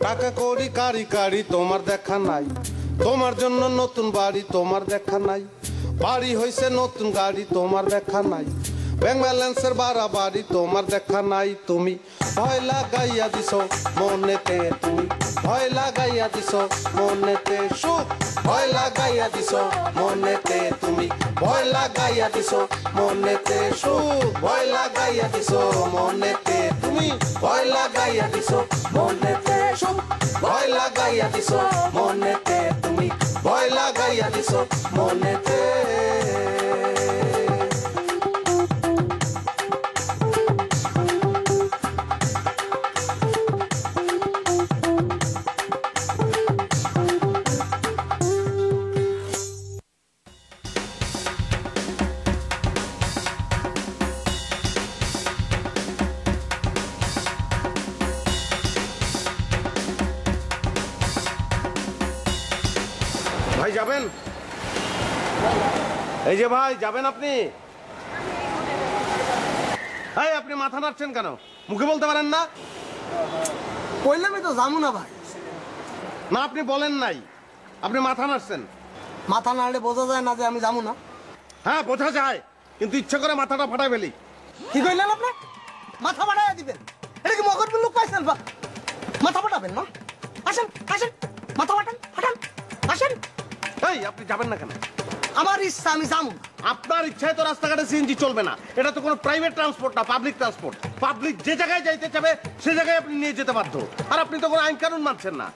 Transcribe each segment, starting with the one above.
টাকা করি কারি কারি তোমার দেখা নাই, তোমার জন্য নতুন বাড়ি তোমার দেখা নাই, বাড়ি হইছে নতুন গাড়ি তোমার দেখা নাই, ব্যাংক ব্যালেন্সের বাড়াবাড়ি তোমার দেখা নাই। তুমি ভয় লাগাইয়া দিছো মনেতে, তুমি ভয় লাগাইয়া দিছো মনেতে, সুখ ভয় লাগাইয়া দিছো মনেতে, তুমি ভয় লাগাইয়া দিছো মনেতে, সুখ ভয় লাগাইয়া দিছো মনেতে, তুমি ভয় লাগাইয়া দিছো মনেতে, সুখ ভয় লাগাইয়া দিছো মনেতে, তুমি ভয় লাগাইয়া দিছো মনেতে। ভাই যাবেন? এই যে ভাই যাবেন আপনি? এই আপনি মাথা নাড়ছেন কেন? মুখে বলতে পারেন না? বললামই তো যাবো না ভাই। না আপনি বলেন নাই, আপনি মাথা নাড়ছেন। মাথা নাড়লে বোঝা যায় না যে আমি যাবো না? হ্যাঁ বোঝা যায়, কিন্তু ইচ্ছে করে মাথাটা ফাটাই ফেলি। কি কইলেন আপনি? মাথা ফাটাইয়া দিবেন? এটা কি মগজের লোক পাইছেন? বা মাথা ফাটাবেন না? আসেন আসেন, মাথা ফাটান ফাটান, আসেন। এই আপনি যাবেন না কেন? আমার ইচ্ছা, আমি যাবো না। আপনার ইচ্ছায় তো রাস্তাঘাটে সিএনজি চলবে না, এটা তো কোনো প্রাইভেট ট্রান্সপোর্ট না, পাবলিক ট্রান্সপোর্ট। পাবলিক যে জায়গায় যাইতে চাবে সে জায়গায় আপনি নিয়ে যেতে বাধ্য। আর আপনি তো কোনো আইন কানুন মানছেন না।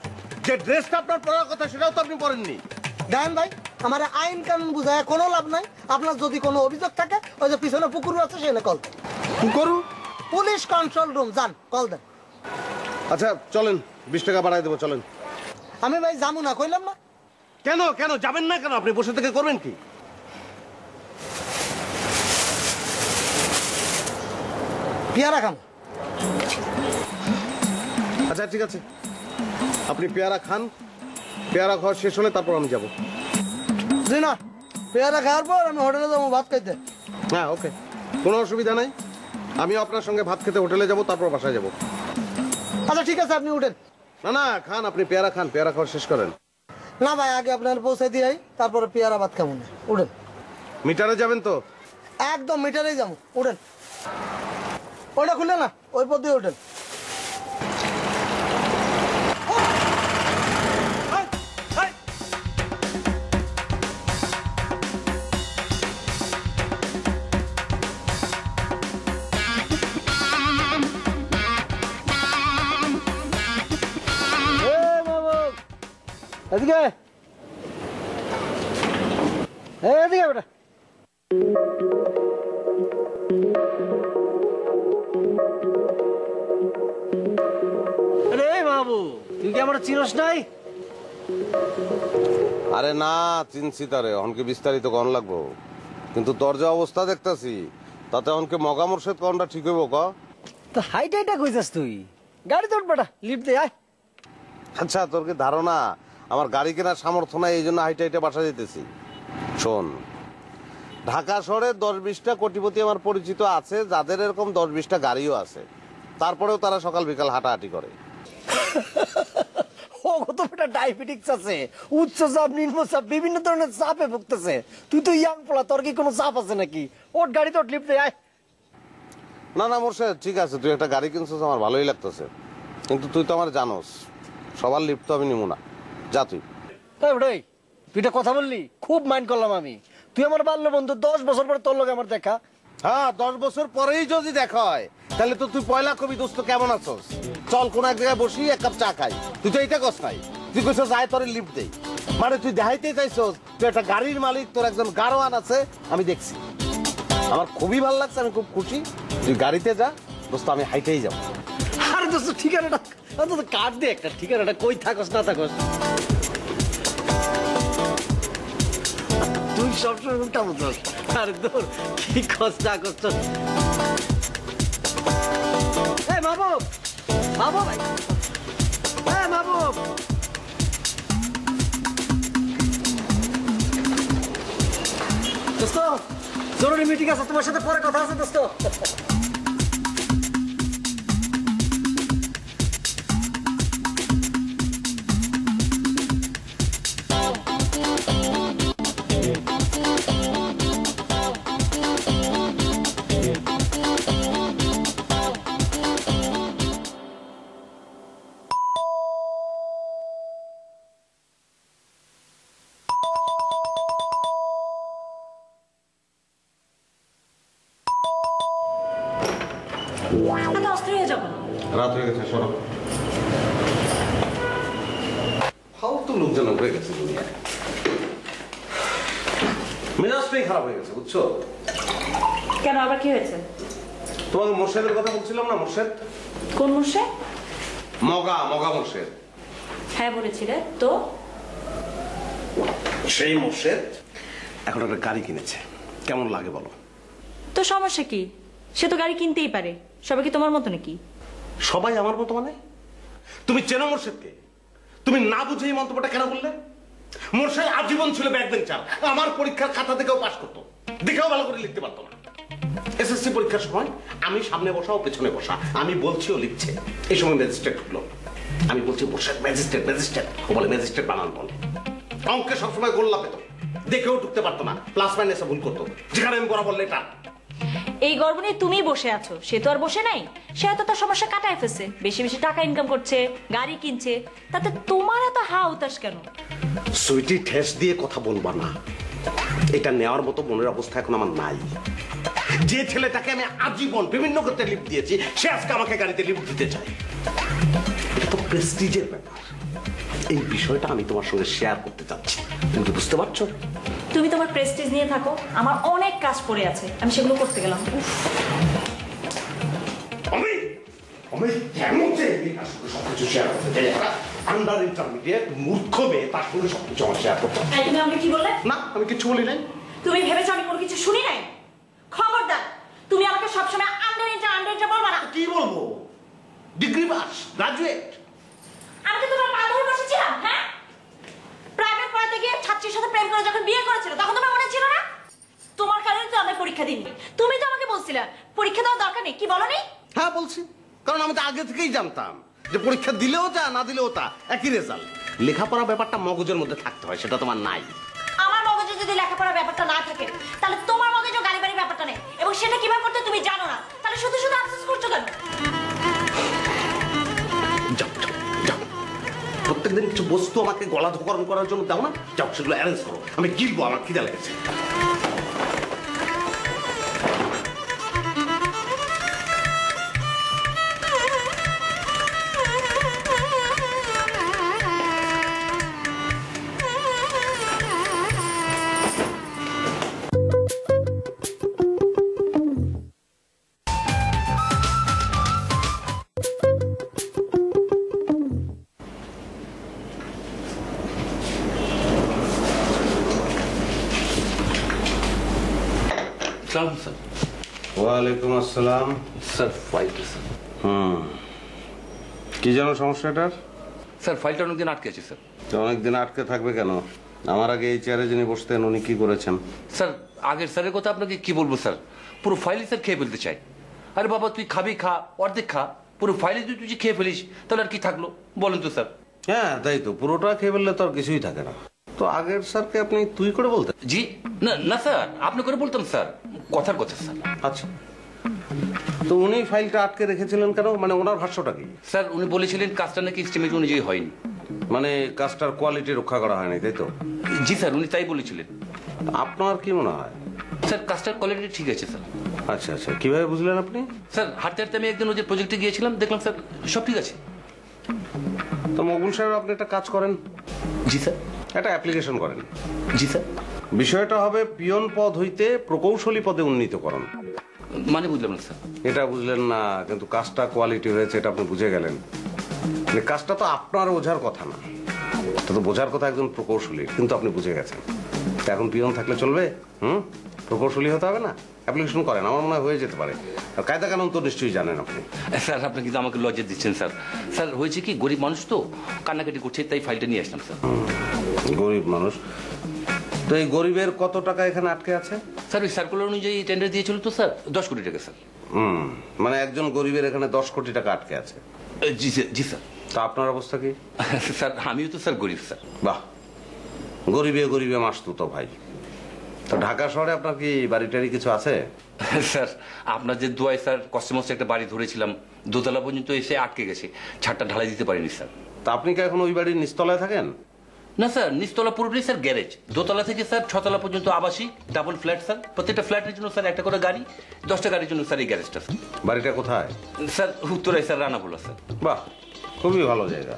যে ড্রেসটা আপনার পরার কথা সেটাও তো আপনি পরেননি। দেখেন ভাই, আমার আইন কানুন বুঝায় কোনো লাভ নাই। আপনার যদি কোনো অভিযোগ থাকে, ওই যে পিছনে পুকুর আছে সেখানে কল করু, পুলিশ কন্ট্রোল রুম, যান কল দেন। আচ্ছা চলেন, 20 টাকা বাড়াই দেবো, চলেন। আমি ভাই যাবো না, কইলাম না। কেন কেন যাবেন না কেন? আপনি বসে থেকে করবেন কি? পেয়ারা খান। আচ্ছা ঠিক আছে, আপনি পেয়ারা খান, পেয়ারা খাওয়া শেষ হলে তারপর আমি যাব। জি না, পেয়ারা খাওয়ার পর আমি হোটেলে যাবো ভাত খাইতে। হ্যাঁ ওকে, কোনো অসুবিধা নাই। আমি আপনার সঙ্গে ভাত খেতে হোটেলে যাব, তারপর বাসায় যাব। আচ্ছা ঠিক আছে, আপনি উঠেন। না না খান, আপনি পেয়ারা খান, পেয়ারা খাওয়া শেষ করেন। না ভাই, আগে আপনার পৌঁছে দিয়ে তারপরে পেয়ারা ভাত খাবো না। উঠেন। মিটারে যাবেন তো? একদম মিটারেই যাবো, উঠেন। ওটা খুলে না, ওই পথ দিয়ে উঠেন। এদিকে এদিকে বেটা। আরে বাবু, তুই কি আমার চিনস নাই? আরে না চিনছি তারে, অনকে বিস্তারিত কন লাগবো, কিন্তু তোর যে অবস্থা দেখতাছি তাতে অনকে মগা মোর্শেদ কনটা ঠিক হইব ক? তো হাইটাইটা কইছাস তুই? গাড়ি তোর বেটা, লিফট দে আয়। আচ্ছা তোর কি ধারণা আমার গাড়ি কেনার সামর্থ্য নাই, এই জন্য হাইটে হাইটে বাসা যেতেছি? শোন, ঢাকা শহরে 10-20টা কোটিপতি আমার পরিচিত আছে, যাদের এরকম 10-20টা গাড়িও আছে, তারপরেও তারা সকাল বিকাল হাঁটাহাঁটি করে। ও কত বেটা ডায়াবেটিক্স আছে, উচ্চ চাপ নিম্ন চাপ বিভিন্ন ধরনের চাপে ভুগতেছে। তুই তো ইয়াং পোলা, তোর কি কোনো চাপ আছে নাকি? ওর গাড়ি তোর লিফট দে আয়। না না মোর্শেদ, ঠিক আছে তুই একটা গাড়ি কিনছিস, আমার ভালোই লাগতেছে, কিন্তু তুই তো আমার জানোস সবার লিফট তো আমি নিব না। যা তুই। তাই বেটাই, তুই একটা কথা বললি, খুব মাইন্ড করলাম আমি। তুই আমার বাল্য বন্ধু, 10 বছর পরে তোর লগে আমার দেখা। হ্যাঁ 10 বছর পরেই যদি দেখা হয় তাহলে তো তুই পয়লা কবি দোস্ত কেমন আছোস, চল কোন এক জায়গায় বসি এক কাপ চা খাই। তুই তো এইটা কস নাই, তুই কইছস যায় তোর লিফট দেই, মানে তুই দেখাইতে চাইছস তুই একটা গাড়ির মালিক, তোর একজন গাড়োয়ান আছে, আমি দেখছি। আমার খুবই ভালো লাগছে, আমি খুব খুশি। তুই গাড়িতে যা দোস্ত, আমি হাইটেই যাবো। আরে দোস্ত ঠিকানাটা অন্তত কাট দে, একটা ঠিকানাটা কই থাকস না থাকস। তুই সবসময় উল্টা বলছস। আরে তোর কি কষ্ট না কষ্ট। এই মাহবুব, মাহবুব ভাই, এই মাহবুব। জরুরি মিটিং আছে, তোমার সাথে পরে কথা আছে দোস্ত। এত অস্থির হয়ে যাবো না। রাত হয়ে গেছে, সরব ফালতু লোকজন হয়ে গেছে দুনিয়ায়। মেজাজটাই খারাপ হয়ে গেছে, বুঝছো? কেন, আবার কি হয়েছে? তোমাকে মোর্শেদের কথা বলছিলাম না, মোর্শেদ, কোন মুর্শে? মগা মগা মোর্শেদ। হ্যাঁ বলেছিলে তো। সেই মোর্শেদ এখন একটা গাড়ি কিনেছে, কেমন লাগে বলো? তো সমস্যা কি? সে তো গাড়ি কিনতেই পারে। সবাই কি তোমার মতো নাকি? সবাই আমার মতো মানে? তুমি চেনো মোর্শেদকে? তুমি না বুঝে এই মন্তব্যটা কেন বললে? মোর্শেদ আজীবন ছিল ব্যাক বেঞ্চার, আমার পরীক্ষার খাতা থেকেও পাস করতো, দেখেও ভালো করে লিখতে পারতো না। এসএসসি পরীক্ষার সময় আমি সামনে বসা ও পেছনে বসা, আমি বলছি ও লিখছে। এই সময় ম্যাজিস্ট্রেট হলো, আমি বলছি মোর্শেদ ম্যাজিস্ট্রেট ম্যাজিস্ট্রেট, ও বলে ম্যাজিস্ট্রেট বানান বলে। অঙ্কে সবসময় গোল্লা পেত, দেখেও ঢুকতে পারতো না, প্লাস মাইনাসে ভুল করতো, যেখানে আমি বরাবর লেটার। এই গর্ব নিয়ে তুমি বসে আছো, সে তো আর বসে নাই। সে হয়তো তার সমস্যা কাটায় ফেলছে, বেশি বেশি টাকা ইনকাম করছে, গাড়ি কিনছে, তাতে তোমার এত হা উতাস কেন? সুইটি, ঠেস দিয়ে কথা বলবা না, এটা নেওয়ার মতো মনের অবস্থা এখন আমার নাই। যে ছেলেটাকে আমি আজীবন বিভিন্ন ক্ষেত্রে লিফট দিয়েছি, সে আজকে আমাকে গাড়িতে লিফট দিতে চায়। এটা তো প্রেস্টিজের ব্যাপার। এই বিষয়টা আমি তোমার সঙ্গে শেয়ার করতে চাচ্ছি, তুমি কি বুঝতে পারছো? তুমি তোমার প্রেস্টিজ নিয়ে থাকো, আমার অনেক কাজ পড়ে আছে, আমি সেগুলো করতে গেলাম। আমি আমি কেন যে এই কাজগুলো সবকিছু শেয়ার করতে চাই? আন্ডার ইন্টারমিডিয়েট মূর্খ মেয়ে, তার সঙ্গে সবকিছু আমার শেয়ার করতে। তুমি আমাকে কি বললে? না, আমি কিচ্ছু বলি নাই। তুমি ভেবেছো আমি কোনো কিছু শুনি নাই? খবরদার, তুমি আমাকে সবসময় আন্ডার ইন্টার বলবা না। কি বলবো? Degree pass, graduate. আমি তো তোমার পা ধরে বসেছিলাম। হ্যাঁ, প্রাইভেট পড়াতে গিয়ে ছাত্রীর সাথে প্রেম করে যখন বিয়ে করেছিল, তখন তোমার মনে ছিল না? তোমার কারণে তো আমি পরীক্ষা দিইনি। তুমি তো আমাকে বলছিলে পরীক্ষা দেওয়ার দরকার নেই, কি বলনি? হ্যাঁ বলছি, কারণ আমি তো আগে থেকেই জানতাম যে পরীক্ষা দিলেও তা না দিলেও তা একই রেজাল্ট। লেখাপড়া ব্যাপারটা মগজের মধ্যে থাকতে হয়, সেটা তোমার নাই। আমার মগজে যদি লেখাপড়ার ব্যাপারটা না থাকে, তাহলে তোমার মগজে গাড়ি বাড়ির ব্যাপারটা নেই, এবং সেটা কিভাবে করতে তুমি জানো না, তাহলে শুধু শুধু আফসোস করছো কেন? যাও যাও যাও, প্রত্যেকদিন কিছু বস্তু আমাকে গলা ধকরণ করার জন্য দাও না, যাও সেগুলো অ্যারেঞ্জ করো, আমি গিলবো, আমার খিদে লেগেছে। সালাম স্যার। ওয়ালাইকুম আসসালাম। স্যার ফাইলটা স্যার। কি জানো সমস্যাটার? স্যার ফাইলটা অনেকদিন আটকে আছে স্যার। অনেকদিন আটকে থাকবে কেন? আমার আগে এই চেয়ারে যিনি বসতেন উনি কি করেছেন? স্যার আগের স্যারের কথা আপনাকে কি বলবো স্যার, পুরো ফাইলই স্যার খেয়ে ফেলতে চাই। আরে বাবা তুই খাবি খা, অর্ধেক খা, পুরো ফাইলে তুই তুই খেয়ে ফেলিস, তাহলে আর কি থাকলো বলেন তো স্যার? হ্যাঁ তাই তো, পুরোটা খেয়ে ফেললে তো আর কিছুই থাকে না। তো আগের স্যারকে আপনি তুই করে বলতেন? জি না না স্যার, আপনি করে বলতাম স্যার, কথার কথা স্যার। আচ্ছা, তো উনি ফাইলটা আটকে রেখেছিলেন কেন? মানে ওনার ভাষ্যটা কি? স্যার উনি বলেছিলেন কাজটা নাকি স্টিমেট অনুযায়ী হয়নি। মানে কাজটার কোয়ালিটি রক্ষা করা হয়নি, তাই তো? জি স্যার উনি তাই বলেছিলেন। আপনার কি মনে হয়? স্যার কাজটার কোয়ালিটি ঠিক আছে স্যার। আচ্ছা আচ্ছা, কিভাবে বুঝলেন আপনি? স্যার হাঁটতে হাঁটতে আমি একদিন ওই যে প্রজেক্টে গিয়েছিলাম, দেখলাম স্যার সব ঠিক আছে। তো মকবুল সাহেব আপনি একটা কাজ করেন, জি স্যার। একটা অ্যাপ্লিকেশন করেন। জি স্যার। বিষয়টা হবে পিয়ন পদ হইতে প্রকৌশলী পদে উন্নীতকরণ। মানে বুঝলাম না স্যার। এটা বুঝলেন না, কিন্তু কাজটা কোয়ালিটি হয়েছে এটা আপনি বুঝে গেলেন। মানে কাজটা তো আপনার বোঝার কথা না, এটা তো বোঝার কথা একজন প্রকৌশলী, কিন্তু আপনি বুঝে গেছেন। তা এখন পিয়ন থাকলে চলবে? প্রকৌশলী হতে হবে না? অ্যাপ্লিকেশন করেন, আমার মনে হয় হয়ে যেতে পারে। আর কায়দা কানুন তো নিশ্চয়ই জানেন আপনি। স্যার আপনি কিন্তু আমাকে লজ্জা দিচ্ছেন স্যার। স্যার হয়েছে কি, গরিব মানুষ তো কান্নাকাটি করছে, তাই ফাইলটা নিয়ে আসলাম স্যার। গরিব মানুষ, তো এই গরিবের কত টাকা এখানে আটকে আছে? স্যার ওই সার্কুলার অনুযায়ী টেন্ডার দিয়েছিল তো স্যার 10 কোটি টাকা স্যার। মানে একজন গরিবের এখানে 10 কোটি টাকা আটকে আছে। জি স্যার। তা আপনার অবস্থা কি? স্যার আমিও তো স্যার গরিব স্যার। বাহ, গরিবে গরিবে মাসতু তো ভাই। তো ঢাকা শহরে আপনার কি বাড়ি টাড়ি কিছু আছে? স্যার আপনার যে দোয়ায় স্যার কষ্টে মষ্টে একটা বাড়ি ধরেছিলাম, দোতলা পর্যন্ত এসে আটকে গেছে, ছাদটা ঢালাই দিতে পারিনি স্যার। তা আপনি কি এখন ওই বাড়ির নিচতলায় থাকেন? না স্যার, নিচতলা পুরোটাই স্যার গ্যারেজ, দোতলা থেকে স্যার 6 তলা পর্যন্ত আবাসিক ডাবল ফ্ল্যাট স্যার। প্রত্যেকটা ফ্ল্যাটের জন্য স্যার একটা করে গাড়ি, 10টা গাড়ির জন্য স্যার এই গ্যারেজটা স্যার। বাড়িটা কোথায়? স্যার উত্তরায় স্যার, রানাবোলা স্যার। বাহ, খুবই ভালো জায়গা।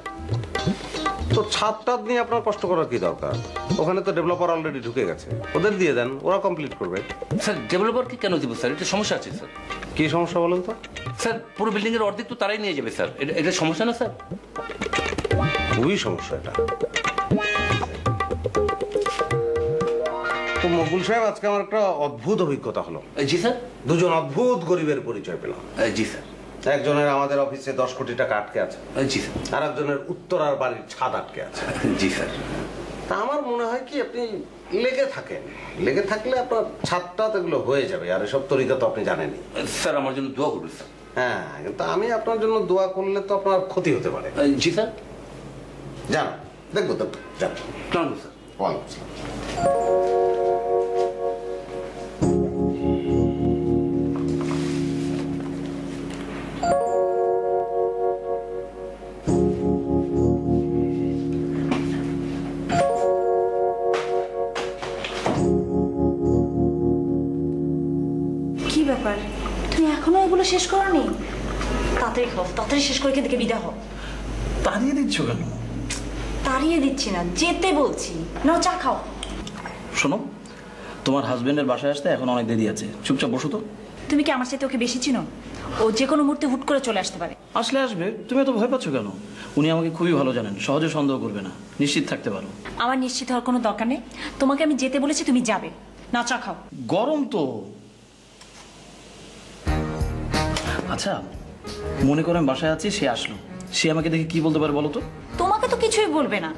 তো ছাদ টাদ নিয়ে আপনার কষ্ট করার কি দরকার? ওখানে তো ডেভেলপার অলরেডি ঢুকে গেছে, ওদের দিয়ে দেন, ওরা কমপ্লিট করবে। স্যার ডেভেলপারকে কেন দিব স্যার? এটা সমস্যা আছে স্যার। কি সমস্যা বলেন তো? স্যার পুরো বিল্ডিং এর অর্ধেক তো তারাই নিয়ে যাবে স্যার, এটা সমস্যা না স্যার? খুবই সমস্যা এটা। তো মকবুল সাহেব, আজকে আমার একটা অদ্ভুত অভিজ্ঞতা হলো। জি স্যার। দুজন অদ্ভুত গরিবের পরিচয় পেলাম। জি স্যার। একজনের আমাদের অফিসে 10 কোটি টাকা আটকে আছে, জি স্যার। আর একজনের উত্তরার বাড়ির ছাদ আটকে আছে। জি স্যার। তা আমার মনে হয় কি, আপনি লেগে থাকেন, লেগে থাকলে আপনার ছাদটা এগুলো হয়ে যাবে। আর এসব তরিকা তো আপনি জানেনই। স্যার আমার জন্য দোয়া করুন স্যার। হ্যাঁ, কিন্তু আমি আপনার জন্য দোয়া করলে তো আপনার ক্ষতি হতে পারে। জি স্যার। যান, দেখবো তো, যান। কেমন স্যার? ওয়ালাইকুম আসসালাম। কি ব্যাপার, তুমি এখনো এগুলো শেষ করোনি? তাড়াতাড়ি খাও, তাড়াতাড়ি শেষ করে এখান থেকে বিদায় হও। তাড়িয়ে দিচ্ছ কেন? তাড়িয়ে দিচ্ছি না, যেতে বলছি। নাও চা খাও। শোনো, তোমার হাজবেন্ডের বাসায় আসতে এখন অনেক দেরি আছে, চুপচাপ বসো তো। তুমি কি আমার সাথে ওকে বেশি চিনো? ও যে কোনো মুহূর্তে হুট করে চলে আসতে পারে। আসলে আসবে, তুমি এত ভয় পাচ্ছ কেন? উনি আমাকে খুবই ভালো জানেন, সহজে সন্দেহ করবে না, নিশ্চিত থাকতে পারো। আমার নিশ্চিত হওয়ার কোনো দরকার নেই। তোমাকে আমি যেতে বলেছি, তুমি যাবে। না চা খাও। গরম তো। আচ্ছা, মনে করেন বাসায় আছি, সে আসলো, সে আমাকে দেখে কি বলতে পারে বলো তো? তোমাকে তো কিছুই বলবে না।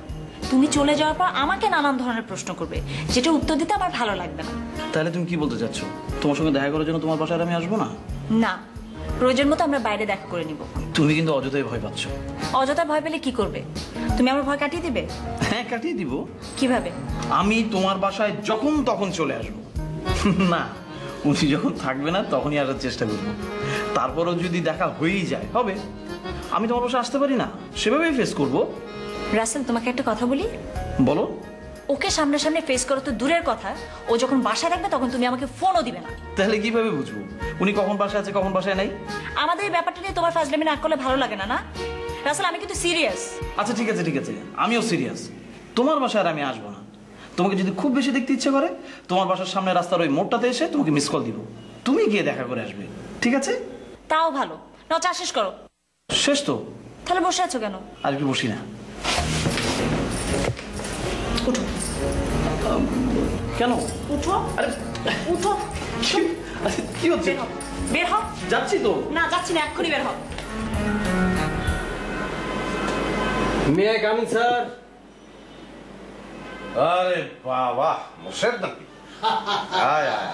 তুমি চলে যাওয়ার পর আমাকে নানান ধরনের প্রশ্ন করবে, যেটা উত্তর দিতে আমার ভালো লাগবে না। তাহলে তুমি কি বলতে চাচ্ছ? তোমার সঙ্গে দেখা করার জন্য তোমার বাসায় আর আমি আসবো না? না, প্রয়োজন মতো আমরা বাইরে দেখা করে নিব। তুমি কিন্তু অযথাই ভয় পাচ্ছ। অযথা ভয় পেলে কি করবে? তুমি আমার ভয় কাটিয়ে দিবে? হ্যাঁ, কাটিয়ে দিব। কিভাবে? আমি তোমার বাসায় যখন তখন চলে আসবো। না, উনি যখন থাকবে না তখনই আসার চেষ্টা করবো। তারপরও যদি দেখা হয়েই যায়, হবে। আমি তোমার বাসায় আসতে পারি না, সেভাবেই ফেস করবো। রাসেল, তোমাকে একটা কথা বলি। বলো। ওকে সামনাসামনি ফেস করো তো দূরের কথা, ও যখন বাসায় থাকবে তখন তুমি আমাকে ফোনও দিবে না। তাহলে কিভাবে বুঝবো উনি কখন বাসায় আছে কখন বাসায় নাই? আমাদের এই ব্যাপারটা নিয়ে তোমার ফাজলামি না করলে ভালো লাগে না, না রাসেল? আমি কিন্তু সিরিয়াস। আচ্ছা ঠিক আছে, ঠিক আছে, আমিও সিরিয়াস। তোমার বাসায় আর আমি আসবো না। তোমাকে যদি খুব বেশি দেখতে ইচ্ছে করে, তোমার বাসার সামনে রাস্তার ওই মোড়টাতে এসে তোমাকে মিস কল দিব, তুমি গিয়ে দেখা করে আসবে, ঠিক আছে? তাও ভালো। নাও চা শেষ করো। শেষ তো? তাহলে বসে আছো কেন? আর একটু বসি না? উঠো। কেন? উঠো। আরে উঠো। আরে, কি হচ্ছে? বের হও, বের হও। যাচ্ছি তো। না, যাচ্ছি না, এক্ষুনি বের হও। May I coming sir? আরে বাবা, মোশেদ নাকি? আয় আয়।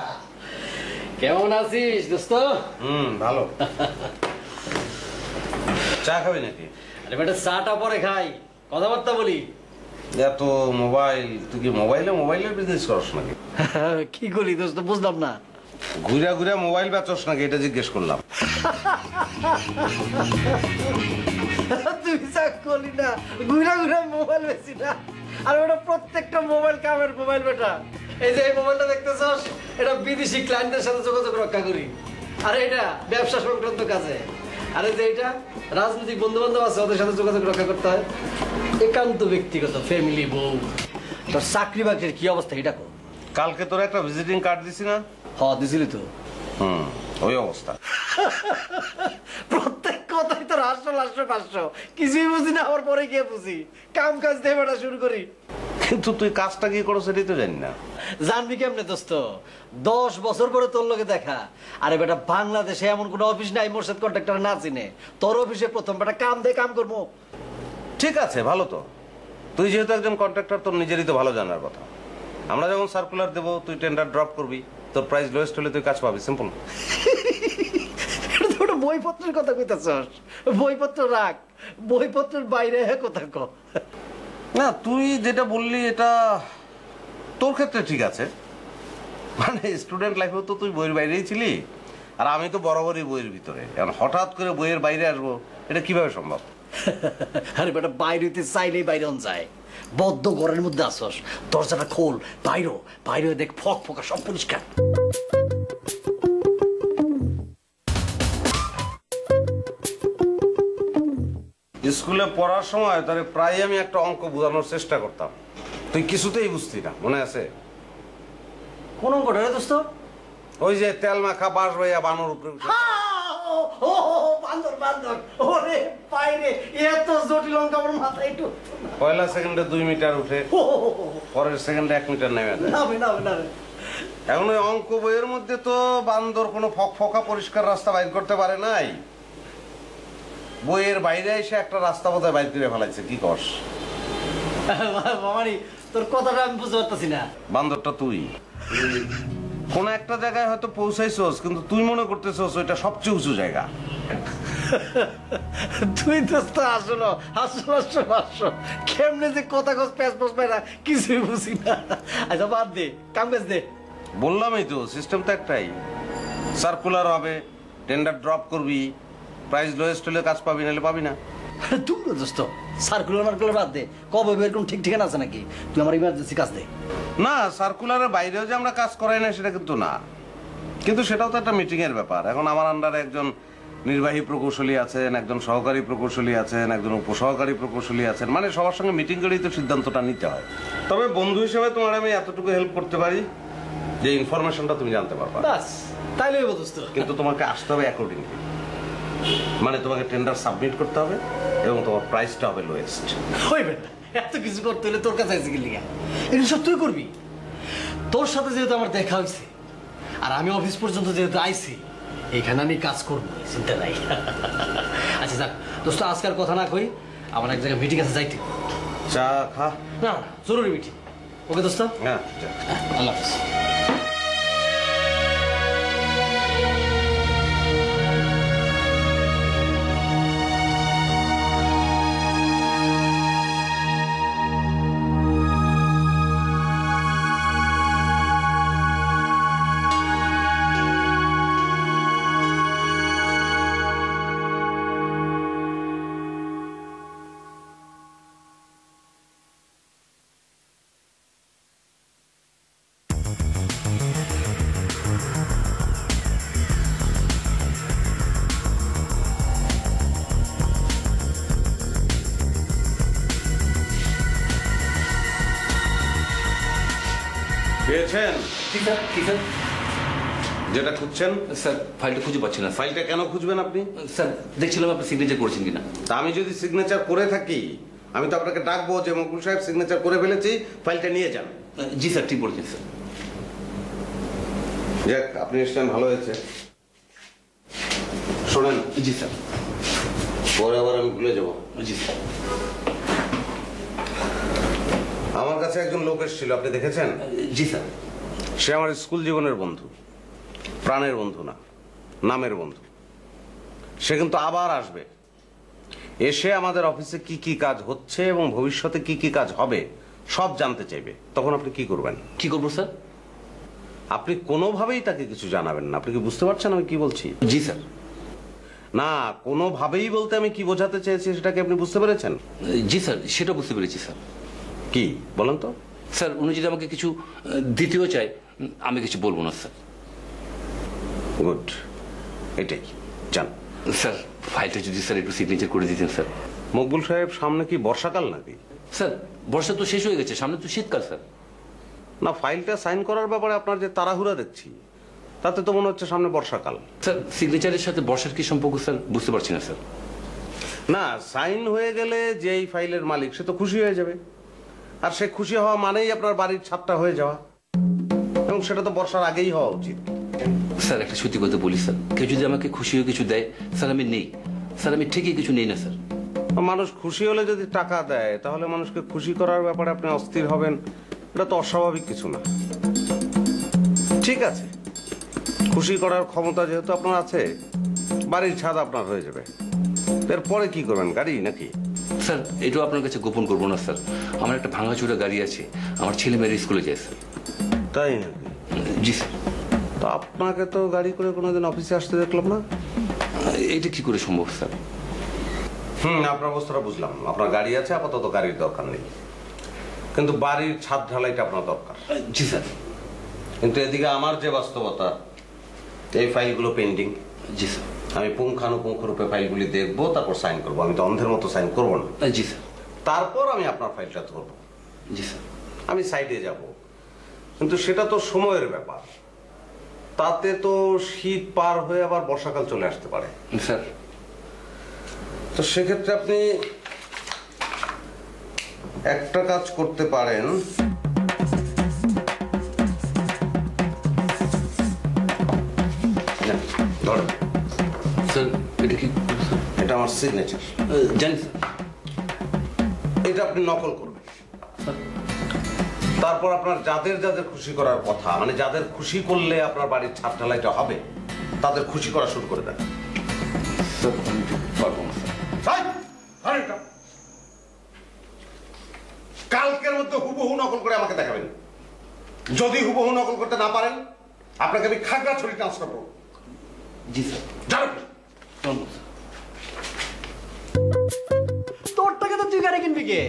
কেমন আছিস দোস্ত? ভালো। চা খাবি নাকি? আরে বেটা, চাটা পরে খাই, কথাবার্তা বলি। এত মোবাইল, তুই কি মোবাইলের বিজনেস করস নাকি? কি করি দোস্ত, বুঝলাম না। ঘুরা ঘুরা মোবাইল বেচস নাকি, এটা জিজ্ঞেস করলাম। তুই যা করলি না, ঘুরা ঘুরা মোবাইল বেশি না। আর ওটা প্রত্যেকটা মোবাইল কামের মোবাইল বেটা। এই যে এই মোবাইলটা দেখতেছস, এটা বিদেশি ক্লায়েন্টদের সাথে যোগাযোগ রক্ষা করি। আর এটা ব্যবসা সংক্রান্ত কাজে। আর এই যে এটা রাজনৈতিক বন্ধু বান্ধব আছে, ওদের সাথে যোগাযোগ রক্ষা করতে হয়। একান্ত ব্যক্তিগত, ফ্যামিলি, বউ। তোর চাকরি বাকরির কি অবস্থা এটা কর। কালকে তোর একটা ভিজিটিং কার্ড দিছি না? দিছিলি তো। ওই অবস্থা। প্রত্যেক কথাই তো 500 কিছুই বুঝি না, আমার পরে গিয়ে বুঝি। কাম কাজ দিয়ে বেটা শুরু করি। কিন্তু তুই কাজটা কি করো সেটাই তো জানি না। জানবি কেমনে দোস্ত? 10 বছর পরে তোর লগে দেখা। আরে বেটা, বাংলাদেশে এমন কোন অফিস নাই মোর্শেদ কন্ট্রাক্টর না চিনে। তোর অফিসে প্রথম বেটা কাম দিয়ে কাম করবো। ঠিক আছে, ভালো তো। তুই যেহেতু একজন কন্ট্রাক্টর, তোর নিজেরই তো ভালো জানার কথা। আমরা যখন সার্কুলার দেবো তুই টেন্ডার ড্রপ করবি, তোর প্রাইস লোয়েস্ট হলে তুই কাজ পাবি, সিম্পল। এটা তো ওটা বইপত্রের কথা কইতাছস, বইপত্র রাখ, বইপত্রের বাইরে কথা ক। না তুই যেটা বললি এটা তোর ক্ষেত্রে ঠিক আছে, মানে স্টুডেন্ট লাইফেও তো তুই বইয়ের বাইরেই ছিলি, আর আমি তো বরাবরই বইয়ের ভিতরে। এখন হঠাৎ করে বইয়ের বাইরে আসবো, এটা কিভাবে সম্ভব? আরে বেটা বাইরে হইতে চাইলেই বাইরে যায়, বদ্ধ ঘরের মধ্যে আসস, দরজাটা খোল, বাইরে বাইরে দেখ ফক ফকা সব পরিষ্কার। স্কুলে পড়ার সময় তারে প্রায় আমি একটা অঙ্ক বোঝানোর চেষ্টা করতাম, তুই কিছুতেই বুঝতি না, মনে আছে? কোন অঙ্কটা রে দোস্ত? ওই যে তেল মাখা বাঁশ ভাইয়া বানর উপরে উঠে। ও বান্দর বান্দর, ওরে বাইরে এত জটিল অঙ্ক আমার মাথায় একটু পয়লা সেকেন্ডে 2 মিটার উঠে, পরের সেকেন্ডে 1 মিটার নেমে যায়। নামে নামে নামে। এখন ওই অঙ্ক বইয়ের মধ্যে তো বান্দর কোনো ফকা পরিষ্কার রাস্তা বাইর করতে পারে নাই, বইয়ের বাইরে এসে একটা রাস্তা বোধহয় বাইর করে ফেলাইছে। কি কস? মামারি তোর কথাটা আমি বুঝতে পারতেছি না। বান্দরটা তুই কোন একটা জায়গায় হয়তো পৌঁছাইছস, কিন্তু তুই মনে করতেছস ওইটা সবচেয়ে উঁচু জায়গা। তুই দোস্ত আসলো আসলো আসলো আসলো কেমনে যে কথা কস প্যাস পাস পায় না কিছুই বুঝি না। আচ্ছা বাদ দে, কাম কাজ দে। বললামই তো, সিস্টেম তো একটাই, সার্কুলার হবে, টেন্ডার ড্রপ করবি, প্রাইস লোয়েস্ট হলে কাজ পাবি, নাহলে পাবি না। তুই দোস্ত সার্কুলার মার্কুলার বাদ দে, কবে বের কোন ঠিক ঠিকানা আছে নাকি? তুই আমার ইমার্জেন্সি কাজ দে। না, সার্কুলারের বাইরেও যে আমরা কাজ করাই না সেটা কিন্তু না, কিন্তু সেটাও তো একটা মিটিং এর ব্যাপার। এখন আমার আন্ডারে একজন নির্বাহী প্রকৌশলী আছেন, একজন সহকারী প্রকৌশলী আছেন, একজন উপসহকারী প্রকৌশলী আছেন, মানে সবার সঙ্গে মিটিং করেই তো সিদ্ধান্তটা নিতে হয়। তবে বন্ধু হিসেবে তোমার আমি এতটুকু হেল্প করতে পারি যে ইনফরমেশনটা তুমি জানতে পারবা, বাস তাইলে দোস্ত। কিন্তু তোমাকে আসতে হবে অ্যাকর্ডিংলি, মানে তোমাকে টেন্ডার সাবমিট করতে হবে এবং তোমার প্রাইসটা হবে লোয়েস্ট। হইবে না, এত কিছু করতে হলে তোর কাছে আইসি গেলি, এগুলো সব তুই করবি। তোর সাথে যেহেতু আমার দেখা হয়েছে আর আমি অফিস পর্যন্ত যেহেতু আইছি, এখানে আমি কাজ করবো, চিন্তা নাই। আচ্ছা যাক দোস্ত, আজকাল কথা না কই, আমার এক জায়গায় মিটিং আছে, যাইতে। চা খা। না না জরুরি মিটিং। ওকে দোস্ত, হ্যাঁ, আল্লাহ হাফিজ। পেয়েছেন কি স্যার? কি স্যার? যেটা খুঁজছেন? স্যার ফাইলটা খুঁজে পাচ্ছি না। ফাইলটা কেন খুঁজবেন আপনি? স্যার দেখছিলাম আপনি সিগনেচার করেছেন কিনা। তা আমি যদি সিগনেচার করে থাকি, আমি তো আপনাকে ডাকবো যে মকবুল সাহেব সিগনেচার করে ফেলেছি, ফাইলটা নিয়ে যান। জি স্যার, ঠিক বলেছেন স্যার। যাক, আপনি এসছেন ভালো হয়েছে। শোনেন। জি স্যার। পরে আবার আমি ভুলে যাব। জি স্যার। আমার কাছে একজন লোক এসেছিল, আপনি দেখেছেন? জি স্যার। সে আমার স্কুল জীবনের বন্ধু, প্রাণের বন্ধু না, নামের বন্ধু। সে কিন্তু আবার আসবে, এসে আমাদের অফিসে কি কি কাজ হচ্ছে এবং ভবিষ্যতে কি কি কাজ হবে সব জানতে চাইবে। তখন আপনি কি করবেন? কি করবো স্যার? আপনি কোনোভাবেই তাকে কিছু জানাবেন না। আপনি কি বুঝতে পারছেন আমি কি বলছি? জি স্যার। না, কোনোভাবেই বলতে আমি কি বোঝাতে চেয়েছি সেটাকে আপনি বুঝতে পেরেছেন? জি স্যার, সেটা বুঝতে পেরেছি স্যার। কি বলেন তো? স্যার উনি যদি আমাকে কিছু দ্বিতীয় চাই, আমি কিছু বলবো না স্যার। গুড, এটাই জান। স্যার ফাইলটা যদি স্যার একটু সিগনেচার করে দিতেন স্যার। মকবুল সাহেব, সামনে কি বর্ষাকাল নাকি? স্যার বর্ষা তো শেষ হয়ে গেছে, সামনে তো শীতকাল স্যার। না, ফাইলটা সাইন করার ব্যাপারে আপনার যে তাড়াহুড়া দেখছি, তাতে তো মনে হচ্ছে সামনে বর্ষাকাল। স্যার সিগনেচারের সাথে বর্ষার কি সম্পর্ক স্যার, বুঝতে পারছি না স্যার। না, সাইন হয়ে গেলে যে এই ফাইলের মালিক সে তো খুশি হয়ে যাবে, আর সে খুশি হওয়া মানেই আপনার বাড়ির ছাদটা হয়ে যাওয়া, এবং সেটা তো বর্ষার আগেই হওয়া উচিত। স্যার একটা সত্যি কথা বলি স্যার, কেউ যদি আমাকে খুশি হয়ে কিছু দেয় স্যার, আমি নেই স্যার, আমি ঠিকই কিছু নেই না স্যার। মানুষ খুশি হলে যদি টাকা দেয়, তাহলে মানুষকে খুশি করার ব্যাপারে আপনি অস্থির হবেন, এটা তো অস্বাভাবিক কিছু না। ঠিক আছে, খুশি করার ক্ষমতা যেহেতু আপনার আছে, বাড়ির ছাদ আপনার হয়ে যাবে। এরপরে কি করবেন, গাড়ি নাকি? স্যার এটাও আপনার কাছে গোপন করবো না স্যার, আমার একটা ভাঙাচোরা গাড়ি আছে, আমার ছেলে মেয়ের স্কুলে যায় স্যার। তাই নাকি? জি স্যার। তো আপনাকে তো গাড়ি করে কোনোদিন অফিসে আসতে দেখলাম না। এটা কি করে সম্ভব স্যার? আপনার অবস্থাটা বুঝলাম, আপনার গাড়ি আছে, আপাতত গাড়ির দরকার নেই, কিন্তু বাড়ির ছাদ ঢালাইটা আপনার দরকার। জি স্যার। কিন্তু এদিকে আমার যে বাস্তবতা, এই ফাইলগুলো পেন্ডিং। জি স্যার। আমি পুঙ্খানুপুঙ্খ রূপে ফাইলগুলি দেখবো, তারপর সাইন করবো। আমি তো অন্ধের মতো সাইন করবো না। জি স্যার। তারপর আমি আপনার ফাইলটা ধরবো। জি স্যার। আমি সাইডে যাব, কিন্তু সেটা তো সময়ের ব্যাপার। তাতে তো শীত পার হয়ে আবার বর্ষাকাল চলে আসতে পারে স্যার। তো সেক্ষেত্রে আপনি একটা কাজ করতে পারেন। ধরেন, স্যার এটা কি? এটা আমার সিগনেচার। জানি স্যার। এটা আপনি নকল করবেন। তারপর আপনার যাদের যাদের খুশি করার কথা, মানে যাদের খুশি করলে আপনার বাড়ির ছাদ ঢালাইটা হবে, তাদের খুশি করা শুরু করে দেন। স্যার আমি পারবো না স্যার। কালকের মধ্যে হুবহু নকল করে আমাকে দেখাবেন। যদি হুবহু নকল করতে না পারেন, আপনাকে আমি খাগড়াছড়ি ট্রান্সফার করবো। জি স্যার। জানেন, তোর টাকা তো তুই গাড়ি কিনবি কে?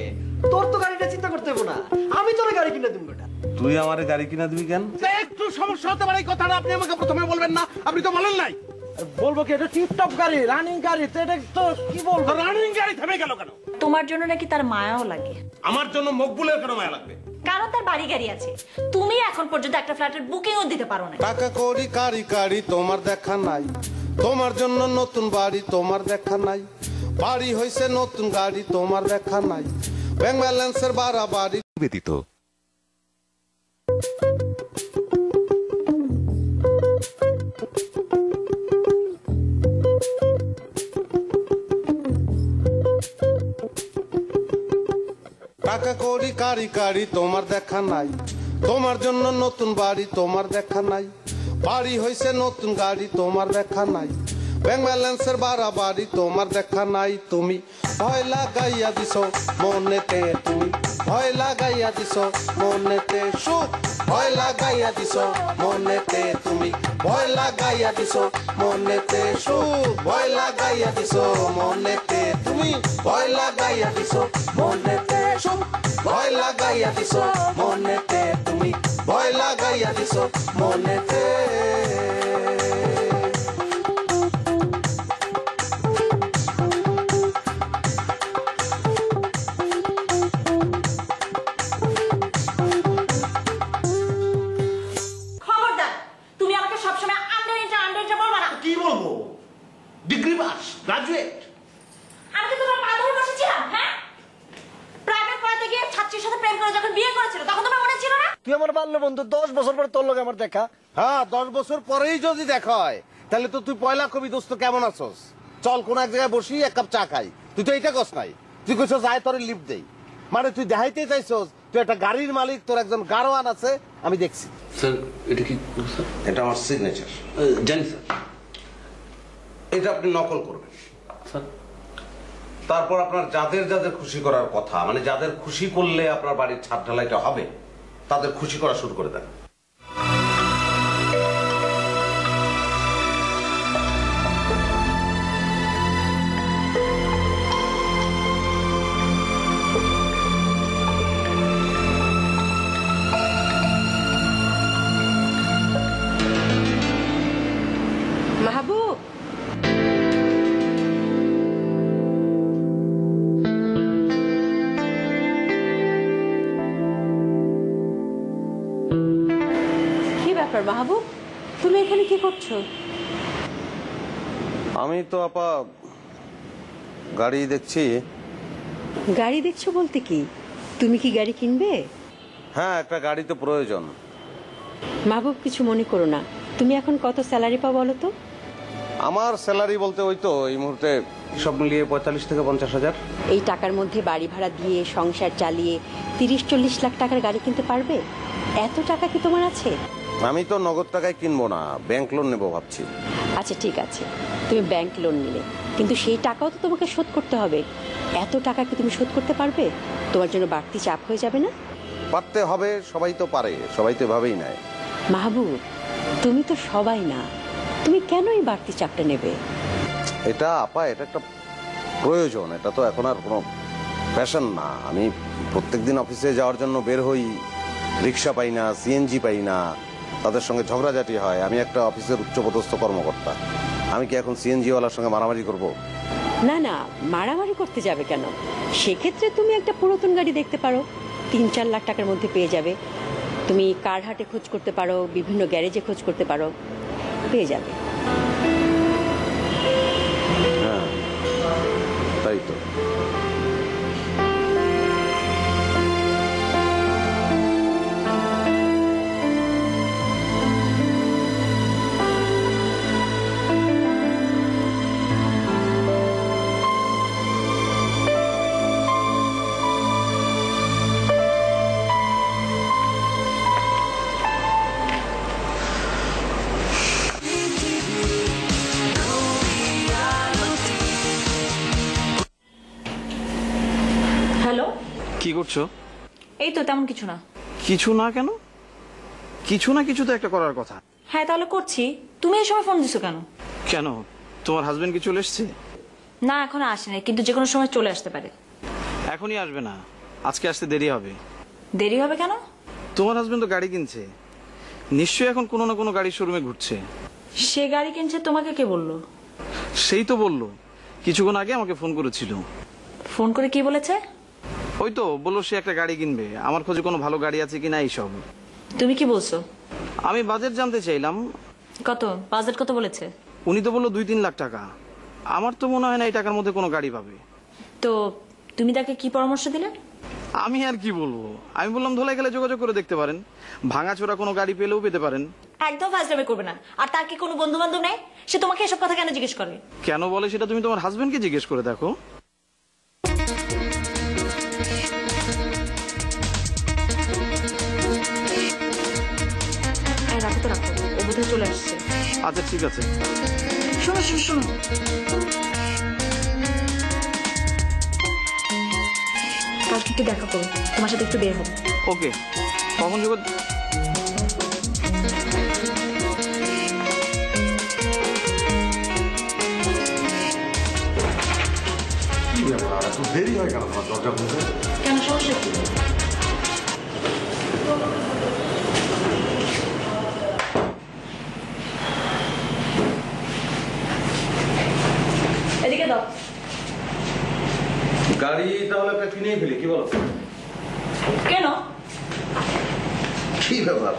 তোর তো গাড়িটা চিন্তা করতে হবে না, আমি তোর গাড়ি কিনে দিব বেটা। তুই আমারে গাড়ি কিনা দিবি কেন? একটু সমস্যা হতে পারে, এই কথাটা আপনি আমাকে প্রথমে বলবেন না? আপনি তো বলেন নাই। বলবো কি, এটা টিপটপ গাড়ি, রানিং গাড়ি, তো এটা তো কি বলবো? রানিং গাড়ি থেমে গেল কেন? তোমার জন্য নাকি তার মায়াও লাগে। আমার জন্য মকবুলের কেন মায়া লাগবে? কারণ তার বাড়ি গাড়ি আছে, তুমি এখন পর্যন্ত একটা ফ্ল্যাটের বুকিংও দিতে পারো না। টাকা কড়ি কারি কারি তোমার দেখা নাই, তোমার জন্য নতুন বাড়ি তোমার দেখা নাই, বাড়ি হইছে নতুন গাড়ি তোমার দেখা নাই, ব্যাংক ব্যালেন্সের বাড়াবাড়ি ব্যতীত টাকা কড়ি কারি কারি তোমার দেখা নাই, তোমার জন্য নতুন বাড়ি তোমার দেখা নাই, বাড়ি হইছে নতুন গাড়ি তোমার দেখা নাই, ব্যাংক ব্যালেন্সের বাড়াবাড়ি তোমার দেখা নাই। তুমি ভয় লাগাইয়া দিছ মনেতে, তুমি ভয় লাগাইয়া দিছ মনেতে সুখ, ভয় লাগাইয়া দিছ মনেতে, তুমি ভয় লাগাইয়া দিছ মনেতে সুখ, ভয় লাগাইয়া দিছ মনেতে, তুমি ভয় লাগাইয়া দিছ মনেতে সুখ, ভয় লাগাইয়া দিছ মনেতে, তুমি ভয় লাগাইয়া দিছ মনেতে। খবরদার, তুমি আমাকে সবসময় আন্ডার এটা বলবা না। কি বলবো? Degree pass, graduate. আমি কি তোমার পা ধরে বসেছিলাম? হ্যাঁ, প্রাইভেট পড়াতে গিয়ে ছাত্রীর সাথে প্রেম করে যখন বিয়ে করেছিল, তখন তোমার মনে ছিল না? তুই আমার বাল্য বন্ধু, 10 বছর পরে তোর লগে আমার দেখা। হ্যাঁ, 10 বছর পরেই যদি দেখা হয়, তাহলে তো তুই পয়লা কবি দোস্ত কেমন আছোস, চল কোন এক জায়গায় বসি এক কাপ চা খাই। তুই তো এইটা কস নাই, তুই কইছ যায় তোর লিফট দেই, মানে তুই দেখাইতে চাইছস তুই একটা গাড়ির মালিক, তোর একজন গাড়োয়ান আছে, আমি দেখছি। স্যার এটা কি? স্যার এটা আমার সিগনেচার। জানি স্যার। এটা আপনি নকল করবেন। স্যার তারপর আপনার যাদের যাদের খুশি করার কথা, মানে যাদের খুশি করলে আপনার বাড়ির ছাদ ঢালাইটা হবে, তাদের খুশি করা শুরু করে দেন। মাহবুব, কি ব্যাপার মাহবুব, তুমি এখানে কি করছো? আমি তো আপা গাড়ি দেখছি। গাড়ি দেখছো বলতে কি, তুমি কি গাড়ি কিনবে? হ্যাঁ, একটা গাড়ি তো প্রয়োজন। মাহবুব কিছু মনে করো না, তুমি এখন কত স্যালারি পাও বলো তো? আমার স্যালারি বলতে ওই তো এই মুহূর্তে সব মিলিয়ে 45 থেকে 50,000। এই টাকার মধ্যে বাড়ি ভাড়া দিয়ে সংসার চালিয়ে 30-40 লাখ টাকার গাড়ি কিনতে পারবে? এত টাকা কি তোমার আছে? আমি তো নগদ টাকায় কিনবো না, ব্যাংক লোন নেবো ভাবছি। আচ্ছা ঠিক আছে, তুমি ব্যাংক লোন নিলে, কিন্তু সেই টাকাও তো তোমাকে শোধ করতে হবে। এত টাকা কি তুমি শোধ করতে পারবে? তোমার জন্য বাড়তি চাপ হয়ে যাবে না? পারতে হবে, সবাই তো পারে, সবাই তো এভাবেই নেয়। মাহবুব, তুমি তো সবাই না, তুমি কেন এই বাড়তি চাপটা নেবে? এটা আপা, এটা একটা প্রয়োজন, এটা তো এখন আর কোনো ফ্যাশন না। আমি প্রত্যেকদিন অফিসে যাওয়ার জন্য বের হই, রিক্সা পাই না, সিএনজি পাই না, তাদের সঙ্গে ঝগড়াঝাটি হয়। আমি একটা অফিসের উচ্চপদস্থ কর্মকর্তা, আমি কি এখন সিএনজিওয়ালার সঙ্গে মারামারি করব? না না, মারামারি করতে যাবে কেন? সেক্ষেত্রে তুমি একটা পুরাতন গাড়ি দেখতে পারো, 3-4 লাখ টাকার মধ্যে পেয়ে যাবে। তুমি কার হাটে খোঁজ করতে পারো, বিভিন্ন গ্যারেজে খোঁজ করতে পারো, পেয়ে যাবে। হ্যাঁ, তাই তো। হ্যালো, কি করছো? এই তো তেমন কিছু না। কিছু না কেন? কিছু না কিছু তো একটা করার কথা। হ্যাঁ তাহলে করছি। তুমি এই সময় ফোন দিছো কেন? কেন, তোমার হাজবেন্ড কি চলে এসছে? না এখনো আসেনি, কিন্তু যে কোনো সময় চলে আসতে পারে। এখনই আসবে না, আজকে আসতে দেরি হবে। দেরি হবে কেন? তোমার হাজবেন্ড তো গাড়ি কিনছে, নিশ্চয়ই এখন কোনো না কোনো গাড়ির শোরুমে ঘুরছে। সে গাড়ি কিনছে তোমাকে কে বললো? সেই তো বললো, কিছুক্ষণ আগে আমাকে ফোন করেছিল। ফোন করে কি বলেছে? ওই তো বললো সে একটা গাড়ি কিনবে, আমার খোঁজে কোনো ভালো গাড়ি আছে কিনা এইসব। তুমি কি বলছো? আমি বাজেট জানতে চাইলাম। কত বাজেট কত বলেছে? উনি তো বললো 2-3 লাখ টাকা। আমার তো মনে হয় না এই টাকার মধ্যে কোনো গাড়ি পাবে। তো তুমি তাকে কি পরামর্শ দিলে? আমি আর কি বলবো, আমি বললাম ধোলাই গেলে যোগাযোগ করে দেখতে পারেন, ভাঙাচোরা কোনো গাড়ি পেলেও পেতে পারেন। একদম ফাজলামি করবে না। আর তার কি কোনো বন্ধু বান্ধব নেই? সে তোমাকে এসব কথা কেন জিজ্ঞেস করে? কেন বলে সেটা তুমি তোমার হাজবেন্ডকে জিজ্ঞেস করে দেখো। রাখো তো রাখো, ও বোধহয় চলে আসছে। আচ্ছা ঠিক আছে। শোনো শোনো শোনো, কালকে একটু দেখা করো, তোমার সাথে একটু বের হবো। ওকে, কখন যোগাযোগ? দেরি হয় কেন তোমার দরজা খুলতে? কেন, সমস্যা কি? এদিকে দাও। গাড়ি তাহলে একটা কিনেই ফেলি, কি বলো? কেন? কি ব্যাপার,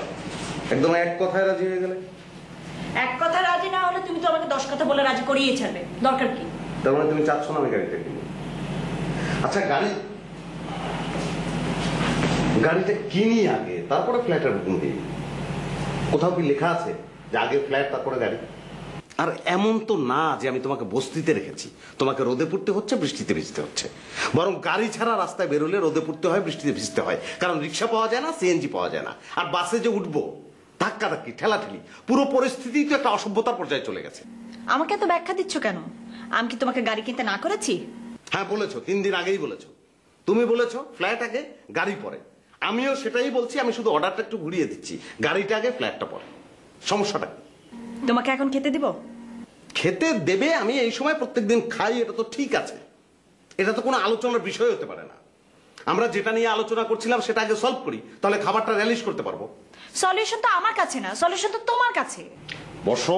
একদম এক কথায় রাজি হয়ে গেলে? এক কথা রাজি না হলে তুমি তো আমাকে 10 কথা বলে রাজি করিয়ে ছাড়বে, দরকার কি? তার মানে তুমি চাচ্ছ না আমি গাড়িটা কিনি? আচ্ছা গাড়িটা কিনি আগে, তারপরে ফ্ল্যাটের বুকিং দিই। কোথাও কি লেখা আছে যে আগে ফ্ল্যাট তারপরে গাড়ি? আর এমন তো না যে আমি তোমাকে বস্তিতে রেখেছি, তোমাকে রোদে পড়তে হচ্ছে, বৃষ্টিতে ভিজতে হচ্ছে। বরং গাড়ি ছাড়া রাস্তায় বেরোলে রোদে পড়তে হয়, বৃষ্টিতে ভিজতে হয়, কারণ রিক্সা পাওয়া যায় না, সিএনজি পাওয়া যায় না। আর বাসে যে উঠবো, ধাক্কাধাক্কি, ঠেলাঠেলি, পুরো পরিস্থিতি তো একটা অসভ্যতার পর্যায়ে চলে গেছে। আমাকে তো ব্যাখ্যা দিচ্ছ কেন? আমি কি তোমাকে গাড়ি কিনতে না করেছি? হ্যাঁ বলেছো, 3 দিন আগেই বলেছো। তুমি বলেছো ফ্ল্যাট আগে গাড়ি পরে, আমিও সেটাই বলছি। আমি শুধু অর্ডারটা একটু ঘুরিয়ে দিচ্ছি, গাড়িটা আগে ফ্ল্যাটটা পরে। সমস্যাটা কি? তোমাকে এখন খেতে দিব? খেতে দেবে, আমি এই সময় প্রত্যেকদিন খাই, এটা তো ঠিক আছে। এটা তো কোনো আলোচনার বিষয় হতে পারে না। আমরা যেটা নিয়ে আলোচনা করছিলাম সেটা আগে সলভ করি, তাহলে খাবারটা রিলিজ করতে পারবো। সলিউশন তো আমার কাছে না, সলিউশন তো তোমার কাছে। বসো,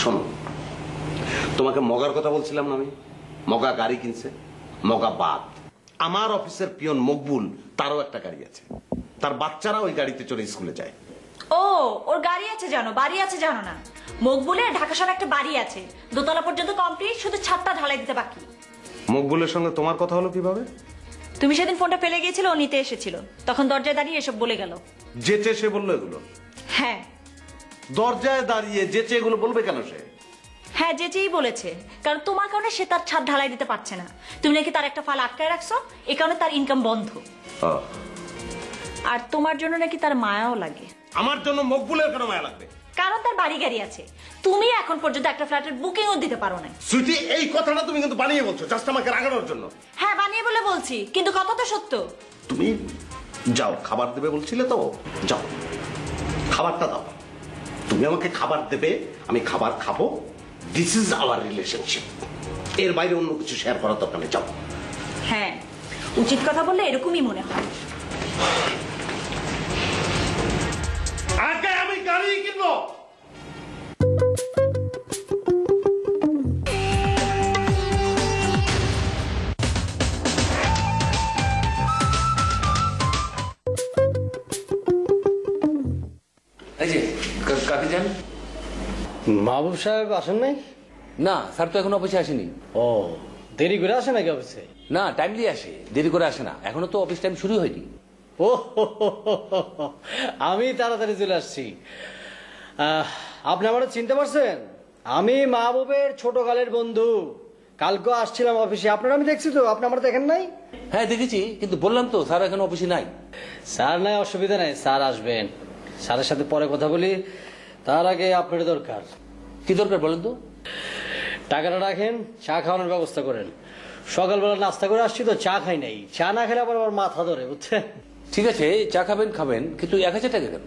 শোনো, তোমাকে মগার কথা বলছিলাম না আমি? মগা গাড়ি কিনছে, মগা বাদ। আমার অফিসের পিয়ন মকবুল, তারও একটা গাড়ি আছে, তার বাচ্চারা ওই গাড়িতে চড়ে স্কুলে যায়। ও, ওর গাড়ি আছে জানো, বাড়ি আছে জানো না? মকবুলে ঢাকা শহরে একটা বাড়ি আছে, দোতলা পর্যন্ত কমপ্লিট, শুধু ছাদটা ঢালাই দিতে বাকি। মকবুলের সঙ্গে তোমার কথা হলো কিভাবে? তুমি সেদিন ফোনটা ফেলে গিয়েছিল, ও নিতে এসেছিল, তখন দরজায় দাঁড়িয়ে এসব বলে গেল। যেচে সে বললো এগুলো? হ্যাঁ। দরজায় দাঁড়িয়ে যেচে এগুলো বলবে কেন সে? হ্যাঁ যেই বলেছে, কারণ তোমার কারণে সে তার ছাদ ঢালাই দিতে পারছে না। তুমি নাকি তার একটা ফাল আটকায় রাখছো, এই কারণে তার ইনকাম বন্ধ। আর তোমার জন্য নাকি তার মায়াও লাগে। আমার জন্য মকবুলের কেন মায়া লাগবে? কারণ তার বাড়ি গাড়ি আছে, তুমি এখন পর্যন্ত একটা ফ্ল্যাটের বুকিংও দিতে পারো না। সুইটি, এই কথাটা তুমি কিন্তু বানিয়ে বলছো জাস্ট আমাকে রাগানোর জন্য। হ্যাঁ বানিয়ে বলে বলছি, কিন্তু কথা তো সত্য। তুমি যাও, খাবার দেবে বলছিলে তো, যাও খাবারটা দাও। তুমি আমাকে খাবার দেবে, আমি খাবার খাবো। This is our relationship. এর বাইরে অন্য কিছু শেয়ার করার দরকার নেই, যাও। হ্যাঁ উচিত কথা বললে এরকমই মনে হয়। আগে আমি গাড়ি কিনবো। এই যে কাকে যান? মাহবুব সাহেব আসেন নাই? না স্যার তো এখন অফিসে আসেনি। ও, দেরি করে আসে নাকি অফিসে? না টাইমলি আসে, দেরি করে আসে না। এখনো তো অফিস টাইম শুরু হয়নি। ও আমি তাড়াতাড়ি চলে আসছি। আপনি আমার চিনতে পারছেন? আমি মাহবুবের ছোটকালের বন্ধু। কালকে আসছিলাম অফিসে, আপনার আমি দেখছি তো, আপনি আমার দেখেন নাই? হ্যাঁ দেখেছি, কিন্তু বললাম তো স্যার এখন অফিসে নাই। স্যার নাই, অসুবিধা নাই, স্যার আসবেন। স্যারের সাথে পরে কথা বলি, তার আগে আপনার দরকার। কি দরকার বলেন তো? টাকাটা রাখেন, চা খাওয়ানোর ব্যবস্থা করেন। সকালবেলা নাস্তা করে আসছি তো চা খাই নাই, চা না খেলে আবার আমার মাথা ধরে, বুঝছেন? ঠিক আছে চা খাবেন খাবেন, কিন্তু 1000 টাকা কেন?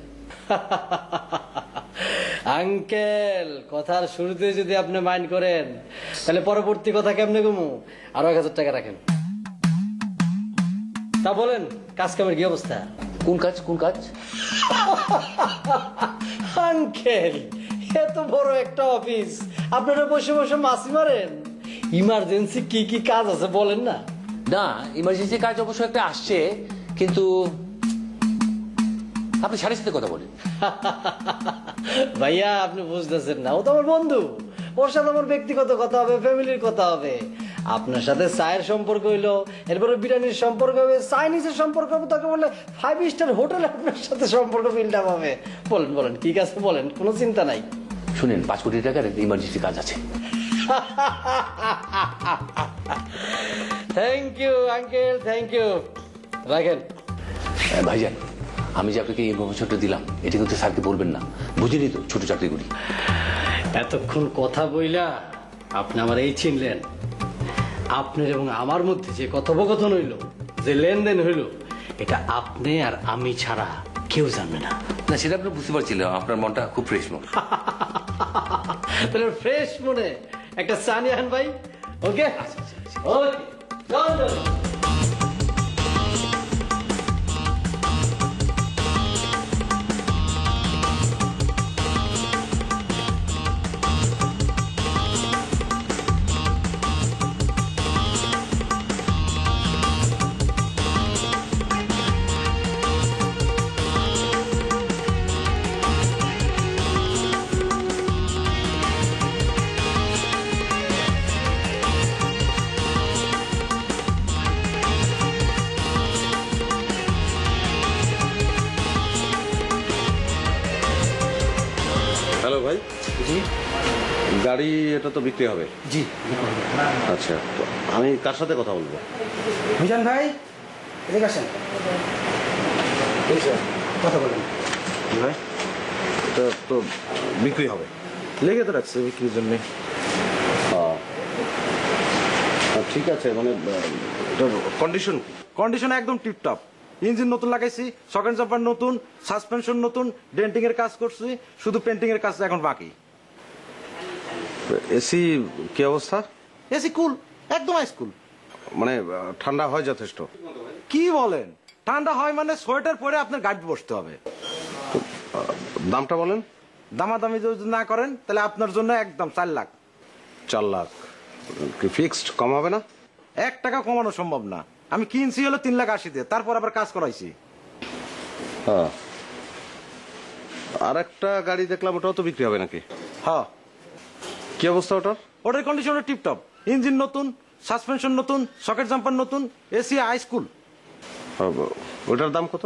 আঙ্কেল, কথার শুরুতে যদি আপনি মাইন্ড করেন তাহলে পরবর্তী কথা কেমনে কমু? আরো 1000 টাকা রাখেন। তা বলেন, কাজ কামের কি অবস্থা? কোন কাজ কোন কাজ? আঙ্কেল, এত বড় একটা অফিস, আপনারা বসে বসে মাসি মারেন। ইমার্জেন্সি কি কি কাজ আছে বলেন না? না ইমার্জেন্সি কাজ অবশ্য একটা আসছে, কিন্তু আপনি স্যারের সাথে কথা বলেন। ভাইয়া আপনি বুঝতেছেন না, ও তো আমার বন্ধু, ওর সাথে আমার ব্যক্তিগত কথা হবে, ফ্যামিলির কথা হবে। আপনার সাথে চায়ের সম্পর্ক হইলো, এরপরে বিরিয়ানির সম্পর্ক হবে, চাইনিজের সম্পর্ক হবে, তাকে বলে 5 স্টার হোটেলে আপনার সাথে সম্পর্ক বিল্ড আপ হবে। বলেন বলেন ঠিক আছে বলেন, কোনো চিন্তা নাই। শুনেন 5 কোটি টাকার ইমার্জেন্সি কাজ আছে। Thank you uncle, thank you, রাখেন। ভাইজান, আমি যে আপনাকে এই ইনফরমেশনটা দিলাম, এটা কিন্তু স্যারকে বলবেন না, বুঝিনি তো ছোট চাকরি করি। এতক্ষণ কথা বইলা আপনি আমার এই চিনলেন। আপনার এবং আমার মধ্যে যে কথোপকথন হইল, যে লেনদেন হইল, এটা আপনি আর আমি ছাড়া কেউ জানবে না। না সেটা আপনি বুঝতে পারছিলাম, আপনার মনটা খুব ফ্রেশ মন। তাহলে ফ্রেশ মনে একটা চা নিয়ে আন ভাই। ওকে ওকে, চল চল। হ্যালো ভাই, গাড়ি এটা তো বিক্রি হবে? জি। আচ্ছা, তো আমি কার সাথে কথা বলবো? মিজান ভাই এদিকে আসেন, কথা বলেন। ভাই এটা তো বিক্রি হবে, লেগে তো রাখছে বিক্রির জন্য। ঠিক আছে, মানে কন্ডিশন কন্ডিশন একদম টিপটপ। ইঞ্জিন নতুন লাগাইছি, সকেট জাম্পার নতুন, সাসপেনশন নতুন, ডেন্টিং এর কাজ করছি, শুধু পেন্টিং এর কাজ এখন বাকি। এসি কি অবস্থা? এসি কুল, একদম আইসকুল। মানে ঠান্ডা হয় যথেষ্ট? কি বলেন, ঠান্ডা হয় মানে সোয়েটার পরে আপনার গাড়িতে বসতে হবে। দামটা বলেন। দামাদামি যদি না করেন তাহলে আপনার জন্য একদম 4 লাখ। 4 লাখ কি ফিক্সড? কম হবে না? 1 টাকা কমানো সম্ভব না। আমি কিনছি হলো 3,80,000 দিয়ে, তারপর আবার কাজ করাইছি। হ্যাঁ, আর একটা গাড়ি দেখলাম, ওটাও তো বিক্রি হবে নাকি? হ্যাঁ। কি অবস্থা ওটার? ওটার কন্ডিশন টিপটপ, ইঞ্জিন নতুন, সাসপেনশন নতুন, সকেট জাম্পার নতুন, এসি হাইস্কুল। ওটার দাম কত?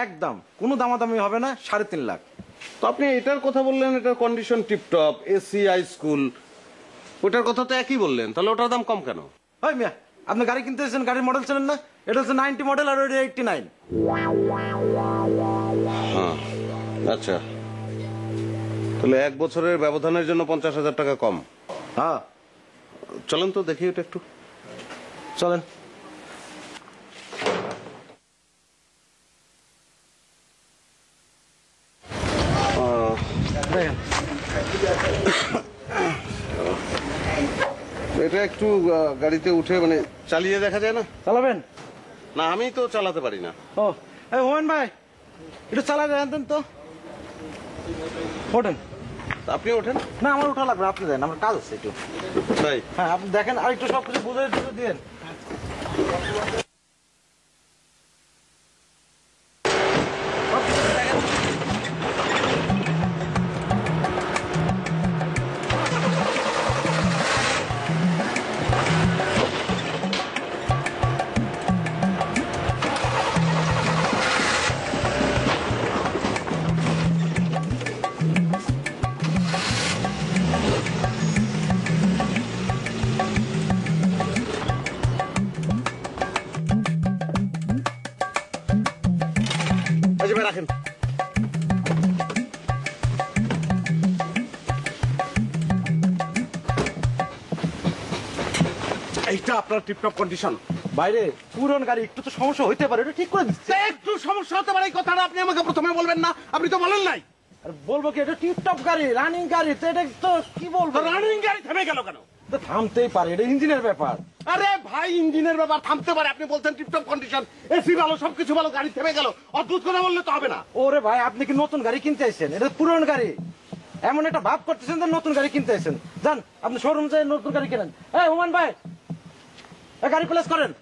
একদম কোনো দামাদামি হবে না, 3.5 লাখ। তো আপনি এটার কথা বললেন, এটার condition tiptop, AC high school, ওটার কথা তো একই বললেন, তাহলে ওটার দাম কম কেন? ভাই মিয়া, আপনি গাড়ি কিনতে এসেছেন, গাড়ির মডেল চেনেন না? এটা হচ্ছে 90 মডেল আর ওইটা 89। হ্যাঁ, আচ্ছা, তাহলে 1 বছরের ব্যবধানের জন্য 50,000 টাকা কম। হ্যাঁ চলেন তো দেখি ওটা একটু। চলেন। দেখেন এটা একটু গাড়িতে উঠে মানে চালিয়ে দেখা যায় না? চালাবেন? না, আমি তো চালাতে পারি না। ও এই হুমায়ুন ভাই, একটু চালা দেন তো। ওঠেন। আপনি ওঠেন। না আমার উঠা লাগবে, আপনি দেন, আমার কাজ আছে একটু। তাই? হ্যাঁ আপনি দেখেন, আর একটু সবকিছু বুঝে দিন। রাখেন। এইটা আপনার টিপটপ কন্ডিশন। বাইরে পুরন গাড়ি, একটু তো সমস্যা হইতে পারে, এটা ঠিক করে দিচ্ছে। একটু সমস্যা হতে পারে, এই কথাটা আপনি আমাকে প্রথমে বলবেন না? আপনি তো বলেন নাই। আর বলবো কি, এটা টিপটপ গাড়ি, রানিং গাড়ি, তো এটা তো কি বলবো? রানিং গাড়ি থেমে গেল কেন? তো থামতেই পারে, এটা ইঞ্জিনের ব্যাপার। আরে ভাই, ইঞ্জিনের ব্যাপার থামতে পারে, আপনি বলছেন টিপটপ কন্ডিশন, এসি ভালো, সবকিছু ভালো, গাড়ি থেমে গেল। অদ্ভুত কথা বললে তো হবে না। ওরে ভাই, আপনি কি নতুন গাড়ি কিনতে আইছেন? এটা পুরন গাড়ি। এমন একটা ভাব করতেছেন যে নতুন গাড়ি কিনতে আইছেন। যান আপনি শোরুম যাই নতুন গাড়ি কেনেন। এই হুমান ভাই, গাড়ি প্লেস করেন।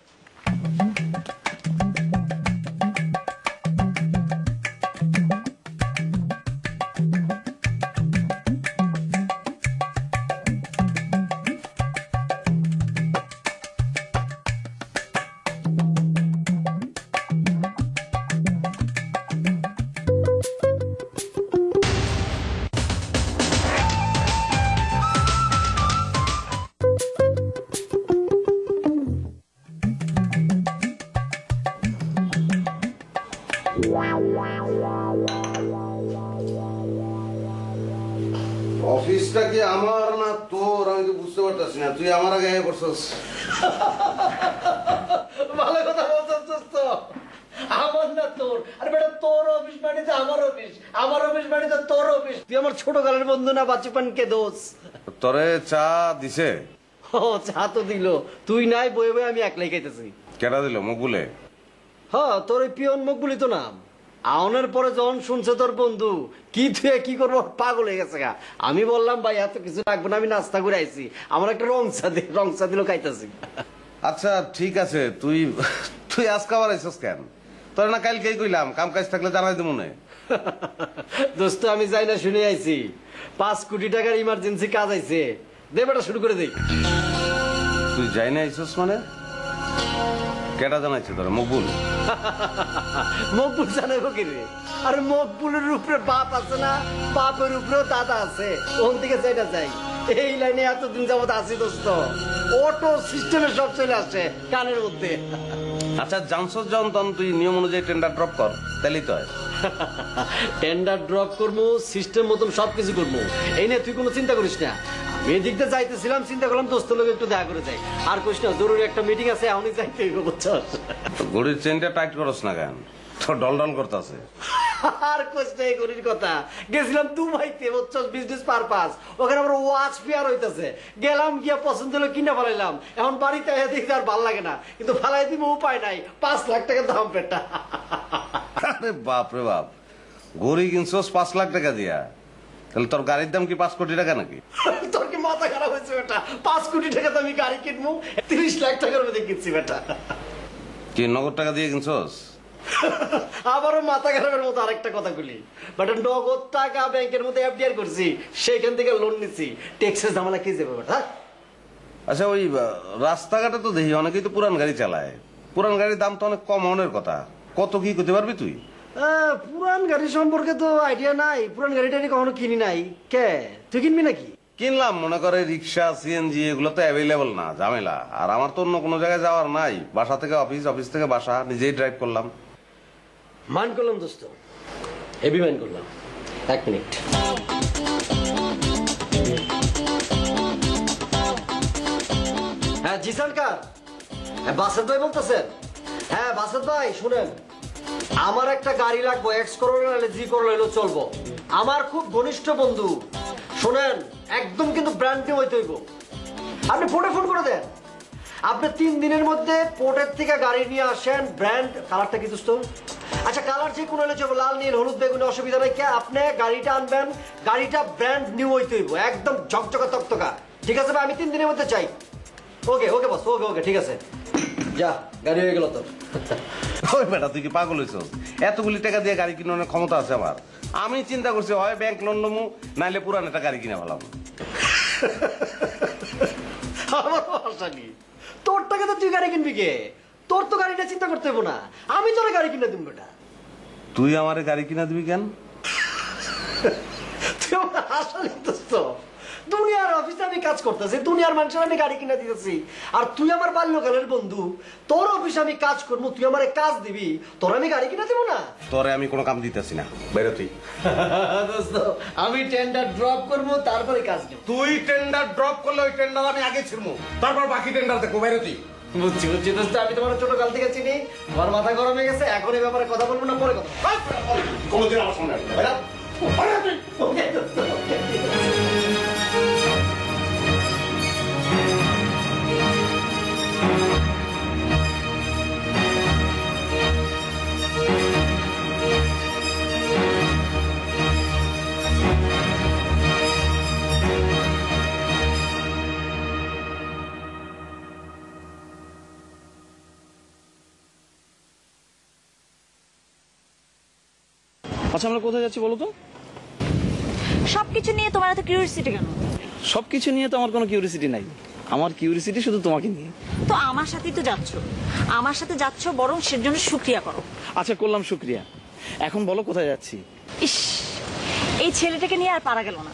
অফিসটা কি আমার না তোর, আমি তো বুঝতে পারতাছি না। তুই আমার আগে করছস। ভালো কথা বলছিস তো। আমার না তোর, আরে বেটা তোর অফিস মানে তো আমার অফিস, আমার অফিস মানে তো তোর অফিস। তুই আমার ছোটকালের বন্ধু না, বাচপন কে দোস্ত। তোরে চা দিছে? ও চা তো দিল, তুই নাই বয়ে বয়ে আমি একলাই খাইতেছি। কেডা দিল? মকবুলে? হ্যাঁ, তোর ওই পিয়ন মুখগুলি তো নাম। আউনের পরে যখন শুনছে তোর বন্ধু কি তুই কি করবো, পাগল হয়ে গেছে গা। আমি বললাম ভাই এত কিছু লাগবে না, আমি নাস্তা করে আইছি, আমার একটা রংচা দিল খাইতেছি। আচ্ছা ঠিক আছে, তুই তুই আজকে আবার আইসস কেন? তোর না কালকেই কইলাম কাম কাজ থাকলে জানাই দেব মনে। দোস্ত আমি যাই না, শুনে আইছি 5 কোটি টাকার ইমার্জেন্সি কাজ আইছে, দে বেটা শুরু করে দেই। তুই যাই না আইসস মানে? কেডা জানাইছে তোর? মকবুল? মকবুল জানাইবো কি রে? আরে মকবুলের উপরে বাপ আছে না, বাপের উপরেও দাদা আছে, ওখান থেকে যেটা যাই। এই লাইনে এতদিন যাবত আছি দোস্ত, অটো সিস্টেমে সব চলে আসে কানের মধ্যে। আচ্ছা জানছস যখন তখন তুই নিয়ম অনুযায়ী টেন্ডার ড্রপ কর, তাইলেই তো হয়। টেন্ডার ড্রপ করবো, সিস্টেম মতন সবকিছু করবো, এই নিয়ে তুই কোনো চিন্তা করিস না। আমি এদিক দিয়ে যাইতেছিলাম, চিন্তা করলাম দোস্ত লোক একটু দেখা করে যাই। আর কইস না, জরুরি একটা মিটিং আছে, এখনই যাইতে হইব, বুঝছস? ঘড়ির চেনটা টাইট করস না কেন? তোর ডল ডল করতেছে। আর কইস না এই ঘড়ির কথা, গেছিলাম দুবাইতে, বুঝছস, বিজনেস পারপাস। ওখানে আমার ওয়াচ ফেয়ার হইতাছে, গেলাম গিয়া পছন্দ হলো কিনা ফেলাইলাম। এখন বাড়িতে দেখতে আর ভাল লাগে না, কিন্তু ফেলাই দিব উপায় নাই, 5 লাখ টাকা দাম পেটা। আরে বাপ রে বাপ, ঘড়ি কিনছস 5 লাখ টাকা দিয়া? তাহলে তোর গাড়ির দাম কি 5 কোটি টাকা নাকি? তোর কি মাথা খারাপ হয়েছে বেটা? 5 কোটি টাকা তো আমি গাড়ি কিনবো, 30 লাখ টাকার মধ্যে কিনছি বেটা। কি নগদ টাকা দিয়ে কিনছস? আবারও মাথা খারাপের মতো আরেকটা কথা বলি, বাট নগদ টাকা ব্যাংকের মধ্যে এফডিআর করছি, সেইখান থেকে লোন নিছি, ট্যাক্সের ঝামেলা কি যাবে বেটা? আচ্ছা ওই রাস্তাঘাটে তো দেখি অনেকেই তো পুরান গাড়ি চালায়, পুরান গাড়ির দাম তো অনেক কম হওয়ার কথা, কত কি করতে পারবি তুই? পুরান গাড়ি সম্পর্কে তো আইডিয়া নাই, পুরান গাড়িটা কখনো কিনি নাই। কে তুই কিনবি নাকি? কিনলাম, মনে করে রিক্সা সিএনজি এগুলো তো অ্যাভেলেবল না, ঝামেলা। আর আমার তো অন্য কোনো জায়গায় যাওয়ার নাই, বাসা থেকে অফিস, অফিস থেকে বাসা, নিজেই ড্রাইভ করলাম। মাইন্ড করলাম দোস্ত, হেভি মাইন্ড করলাম। 1 মিনিট। হ্যাঁ জি সরকার, হ্যাঁ বাসেদ ভাই বলতেছেন? হ্যাঁ বাসেদ ভাই শুনেন, আমার একটা গাড়ি লাগবে, এক্স করোলা নাহলে জি করোলা হইলেও চলবো। আমার খুব ঘনিষ্ঠ বন্ধু, শুনেন একদম কিন্তু ব্র্যান্ড নিউ হইতে হইব। আপনি পোর্টে ফোন করে দেন, আপনি 3 দিনের মধ্যে পোর্টের থেকে গাড়ি নিয়ে আসেন। ব্র্যান্ড কালারটা কি দোস্ত? আচ্ছা কালার যে কোনো হলে চলবে, লাল নীল হলুদ বেগুনি অসুবিধা নাই। কে আপনি গাড়িটা আনবেন, গাড়িটা ব্র্যান্ড নিউ হইতে হইব, একদম ঝকঝকা তকতকা। ঠিক আছে ভাই, আমি 3 দিনের মধ্যে চাই। ওকে ওকে বস, ওকে ওকে ঠিক আছে। যা গাড়ি হয়ে গেল তোর। ওই বেটা তুই কি পাগল হইছ? এতগুলি টাকা দিয়ে গাড়ি কিনার ক্ষমতা আছে আমার। আমি চিন্তা করছি হয় ব্যাংক লোন নেবো, নাইলে পুরান একটা গাড়ি কিনে ফেলাম। আমার আশা নেই, তোর টাকা তো তুই গাড়ি কিনবি কে? তোর তো গাড়িটা চিন্তা করতে হবো না, আমি তোর গাড়ি কিনে দিব। বেটা তুই আমার গাড়ি কিনা দিবি কেন? তুই আমার আশা নিতেছ? দুনিয়ার অফিসে আমি কাজ করতেছি, দুনিয়ার মানুষের আমি গাড়ি কিনে দিতেছি, আর তুই আমার বাল্যকালের বন্ধু, তোর অফিসে আমি কাজ করবো, তুই আমার কাজ দিবি, তোর আমি গাড়ি কিনে দিব না? তোরে আমি কোনো কাম দিতেছি না, বেরো তুই। দোস্ত আমি টেন্ডার ড্রপ করবো, তারপরে কাজ নেব। তুই টেন্ডার ড্রপ করলে ওই টেন্ডার আমি আগে ছিড়বো, তারপর বাকি টেন্ডার দেখবো, বেরো তুই। বুঝছি বুঝছি দোস্ত, আমি তোমার ছোট কাল থেকে চিনি, আমার মাথা গরম হয়ে গেছে, এখন এই ব্যাপারে কথা বলবো না, পরে কথা। কোনোদিন আমার সামনে আসবে না, বেরো। ওকে দোস্ত, ওকে। আচ্ছা আমরা কোথায় যাচ্ছি বলো তো? সবকিছু নিয়ে তোমার এত কিউরিয়াসিটি কেন? সবকিছু নিয়ে তো আমার কোনো কিউরিসিটি নাই, আমার কিউরিসিটি শুধু তোমাকে নিয়ে। তো আমার সাথেই তো যাচ্ছ, আমার সাথে যাচ্ছ, বরং সের জন্য শুকরিয়া করো। আচ্ছা করলাম শুক্রিয়া, এখন বলো কোথায় যাচ্ছি? ইস, এই ছেলেটাকে নিয়ে আর পারা গেল না।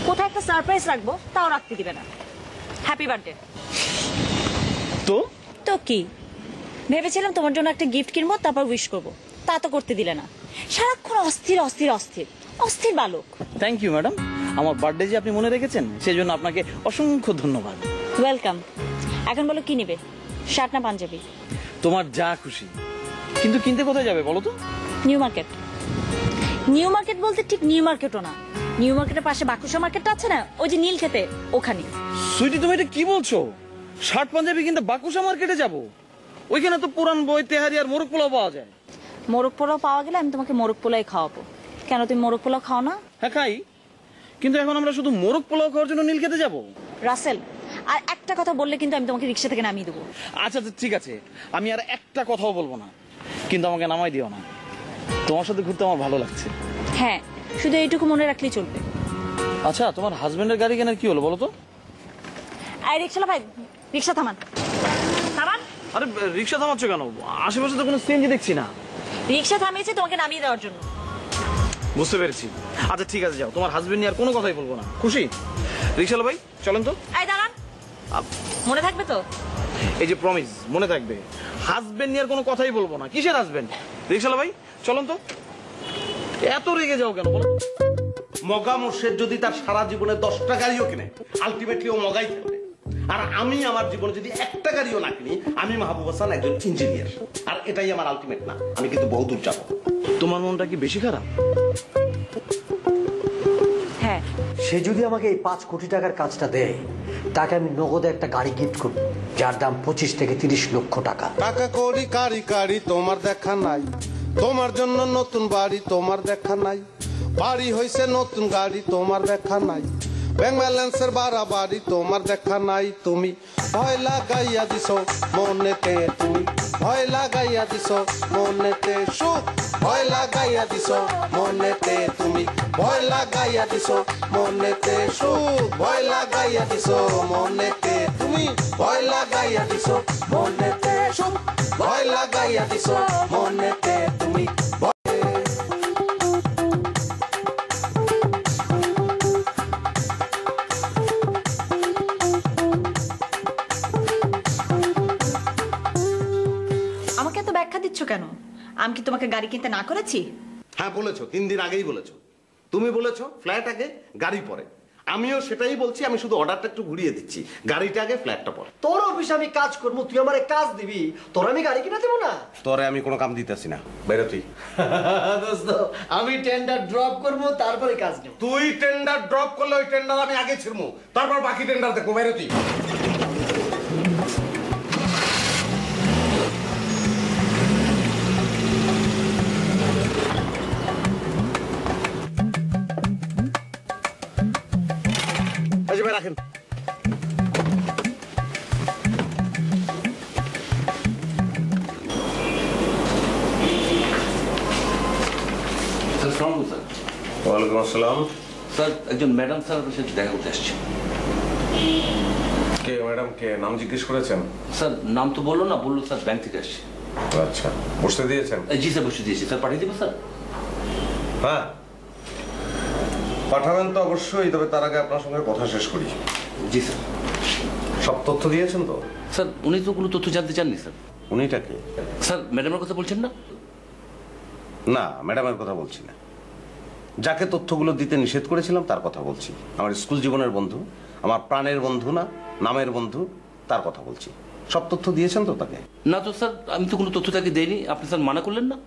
কোথায় একটা সারপ্রাইজ রাখবো, তাও রাখতে দিবে না। Happy birthday. তো তো কি ভেবেছিলাম তোমার জন্য একটা গিফট কিনবো, তারপর উইশ করবো, তা তো করতে দিলে না। সারাক্ষণ অস্থির অস্থির অস্থির অস্থির বালক। থ্যাংক ইউ ম্যাডাম, আমার বার্থডে যে আপনি মনে রেখেছেন সেই জন্য আপনাকে অসংখ্য ধন্যবাদ। ওয়েলকাম। এখন বলো কি নিবে, শার্ট না পাঞ্জাবি? তোমার যা খুশি, কিন্তু কিনতে কোথায় যাবে বলো তো? New market. নিউ মার্কেট বলতে ঠিক নিউ মার্কেটও না, নিউ মার্কেটের পাশে বাকুশা মার্কেটটা আছে না, ওই যে নীল খেতে, ওখানে। সুইটি তুমি এটা কি বলছো? শার্ট পাঞ্জাবি কিনতে বাকুশা মার্কেটে যাব? ওইখানে তো পুরান বই, তেহারি আর মোরগ পোলাও পাওয়া যায়। মোরগ পোলাও পাওয়া গেলে আমি তোমাকে মোরগ পোলাই খাওয়াবো। কেন তুমি মোরগ পোলাও খাও না? হ্যাঁ খাই, কিন্তু এখন আমরা শুধু মোরগ পোলাও খাওয়ার জন্য নীল খেতে যাবো? রাসেল, আর একটা কথা বললে কিন্তু আমি তোমাকে রিক্সা থেকে নামিয়ে দেবো। আচ্ছা আচ্ছা ঠিক আছে, আমি আর একটা কথাও বলবো না, কিন্তু আমাকে নামাই দিও না। তোমার সাথে ঘুরতে আমার ভালো লাগছে। হ্যাঁ, শুধু এইটুকু মনে রাখলেই চলবে। আচ্ছা তোমার হাজবেন্ডের গাড়ি কেনার কি হলো বলো তো? আরে রিক্সালা ভাই, রিক্সা থামান থামান। আরে রিক্সা থামাচ্ছ কেন? আশেপাশে তো কোনো সিএনজি দেখছি না। রিক্সা থামিয়েছে তোমাকে নামিয়ে দেওয়ার জন্য। বুঝতে পেরেছি। আচ্ছা ঠিক আছে যাও, তোমার হাজবেন্ড নিয়ে আর কোনো কথাই বলবো না। খুশি? রিক্সাওয়ালা ভাই চলেন তো। এই দাঁড়ান, মনে থাকবে তো? এই যে প্রমিস, মনে থাকবে। হাজবেন্ড নিয়ে আর কোনো কথাই বলবো না। কিসের হাজবেন্ড? রিক্সাওয়ালা ভাই চলেন তো। এত রেগে যাও কেন বলো? মগা মোর্শেদ যদি তার সারা জীবনে 10টা গাড়িও কিনে, আলটিমেটলি ও মগাই থাকবে। আর আমি আমার জীবনে যদি একটা গাড়িও না কিনি, আমি মাহবুব হাসান একজন ইঞ্জিনিয়ার। আর এটাই আমার আলটিমেট না, আমি কিন্তু বহুদূর যাবো। তোমার মনটা কি বেশি খারাপ? হ্যাঁ। সে যদি আমাকে এই 5 কোটি টাকার কাজটা দেয়, তাকে আমি নগদে একটা গাড়ি গিফট করব, যার দাম 25 থেকে 30 লক্ষ টাকা। টাকা করি কারি কারি তোমার দেখা নাই, তোমার জন্য নতুন বাড়ি তোমার দেখা নাই, বাড়ি হইছে নতুন গাড়ি তোমার দেখা নাই, ব্যাংক ব্যালেন্সের বাড়াবাড়ি তোমার দেখা নাই। তুমি ভয় লাগাইয়া দিছো মনেতে, তুমি ভয় লাগাইয়া দিছো মনেতে, সুখ ভয় লাগাইয়া দিছো মনেতে, তুমি ভয় লাগাইয়া দিছো মনেতে, সুখ ভয় লাগাইয়া দিছো মনেতে, তুমি ভয় লাগাইয়া দিছো মনেতে, সুখ ভয় লাগাইয়া দিছো মনেতে, তুমি আমি কি তোমাকে গাড়ি কিনতে না করেছি? হ্যাঁ বলেছো, 3 দিন আগেই বলেছো। তুমি বলেছো ফ্ল্যাট আগে গাড়ি পরে, আমিও সেটাই বলছি। আমি শুধু অর্ডারটা একটু ঘুরিয়ে দিচ্ছি, গাড়িটা আগে ফ্ল্যাটটা পরে। তোর অফিসে আমি কাজ করবো, তুই আমারে কাজ দিবি, তোর আমি গাড়ি কিনে দেবো না? তোরে আমি কোনো কাম দিতেছি না, বাইরে তুই। দোস্ত, আমি টেন্ডার ড্রপ করবো, তারপরে কাজ নেব। তুই টেন্ডার ড্রপ করলে ওই টেন্ডার আমি আগে ছিড়বো, তারপর বাকি টেন্ডার দেখবো, বাইরে তুই। রাখেন। স্যার সালাম স্যার। ওয়ালাইকুম আসসালাম। স্যার একজন ম্যাডাম স্যার আপনার সাথে দেখা করতে আসছে। কে ম্যাডাম? কে নাম জিজ্ঞেস করেছেন? স্যার নাম তো বললো না, বললো স্যার ব্যাংক থেকে আসছে। আচ্ছা, বসতে দিয়েছেন? জি স্যার বসে দিয়েছি। স্যার পাঠিয়ে দেবো স্যার? হ্যাঁ পাঠাবেন তো অবশ্যই, তবে তার আগে আপনার সঙ্গে কথা শেষ করি। জি স্যার। সব তথ্য দিয়েছেন তো? স্যার উনি তো কোনো তথ্য জানতে চাননি স্যার। উনিটাকে? স্যার ম্যাডামের কথা বলছেন না? না, ম্যাডামের কথা বলছি না। যাকে তথ্যগুলো দিতে নিষেধ করেছিলাম তার কথা বলছি। আমার স্কুল জীবনের বন্ধু, আমার প্রাণের বন্ধু না, নামের বন্ধু, তার কথা বলছি। সব তথ্য দিয়েছেন তো তাকে? না তো স্যার, আমি তো কোনো তথ্য তাকে দেইনি। আপনি স্যার মানা করলেন না?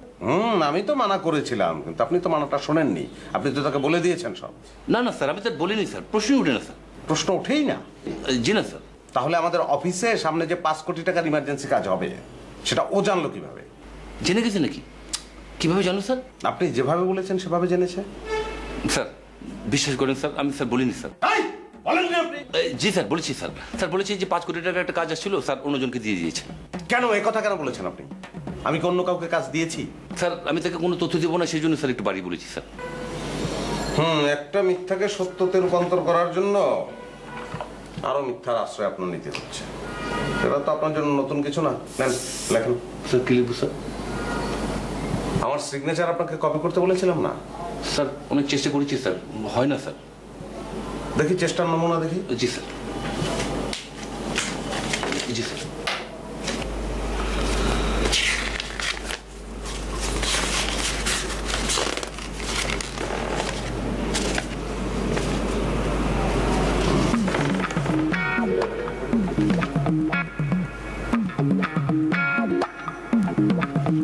আমি তো মানা করেছিলাম, কিন্তু আপনি তো মানাটা শোনেননি। আপনি তো তাকে বলে দিয়েছেন সব। না না স্যার, আমি স্যার বলিনি স্যার, প্রশ্নই উঠে না স্যার। প্রশ্ন ওঠেই না? জি না স্যার। তাহলে আমাদের অফিসে সামনে যে 5 কোটি টাকার ইমার্জেন্সি কাজ হবে, সেটা ও জানলো কিভাবে? জেনে গেছে নাকি? কিভাবে জানো স্যার? আপনি যেভাবে বলেছেন সেভাবে জেনেছে। স্যার বিশ্বাস করেন স্যার, আমি স্যার বলিনি স্যার। বলেননি আপনি? জি স্যার বলেছি স্যার। স্যার বলেছি যে 5 কোটি টাকার একটা কাজ আসছিল, স্যার অন্যজনকে দিয়ে দিয়েছে। কেন এই কথা কেন বলেছেন আপনি? আমি কি অন্য কাউকে কাজ দিয়েছি? স্যার আমি তাকে কোনো তথ্য দেবো না, সেই জন্য স্যার একটু বাড়ি বলেছি স্যার। একটা মিথ্যাকে সত্যতে রূপান্তর করার জন্য আরো মিথ্যার আশ্রয় আপনার নিতে হচ্ছে। এটা তো আপনার জন্য নতুন কিছু না। নেন লেখেন। স্যার কি লিখবো স্যার? আমার সিগনেচার আপনাকে কপি করতে বলেছিলাম না? স্যার অনেক চেষ্টা করেছি স্যার, হয় না স্যার। দেখি চেষ্টার নমুনা দেখি। জি স্যার। জি স্যার।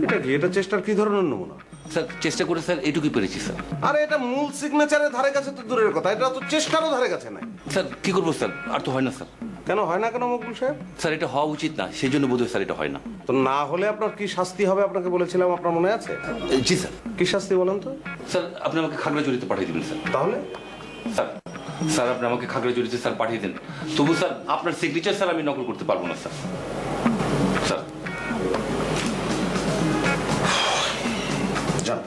এটা কি? এটা চেষ্টার কি ধরনের নমুনা? স্যার চেষ্টা করে স্যার এইটুকুই পেরেছি স্যার। আরে এটা মূল সিগনেচারের ধারে কাছে তো দূরের কথা, এটা তো চেষ্টারও ধারে কাছে নাই। স্যার কি করবো স্যার, আর তো হয় না স্যার। কেন হয় না কেন মকবুল সাহেব? স্যার এটা হওয়া উচিত না, সেই জন্য বোধহয় স্যার এটা হয় না। তো না হলে আপনার কি শাস্তি হবে আপনাকে বলেছিলাম, আপনার মনে আছে? জি স্যার। কি শাস্তি বলেন তো? স্যার আপনি আমাকে খাগড়াছড়িতে পাঠিয়ে দিবেন স্যার। তাহলে স্যার স্যার আপনি আমাকে খাগড়াছড়িতে স্যার পাঠিয়ে দেন, তবু স্যার আপনার সিগনেচার স্যার আমি নকল করতে পারবো না স্যার। স্যার যান,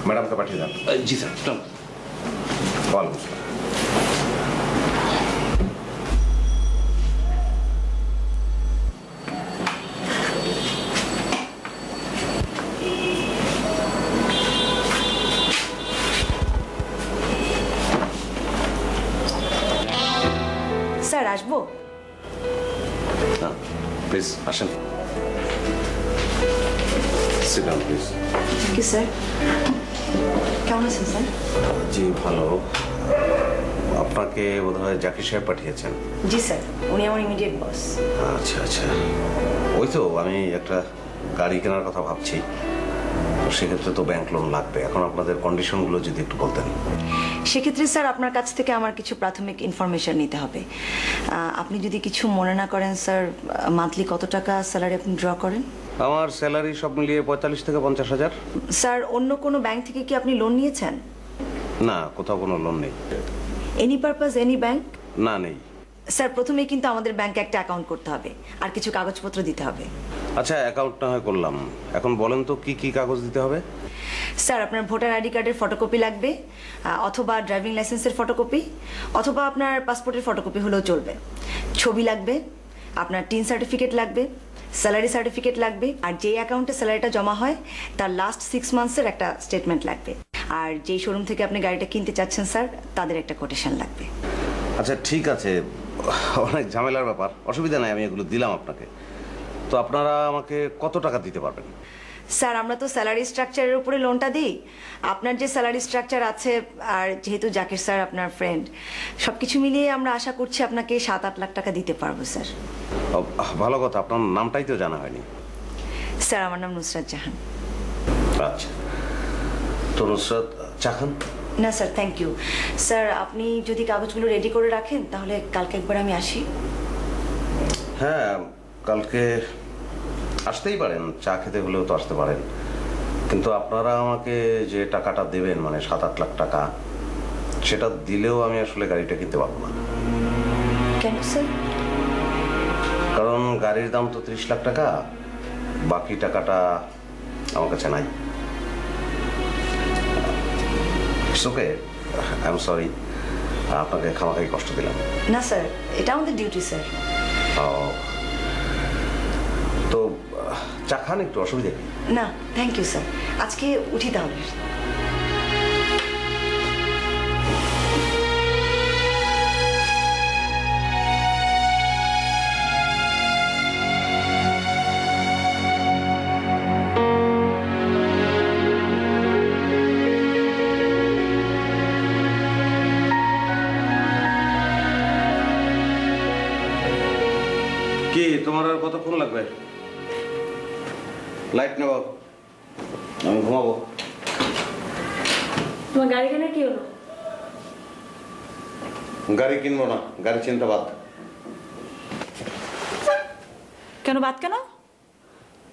ম্যাডামকে পাঠিয়ে দেন। জি স্যার। ওয়ালাইকুম আসসালাম। স্যার আসবো? প্লিজ আসেন। Sit down, please. কি স্যার? কেমন আছেন স্যার? জি ভালো। আপনাকে বোধহয় জাকির সাহেব পাঠিয়েছেন? জি স্যার, উনি আমার ইমিডিয়েট বস। আচ্ছা আচ্ছা, ওই তো আমি একটা গাড়ি কেনার কথা ভাবছি, তো সেক্ষেত্রে তো ব্যাংক লোন লাগবে। এখন আপনাদের কন্ডিশনগুলো যদি একটু বলতেন। সেক্ষেত্রে স্যার আপনার কাছ থেকে আমার কিছু প্রাথমিক ইনফরমেশন নিতে হবে। আপনি যদি কিছু মনে না করেন স্যার, মান্থলি কত টাকা স্যালারি আপনি ড্র করেন? আমার স্যালারি সব মিলিয়ে 45 থেকে 50,000। স্যার অন্য কোনো ব্যাংক থেকে কি আপনি লোন নিয়েছেন? না, কোথাও কোনো লোন নেই। Any purpose any bank? না, নেই। স্যার প্রথমেই কিন্তু আমাদের ব্যাংকে একটা অ্যাকাউন্ট করতে হবে, আর কিছু কাগজপত্র দিতে হবে। আচ্ছা, অ্যাকাউন্ট না হয় করলাম, এখন বলেন তো কি কি কাগজ দিতে হবে? স্যার আপনার ভোটার আইডি কার্ডের ফটোকপি লাগবে, অথবা ড্রাইভিং লাইসেন্সের ফটোকপি, অথবা আপনার পাসপোর্টের ফটোকপি হলেও চলবে। ছবি লাগবে, আপনার টিন সার্টিফিকেট লাগবে, স্যালারি সার্টিফিকেট লাগবে, আর যেই অ্যাকাউন্টে স্যালারিটা জমা হয় তার লাস্ট 6 মান্থসের একটা স্টেটমেন্ট লাগবে। আর যেই শোরুম থেকে আপনি গাড়িটা কিনতে চাচ্ছেন স্যার, তাদের একটা কোটেশন লাগবে। আচ্ছা ঠিক আছে, অনেক ঝামেলার ব্যাপার, অসুবিধা নাই, আমি এগুলো দিলাম আপনাকে। তো আপনারা আমাকে কত টাকা দিতে পারবেন? স্যার আমরা তো স্যালারি স্ট্রাকচারের উপরে লোনটা দিই। আপনার যে স্যালারি স্ট্রাকচার আছে আর যেহেতু জাকির স্যার আপনার ফ্রেন্ড, সবকিছু মিলিয়ে আমরা আশা করছি আপনাকে 7-8 লাখ টাকা দিতে পারবো স্যার। ভালো কথা, আপনার নামটাই তো জানা হয়নি। স্যার আমার নাম নুসরাত জাহান। আচ্ছা, তো নুসরাত চা খান? না স্যার, থ্যাংক ইউ। স্যার আপনি যদি কাগজগুলো রেডি করে রাখেন তাহলে কালকে একবার আমি আসি। হ্যাঁ, কালকে আসতেই পারেন, চা খেতে হলেও তো আসতে পারেন, কিন্তু আপনারা আমাকে যে টাকাটা দেবেন মানে 7-8 লাখ টাকা, সেটা দিলেও আমি আসলে গাড়িটা কিনতে পারবো না। কেন স্যার? কারণ গাড়ির দাম তো 30 লাখ টাকা, বাকি টাকাটা আমার কাছে নাই। ওকে, আই এম সরি, আপনাকে খামাখাই কষ্ট দিলাম। না স্যার, এটা আমাদের ডিউটি স্যার। তো চা খান, একটু অসুবিধা নেই। না থ্যাংক ইউ স্যার, আজকে উঠি তাহলে। কি তোমার আর কতক্ষণ লাগবে? লাইট নেব, আমি ঘুমাবো। তোমার গাড়ি কেনার কি হলো? গাড়ি কিনবো না, গাড়ি চিন্তা বাদ। কেন বাদ কেন?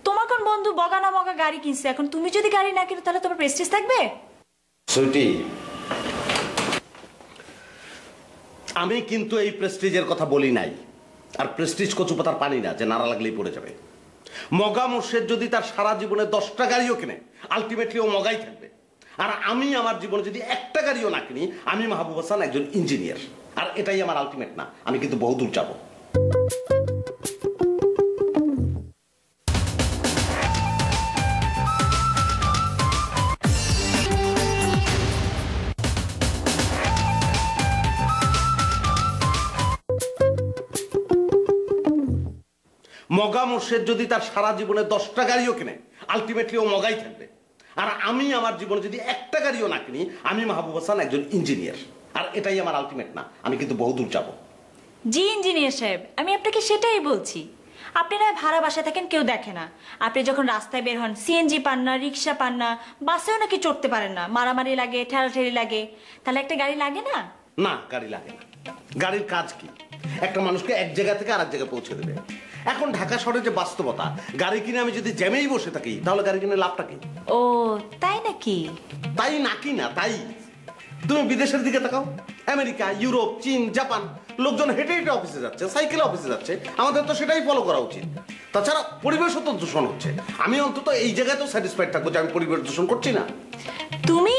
তোমার কোন বন্ধু বগা না বগা গাড়ি কিনছে, এখন তুমি যদি গাড়ি না কিনো তাহলে তোমার প্রেস্টিজ থাকবে? সুইটি, আমি কিন্তু এই প্রেস্টিজের কথা বলি নাই। আর প্রেস্টিজ কচু পাতার পানি না যে নাড়া লাগলেই পড়ে যাবে। মগা মোর্শেদ যদি তার সারা জীবনে 10টা গাড়িও কিনে, আলটিমেটলি ও মগাই থাকবে। আর আমি আমার জীবনে যদি একটা গাড়িও না কিনি, আমি মাহবুব হাসান একজন ইঞ্জিনিয়ার, আর এটাই আমার আলটিমেট না। আমি কিন্তু বহুদূর যাব। মগা মোর্শেদ যদি তার সারা জীবনে 10টা গাড়িও কিনে, আলটিমেটলি ও মগাই থাকবে। আর আমি আমার জীবনে যদি একটা গাড়িও না কিনি, আমি মাহবুব হাসান একজন ইঞ্জিনিয়ার, আর এটাই আমার আলটিমেট না। আমি কিন্তু বহুদূর যাব। জি ইঞ্জিনিয়ার সাহেব, আমি আপনাকে সেটাই বলছি। আপনি না ভাড়া বাসায় থাকেন, কেউ দেখে না। আপনি যখন রাস্তায় বের হন, সিএনজি পান না, রিক্সা পান না, বাসেও নাকি চড়তে পারেন না, মারামারি লাগে, ঠেলাঠেলি লাগে। তাহলে একটা গাড়ি লাগে না? না, গাড়ি লাগে না। গাড়ির কাজ কি? একটা মানুষকে এক জায়গা থেকে আরেক জায়গায় পৌঁছে দেবে। এখন ঢাকা শহরে যে বাস্তবতা, গাড়ি কিনে আমি যদি জ্যামেই বসে থাকি, তাহলে গাড়ি কিনে লাভটা কি? ও তাই নাকি? তাই নাকি না তাই। তুমি বিদেশের দিকে তাকাও, আমেরিকা, ইউরোপ, চীন, জাপান, লোকজন হেঁটে হেঁটে অফিসে যাচ্ছে, সাইকেলে অফিসে যাচ্ছে। আমাদের তো সেটাই ফলো করা উচিত। তাছাড়া পরিবেশও তো দূষণ হচ্ছে। আমি অন্তত এই জায়গায় তো স্যাটিসফাইড থাকবো যে আমি পরিবেশ দূষণ করছি না। তুমি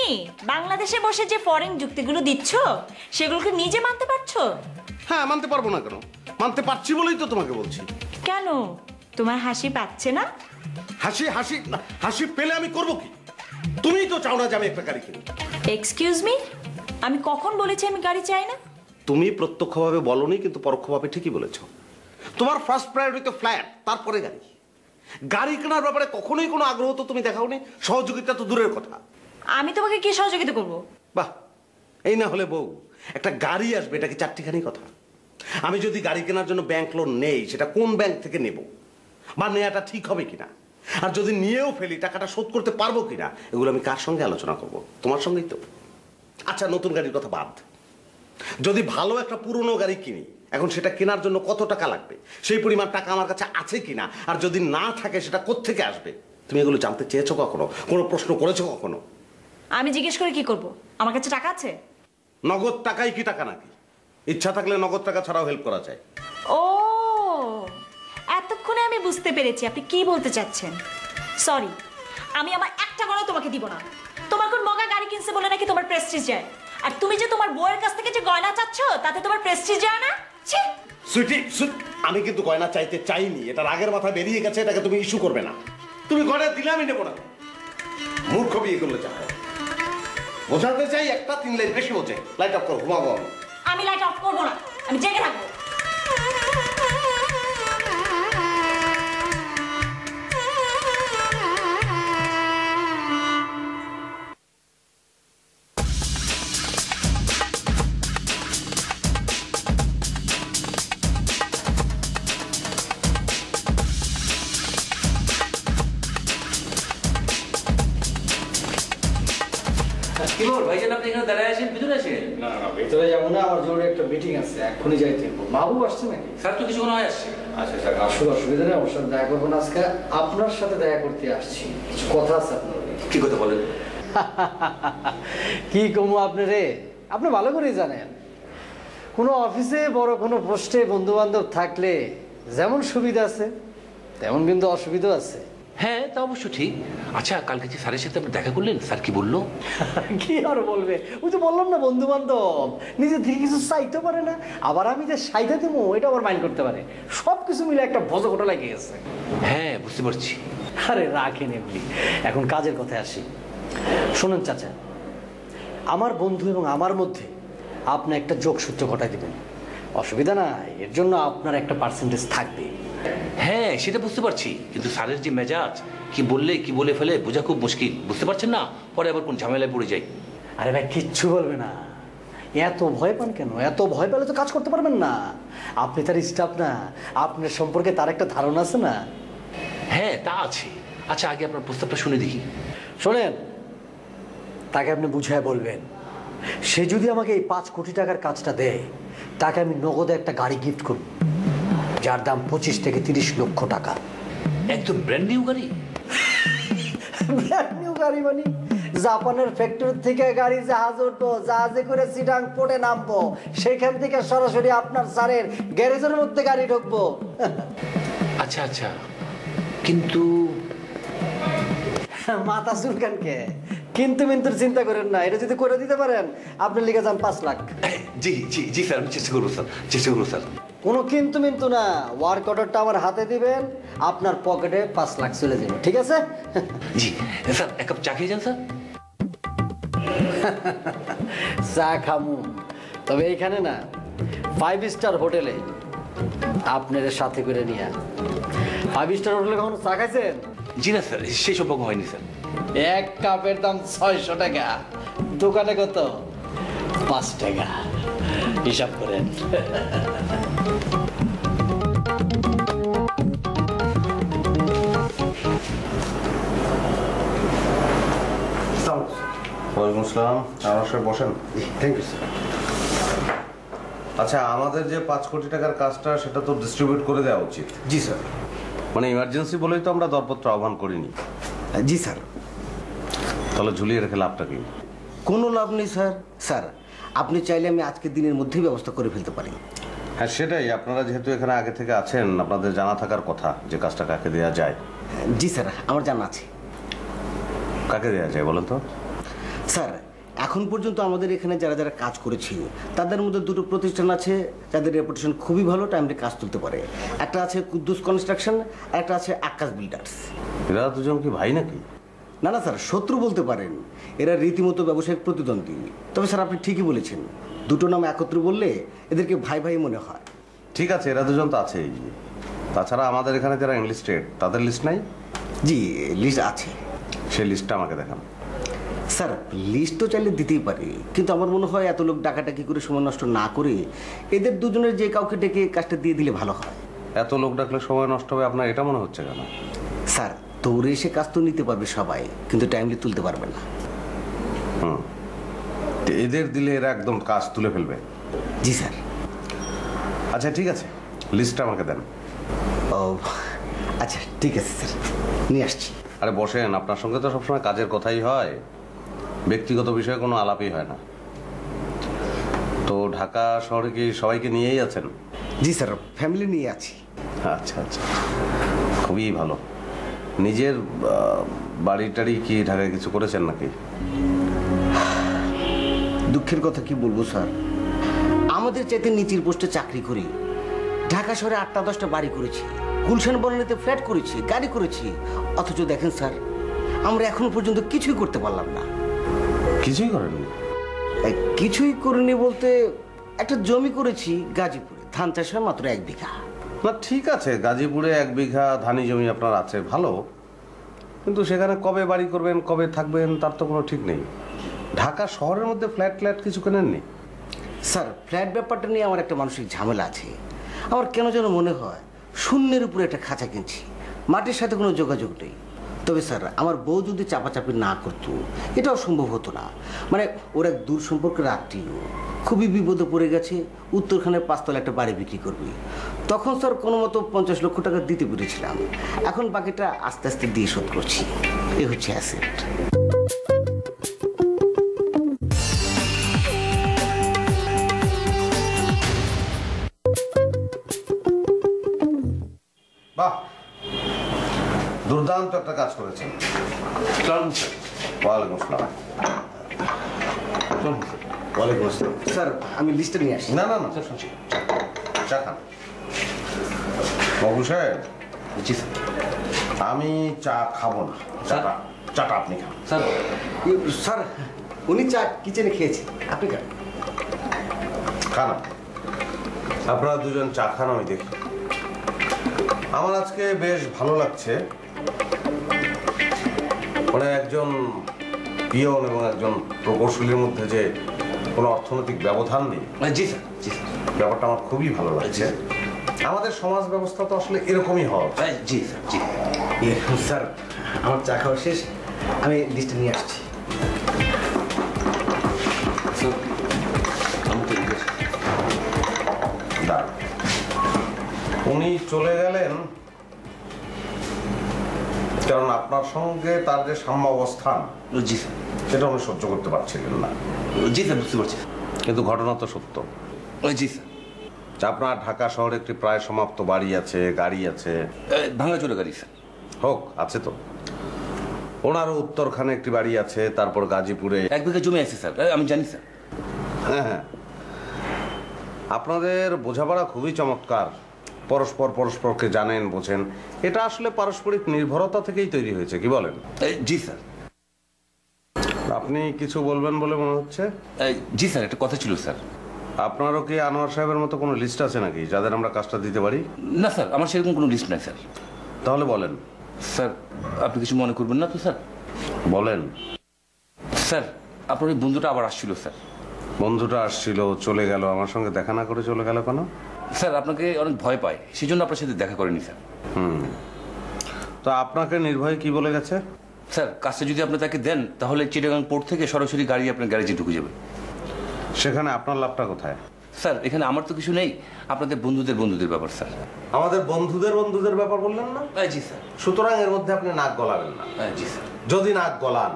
বাংলাদেশে বসে যে ফরেন যুক্তিগুলো দিচ্ছ, সেগুলোকে নিজে মানতে পারছো? হ্যাঁ, মানতে পারবো না কেন? মানতে পারছি বলেই তো তোমাকে বলছি। কেন? তোমার হাসি পাচ্ছে না? হাসি হাসি হাসি পেলে আমি করবো কি? তুমিই তো চাও না যে আমি একটা গাড়ি কিনি। এক্সকিউজ মি, আমি কখন বলেছি আমি গাড়ি চাই না? তুমি প্রত্যক্ষভাবে বলনি, কিন্তু পরোক্ষভাবে ঠিকই বলেছো। তোমার ফার্স্ট প্রায়োরিটি তো ফ্ল্যাট, তারপরে গাড়ি। গাড়ি কেনার ব্যাপারে কখনোই কোনো আগ্রহ তো তুমি দেখাওনি, সহযোগিতা তো দূরের কথা। আমি তোমাকে কি সহযোগিতা করবো? বাহ, এই না হলে বউ, একটা গাড়ি আসবে, এটা কি চারটিখানি কথা? আমি যদি গাড়ি কেনার জন্য ব্যাংক লোন নেই, সেটা কোন ব্যাংক থেকে নেব, বা নেওয়াটা ঠিক হবে কিনা, আর যদি নিয়েও ফেলি টাকাটা শোধ করতে পারবো কিনা, এগুলো আমি কার সঙ্গে আলোচনা করব? তোমার সঙ্গেই তো। আচ্ছা, নতুন গাড়ির কথা বাদ। যদি ভালো একটা পুরনো গাড়ি কিনি, এখন সেটা কেনার জন্য কত টাকা লাগবে, সেই পরিমাণ টাকা আমার কাছে আছে কিনা, আর যদি না থাকে সেটা কোত্থেকে আসবে, তুমি এগুলো জানতে চেয়েছো কখনো? কোনো প্রশ্ন করেছো কখনো? আমি জিজ্ঞেস করে কি করব? আমার কাছে টাকা আছে। নগদ টাকাই কি টাকা নাকি? ইচ্ছা থাকলে নগদ টাকা ছাড়াও হেল্প করা যায়। ও, এতক্ষণে আমি বুঝতে পেরেছি আপনি কি বলতে চাচ্ছেন। সরি, আমি আমার একটা গয়না তোমাকে দিব না। তোমার কোন মগা গাড়ি কিনছে বলে নাকি তোমার প্রেস্টিজ যায়? আর তুমি যে তোমার বউয়ের কাছ থেকে যে গয়না চাচ্ছ, তাতে তোমার প্রেস্টিজ যায় না? ছি! সুইটি, আমি কিন্তু গয়না চাইতে চাইনি, এটা রাগের মাথা বেরিয়ে গেছে, এটাকে তুমি ইস্যু করবে না। তুমি গয়না দিলে আমি নেবো না। মূর্খ বিয়ে করলে চাও। বোঝাতে চাই একটা 3 লাইন বেশি বোঝে। লাইট অফ করো, ঘুমাবো। আমি লাইট অফ করবো না, আমি জেগে থাকবো। কি বল ভাইজান, আপনি এখানে দাঁড়ায় আসেন, ভিতরে আসেন। না না, ভেতরে যাবো না, আমার জরুরি একটা মিটিং আছে, এক্ষুনি যাইতে হবে। মাহবুব আসছে নাকি? স্যার তো কিছুক্ষণ হয় আসছে। আচ্ছা স্যার, আসলে অসুবিধা নেই, আমার সাথে দেখা করবো না আজকে, আপনার সাথে দেখা করতে আসছি, কিছু কথা আছে আপনার। কি কথা বলেন? কি কমু আপনি রে, আপনি ভালো করেই জানেন কোনো অফিসে বড় কোনো পোস্টে বন্ধু বান্ধব থাকলে যেমন সুবিধা আছে তেমন কিন্তু অসুবিধা আছে। হ্যাঁ, তা অবশ্য ঠিক। আচ্ছা, কালকে যে স্যারের সাথে আপনি দেখা করলেন, স্যার কি বললো? কি আর বলবে, ওই তো বললাম না, বন্ধু বান্ধব নিজে থেকে কিছু চাইতে পারে না, আবার আমি যে সাইডে দেবো এটা আবার মাইন্ড করতে পারে, সব কিছু মিলে একটা ভজঘটা লাগিয়ে গেছে। হ্যাঁ, বুঝতে পারছি। আরে রাখেন এমনি, এখন কাজের কথায় আসি। শোনেন চাচা, আমার বন্ধু এবং আমার মধ্যে আপনি একটা যোগসূত্র ঘটাই দিবেন, অসুবিধা নাই, এর জন্য আপনার একটা পার্সেন্টেজ থাকবে। হ্যাঁ, সেটা বুঝতে পারছি, কিন্তু স্যারের যে মেজাজ, কি বললে কি বলে ফেলে বোঝা খুব মুশকিল, বুঝতে পারছেন না? পরে আবার কোন ঝামেলায় পড়ে যায়। আরে ভাই কিচ্ছু বলবে না, এত ভয় পান কেন? এত ভয় পেলে তো কাজ করতে পারবেন না, আপনি তার স্টাফ না, আপনার সম্পর্কে তার একটা ধারণা আছে না। হ্যাঁ, তা আছে। আচ্ছা, আগে আপনার প্রস্তাবটা শুনে দেখি। শোনেন, তাকে আপনি বুঝায় বলবেন, সে যদি আমাকে এই 5 কোটি টাকার কাজটা দেয়, তাকে আমি নগদে একটা গাড়ি গিফট করব, যার দাম 25 থেকে 30 লক্ষ টাকা। একদম ব্র্যান্ড নিউ গাড়ি? ব্র্যান্ড নিউ গাড়ি মানে জাপানের ফ্যাক্টরি থেকে গাড়ি জাহাজ উঠবো, জাহাজে করে চিটাং পোর্টে নামবো, সেখান থেকে সরাসরি আপনার স্যারের গ্যারেজের মধ্যে গাড়ি ঢুকবো। আচ্ছা আচ্ছা, কিন্তু মাথা চুলকানকে কিন্তু মিন্তুর চিন্তা করেন না, এটা যদি করে দিতে পারেন আপনি লিখে যান 5 লাখ। জি জি জি স্যার, আমি চেষ্টা করবো স্যার, চেষ্টা করবো স্যার। কোনো কিন্তু মিন্তু না, ওয়ার্ক অর্ডারটা আমার হাতে দিবেন, আপনার পকেটে 5 লাখ চলে যাবে, ঠিক আছে? জি স্যার, এক কাপ চা খেয়ে যান স্যার। চা খামু, তবে এইখানে না, 5 স্টার হোটেলে আপনার সাথে করে নিয়ে। 5 স্টার হোটেলে কখনো চা খাইছেন? জি না স্যার, সেই সম্পর্ক হয়নি স্যার। এক কাপের দাম 600 টাকা, দোকানে কত? 5 টাকা, হিসাব করেন। ওয়ালাইকুম আসসালাম, আমার সাথে বসেন। Thank you sir. আচ্ছা, আমাদের যে 5 কোটি টাকার কাজটা, সেটা তো ডিস্ট্রিবিউট করে দেওয়া উচিত। জি স্যার। মানে ইমার্জেন্সি বলেই তো আমরা দরপত্র আহ্বান করিনি। জি স্যার। তাহলে ঝুলিয়ে রেখে লাভটা কি? কোনো লাভ নেই স্যার। স্যার, আপনি চাইলে আমি আজকের দিনের মধ্যেই ব্যবস্থা করে ফেলতে পারি। হ্যাঁ, সেটাই, আপনারা যেহেতু এখানে আগে থেকে আছেন, আপনাদের জানা থাকার কথা যে কাজটা কাকে দেওয়া যায়। জি স্যার, আমার জানা আছে। কাকে দেওয়া যায় বলেন তো? স্যার, এখন পর্যন্ত আমাদের এখানে যারা যারা কাজ করেছি তাদের মধ্যে 2টো প্রতিষ্ঠান আছে যাদের রেপুটেশন খুবই ভালো, টাইমলি কাজ তুলতে পারে। একটা আছে কুদ্দুস কনস্ট্রাকশন, আর একটা আছে আকাশ বিল্ডার্স। এরা দুজন কি ভাই নাকি? না না স্যার, শত্রু বলতে পারেন, এরা রীতিমতো ব্যবসায়িক প্রতিদ্বন্দ্বী। তবে স্যার, আপনি ঠিকই বলেছেন, 2টো নাম একত্রে বললে এদেরকে ভাই ভাই মনে হয়। ঠিক আছে, এরা দুজন তো আছেই। তাছাড়া আমাদের এখানে যারা ইনলিস্টেড, তাদের লিস্ট নাই? জি, লিস্ট আছে। সেই লিস্টটা আমাকে দেখান। স্যার, লিস্ট তো চাইলে দিতেই পারি, কিন্তু আমার মনে হয় এত লোক ডাকাডাকি করে সময় নষ্ট না করে এদের দুজনের যে কাউকে ডেকে কাজটা দিয়ে দিলে ভালো হয়। এত লোক ডাকলে সময় নষ্ট হবে, আপনার এটা মনে হচ্ছে কেন? স্যার, দৌড়ে এসে কাজ তো নিতে পারবে সবাই, কিন্তু টাইমলি তুলতে পারবে না। তো এদের দিলে এরা একদম কাজ তুলে ফেলবে? জি স্যার। আচ্ছা ঠিক আছে, লিস্টটা আমাকে দেন। ও আচ্ছা, ঠিক আছে স্যার, নিয়ে আসছি। আরে বসেন, আপনার সঙ্গে তো সবসময় কাজের কথাই হয়, ব্যক্তিগত বিষয়ে কোনো আলাপই হয় না। তো ঢাকা শহরে কি সবাইকে নিয়েই আছেন? জি স্যার, ফ্যামিলি নিয়ে আছি। আচ্ছা আচ্ছা, খুবই ভালো। নিজের বাড়ি টাড়ি কি ঢাকায় কিছু করেছেন নাকি? দুঃখের কথা কি বলবো স্যার, আমাদের চাইতে নিচের পোস্টে চাকরি করি, ঢাকা শহরে 8টা-10টা বাড়ি করেছি, গুলশান বনানীতে ফ্ল্যাট করেছি, গাড়ি করেছি, অথচ দেখেন স্যার, আমরা এখনো পর্যন্ত কিছুই করতে পারলাম না। কিছুই করেননি? কিছুই করিনি বলতে, একটা জমি করেছি গাজীপুরে, ধান চাষ হয় মাত্র 1 বিঘা। না ঠিক আছে, গাজীপুরে 1 বিঘা ধানি জমি আপনার আছে, ভালো, কিন্তু সেখানে কবে বাড়ি করবেন, কবে থাকবেন, তার তো কোনো ঠিক নেই। ঢাকা শহরের মধ্যে ফ্ল্যাট ফ্ল্যাট কিছু কেনেননি? স্যার, ফ্ল্যাট ব্যাপারটা নিয়ে আমার একটা মানসিক ঝামেলা আছে। আমার কেন যেন মনে হয় শূন্যের উপরে একটা খাঁচা কিনছি, মাটির সাথে কোনো যোগাযোগ নেই। তবে স্যার আমার বউ যদি চাপাচাপি না করতো এটাও সম্ভব হতো না। মানে ওর এক দূর সম্পর্কের আত্মীয় খুবই বিপদে পড়ে গেছে, উত্তরখানে 5 তলা একটা বাড়ি বিক্রি করবে। তখন স্যার কোনো মতো 50 লক্ষ টাকা দিতে পেরেছিলাম, এখন বাকিটা আস্তে আস্তে দিয়ে শোধ করছি। এ হচ্ছে অ্যাসেট। বাহ, দুর্দান্ত একটা কাজ করেছেন। ওয়ালাইকুম আসসালাম। ওয়ালাইকুম আসসালাম। স্যার আমি লিস্টে নিয়ে আসি। না না না, চা খান। বাবু সাহেব, জি স্যার। আমি চা খাবো না, চাটা আপনি খান। স্যার স্যার উনি চা কিচেনে খেয়েছে, আপনি খান। খান আপনারা দুজন চা খান, আমি দেখি। আমার আজকে বেশ ভালো লাগছে, মানে একজন পিয়ন এবং একজন প্রকৌশলীর মধ্যে যে কোনো অর্থনৈতিক ব্যবধান নেই। জি স্যার, জি স্যার। ব্যাপারটা আমার খুবই ভালো লাগছে। আমাদের সমাজ ব্যবস্থা তো আসলে এরকমই হওয়া উচিত। জি স্যার, জি। স্যার আমার চা খাওয়া শেষ, আমি লিস্টে নিয়ে আসছি। দাঁড়ান। উনি চলে গেলেন কারণ আপনার সঙ্গে তার যে সাম্য অবস্থান, জি স্যার, সেটা উনি সহ্য করতে পারছিলেন না। জি স্যার, বুঝতে পারছি। কিন্তু ঘটনা তো সত্য। জি স্যার। আপনার ঢাকা শহরে একটি প্রায় সমাপ্ত বাড়ি আছে, গাড়ি আছে। ভাঙা চলে গাড়ি স্যার। হোক, আছে তো। ওনারও উত্তরখানে একটি বাড়ি আছে, তারপর গাজীপুরে 1 বিঘা জমি আছে স্যার, আমি জানি স্যার। হ্যাঁ হ্যাঁ, আপনাদের বোঝাপড়া খুবই চমৎকার। পরস্পর পরস্পরকে জানেন, বোঝেন। এটা আসলে পারস্পরিক নির্ভরতা থেকেই তৈরি হয়েছে, কি বলেন? জি স্যার। আপনি কিছু বলবেন বলে মনে হচ্ছে। জি স্যার, একটা কথা ছিল স্যার। আপনারও কি আনোয়ার সাহেবের মতো কোনো লিস্ট আছে নাকি যাদের আমরা কাজটা দিতে পারি? না স্যার, আমার সেরকম কোনো লিস্ট নাই স্যার। তাহলে বলেন। স্যার আপনি কিছু মনে করবেন না তো স্যার? বলেন। স্যার আপনার ওই বন্ধুটা আবার আসছিল স্যার। বন্ধুটা আসছিল, চলে গেল, আমার সঙ্গে দেখা না করে চলে গেল কেন? স্যার আপনাকে অনেক ভয় পায়, সেই জন্য আপনার সাথে দেখা করেনি স্যার। তো আপনাকে নির্ভয়ে কি বলে গেছে? স্যার কাজটা যদি আপনি তাকে দেন তাহলে চিটাগাং পোর্ট থেকে সরাসরি গাড়ি আপনার গ্যারেজে ঢুকে যাবে। সেখানে আপনার লাভটা কোথায়? স্যার এখানে আমার তো কিছু নেই, আপনাদের বন্ধুদের ব্যাপার স্যার। আমাদের বন্ধুদের ব্যাপার বললেন না? জি স্যার। সুতরাং এর মধ্যে আপনি নাক গলাবেন না। জি স্যার। যদি নাক গলান,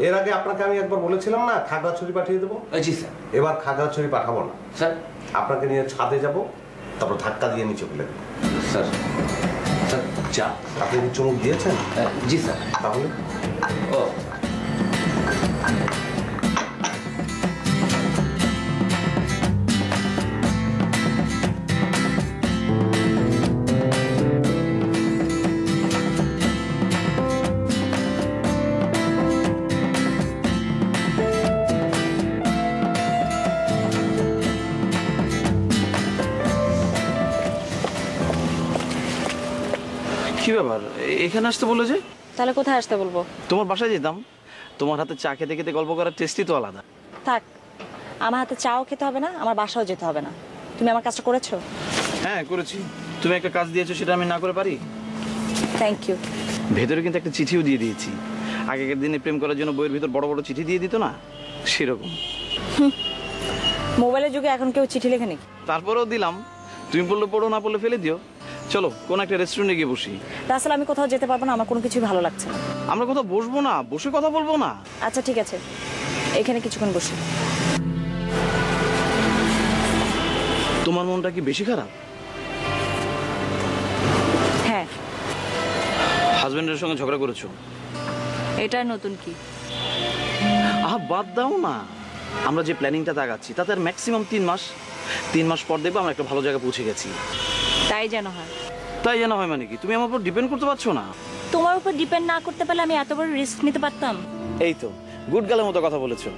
এর আগে আপনাকে আমি একবার বলেছিলাম না খাগড়াছড়ি পাঠিয়ে দেবো। জি স্যার। এবার খাগড়াছড়ি পাঠাবো না স্যার। আপনাকে নিয়ে ছাদে যাব, তারপর ধাক্কা দিয়ে নিচে ফেলে দেবো। স্যার স্যার চা আপনি কি চুমুক দিয়েছেন? জি স্যার। তাহলে ও কি ব্যাপার, এখানে আসতে বললো যে? তাহলে কোথায় আসতে বলবো? তোমার বাসায় যেতাম, তোমার হাতে চা খেতে খেতে গল্প করার টেস্টই তো আলাদা। থাক, আমার হাতে চাও খেতে হবে না, আমার বাসাও যেতে হবে না। তুমি আমার কাজটা করেছো? হ্যাঁ করেছি। তুমি একটা কাজ দিয়েছো, সেটা আমি না করে পারি? Thank you. ভেতরে কিন্তু একটা চিঠিও দিয়ে দিয়েছি। আগেকার দিনে প্রেম করার জন্য বইয়ের ভিতর বড় বড় চিঠি দিয়ে দিত না, সেরকম। মোবাইলের যুগে এখন কেউ চিঠি লেখে নাকি? তারপরেও দিলাম, তুমি পড়লে পড়ো, না পড়লে ফেলে দিও। চলো কোন একটা রেস্টুরেন্টে গিয়ে বসি। রাসেল আমি কোথাও যেতে পারবো না, আমার কোনো কিছুই ভালো লাগছে না। আমরা কোথাও বসবো না, বসে কথা বলবো না? আচ্ছা ঠিক আছে, এখানে কিছুক্ষণ বসি। তোমার মনটা কি বেশি খারাপ? হ্যাঁ। হাজবেন্ডের সঙ্গে ঝগড়া করেছো? এটাই নতুন কি? আহা বাদ দাও না, আমরা যে প্ল্যানিংটা দাগাচ্ছি তাতে আর ম্যাক্সিমাম 3 মাস। 3 মাস পর দেখবো আমরা একটা ভালো জায়গায় পৌঁছে গেছি। তাই যেন হয়। তাই যেন হয় মানে কি? তুমি আমার উপর ডিপেন্ড করতে পারছো না? তোমার উপর ডিপেন্ড না করতে পারলে আমি এত বড় রিস্ক নিতে পারতাম? এই তো গুড গালের মতো কথা বলেছো।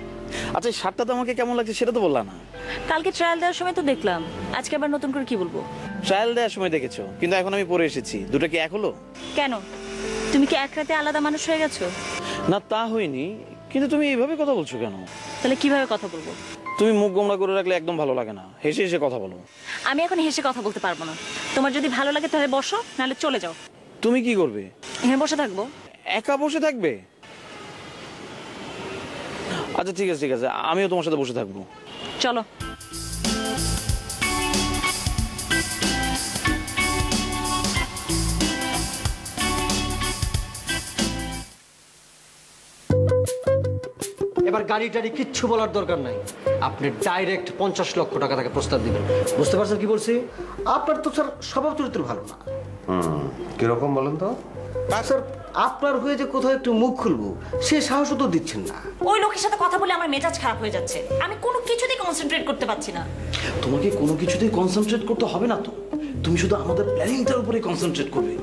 আচ্ছা এই শার্টটা তো আমাকে কেমন লাগছে সেটা তো বললা না। কালকে ট্রায়াল দেওয়ার সময় তো দেখলাম, আজকে আবার নতুন করে কি বলবো? ট্রায়াল দেওয়ার সময় দেখেছো, কিন্তু এখন আমি পরে এসেছি। দুটো কি এক হলো? কেন, তুমি কি এক রাতে আলাদা মানুষ হয়ে গেছো? না তা হয়নি, কিন্তু তুমি এইভাবে কথা বলছো কেন? তাহলে কিভাবে কথা বলবো? তুমি মুখ গোমড়া করে রাখলে একদম ভালো লাগে না, হেসে হেসে কথা বলো। আমি এখন হেসে কথা বলতে পারবো না। তোমার যদি ভালো লাগে তাহলে বসো, নাহলে চলে যাও। তুমি কি করবে? এখানে বসে থাকবো। একা বসে থাকবে? আচ্ছা ঠিক আছে ঠিক আছে, আমিও তোমার সাথে বসে থাকবো। চলো। এবার গাড়ি টাড়ি কিচ্ছু বলার দরকার নাই, আপনি ডাইরেক্ট 50 লক্ষ টাকা তাকে প্রস্তাব দিবেন। বুঝতে পারছেন কি বলছি? আপনার তো স্যার স্বভাব চরিত্র ভালো না। কিরকম বলেন তো? স্যার আপনার হয়ে যে কোথাও একটু মুখ খুলবো সে সাহসও তো দিচ্ছেন না। ওই লোকের সাথে কথা বলে আমার মেজাজ খারাপ হয়ে যাচ্ছে, আমি কোনো কিছুতেই কনসেন্ট্রেট করতে পারছি না। তোমাকে কোনো কিছুতেই কনসেন্ট্রেট করতে হবে না তো, তুমি শুধু আমাদের প্ল্যানিংটার উপরে কনসেন্ট্রেট করবে,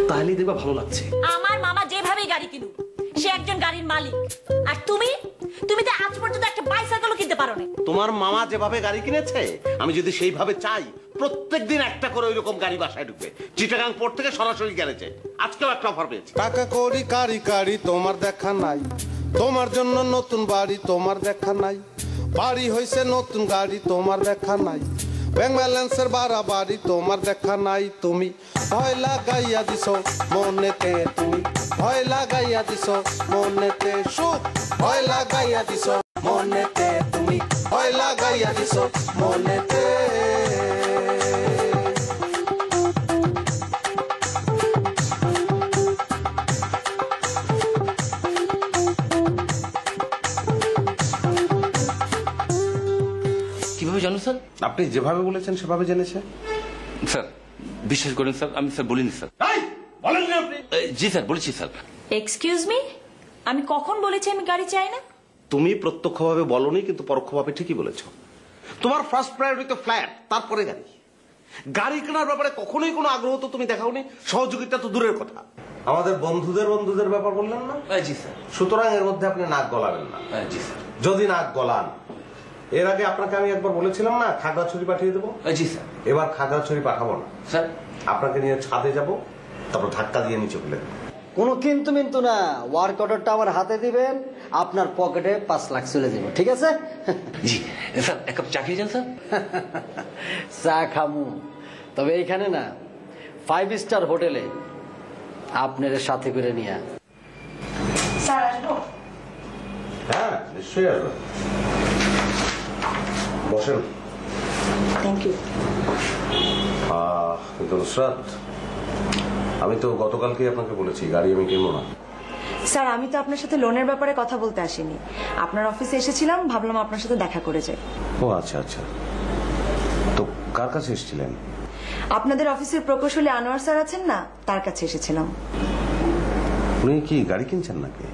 তাহলেই দেখবা ভালো লাগছে। আমার মামা যেভাবেই গাড়ি কিনুক, সে একজন গাড়ির মালিক, আর তুমি তো আজ পর্যন্ত একটা বাইসাইকেলও কিনতে পারো না। তোমার মামা যেভাবে গাড়ি কিনেছে, আমি যদি সেইভাবে চাই প্রত্যেকদিন একটা করে ওইরকম গাড়ি বাসায় ঢুকবে। চিটাগাং পোর্ট থেকে সরাসরি গ্যারেজে। আজকেও একটা অফার পেয়েছি। টাকা করি কারি কারি তোমার দেখা নাই, তোমার জন্য নতুন বাড়ি তোমার দেখা নাই, বাড়ি হইছে নতুন গাড়ি তোমার দেখা নাই, ব্যাংক ব্যালেন্সের বাড়াবাড়ি তোমার দেখা নাই। তুমি ভয় লাগাইয়া দিছ মনেতে, তুমি ভয় লাগাইয়া দিছ মনেতে, সুখ ভয় লাগাইয়া দিছ মনেতে, তুমি ভয় লাগাইয়া দিছ মনেতে। কিভাবে জানো স্যার? আপনি যেভাবে বলেছেন সেভাবে জেনেছে। স্যার বিশ্বাস করেন স্যার, আমি স্যার বলিনি স্যার। বলেননি আপনি? জি স্যার বলেছি স্যার। এক্সকিউজ মি, আমি কখন বলেছি আমি গাড়ি চাই না? তুমি প্রত্যক্ষভাবে বলনি, কিন্তু পরোক্ষভাবে ঠিকই বলেছো। তোমার ফার্স্ট প্রায়োরিটি তো ফ্ল্যাট, তারপরে গাড়ি। গাড়ি কেনার ব্যাপারে কখনোই কোনো আগ্রহ তো তুমি দেখাওনি, সহযোগিতা তো দূরের কথা। আমাদের বন্ধুদের ব্যাপার বললেন না? জি স্যার। সুতরাং এর মধ্যে আপনি নাক গলাবেন না। জি স্যার। যদি নাক গলান, এর আগে আপনাকে আমি একবার বলেছিলাম না খাগড়াছড়ি পাঠিয়ে দেবো। জি স্যার। এবার খাগড়াছড়ি পাঠাবো না স্যার। আপনাকে নিয়ে ছাদে যাব, তারপর ধাক্কা দিয়ে নিচে ফেলে দেবো। কোনো কিন্তু মিন্তু না, ওয়ার্ক অর্ডারটা আমার হাতে দিবেন, আপনার পকেটে 5 লাখ চলে যাবে, ঠিক আছে? জি স্যার, এক কাপ চা খেয়ে যান স্যার। চা খামু, তবে এইখানে না 5 স্টার হোটেলে আপনার সাথে করে নিয়ে। স্যার আসবো? হ্যাঁ নিশ্চয়ই আসবে, বসেন। Thank you. কিন্তু নুসরাত, আমি তো গতকালকে আপনাকে বলেছি গাড়ি আমি কিনবো না। স্যার আমি তো আপনার সাথে লোনের ব্যাপারে কথা বলতে আসিনি, আপনার অফিসে এসেছিলাম, ভাবলাম আপনার সাথে দেখা করে যাই। ও আচ্ছা আচ্ছা, তো কার কাছে এসেছিলেন? আপনাদের অফিসের প্রকৌশলী আনোয়ার স্যার আছেন না, তার কাছে এসেছিলাম। উনি কি গাড়ি কিনছেন নাকি?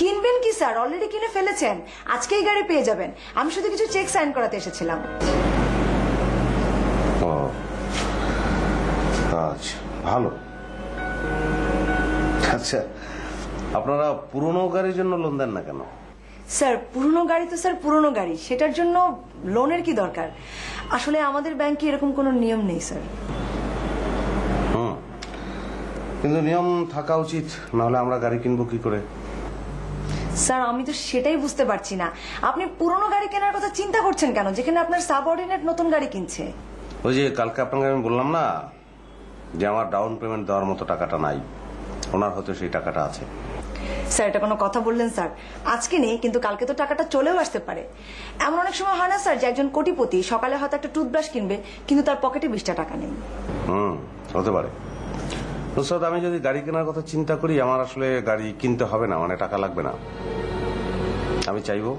কিনবেন কি স্যার, অলরেডি কিনে ফেলেছেন, আজকেই গাড়ি পেয়ে যাবেন। আমি শুধু কিছু চেক সাইন করাতে এসেছিলাম। ও আচ্ছা, ভালো। আচ্ছা, আপনারা পুরনো গাড়ির জন্য লোন দেন না কেন? স্যার পুরনো গাড়ি তো স্যার পুরনো গাড়ি, সেটার জন্য লোনের কি দরকার? আসলে আমাদের ব্যাংকে এরকম কোনো নিয়ম নেই স্যার। কিন্তু নিয়ম থাকা উচিত, নাহলে আমরা গাড়ি কিনবো কি করে? স্যার আমি তো সেটাই বুঝতে পারছি না, আপনি পুরনো গাড়ি কেনার কথা চিন্তা করছেন কেন, যেখানে আপনার সাবঅর্ডিনেট নতুন গাড়ি কিনছে। ওই যে কালকে আপনাকে আমি বললাম না যে আমার ডাউন পেমেন্ট দেওয়ার মতো টাকাটা নাই, ওনার হয়তো সেই টাকাটা আছে। স্যার এটা কোনো কথা বললেন স্যার? আজকে নেই কিন্তু কালকে তো টাকাটা চলেও আসতে পারে। এমন অনেক সময় হয় না স্যার যে একজন কোটিপতি সকালে হয়তো একটা টুথব্রাশ কিনবে কিন্তু তার পকেটে 20টা টাকা নেই। হতে পারে। নুসরাত, আমি যদি গাড়ি কেনার কথা চিন্তা করি, আমার আসলে গাড়ি কিনতে হবে না, মানে টাকা লাগবে না। আমি চাইবো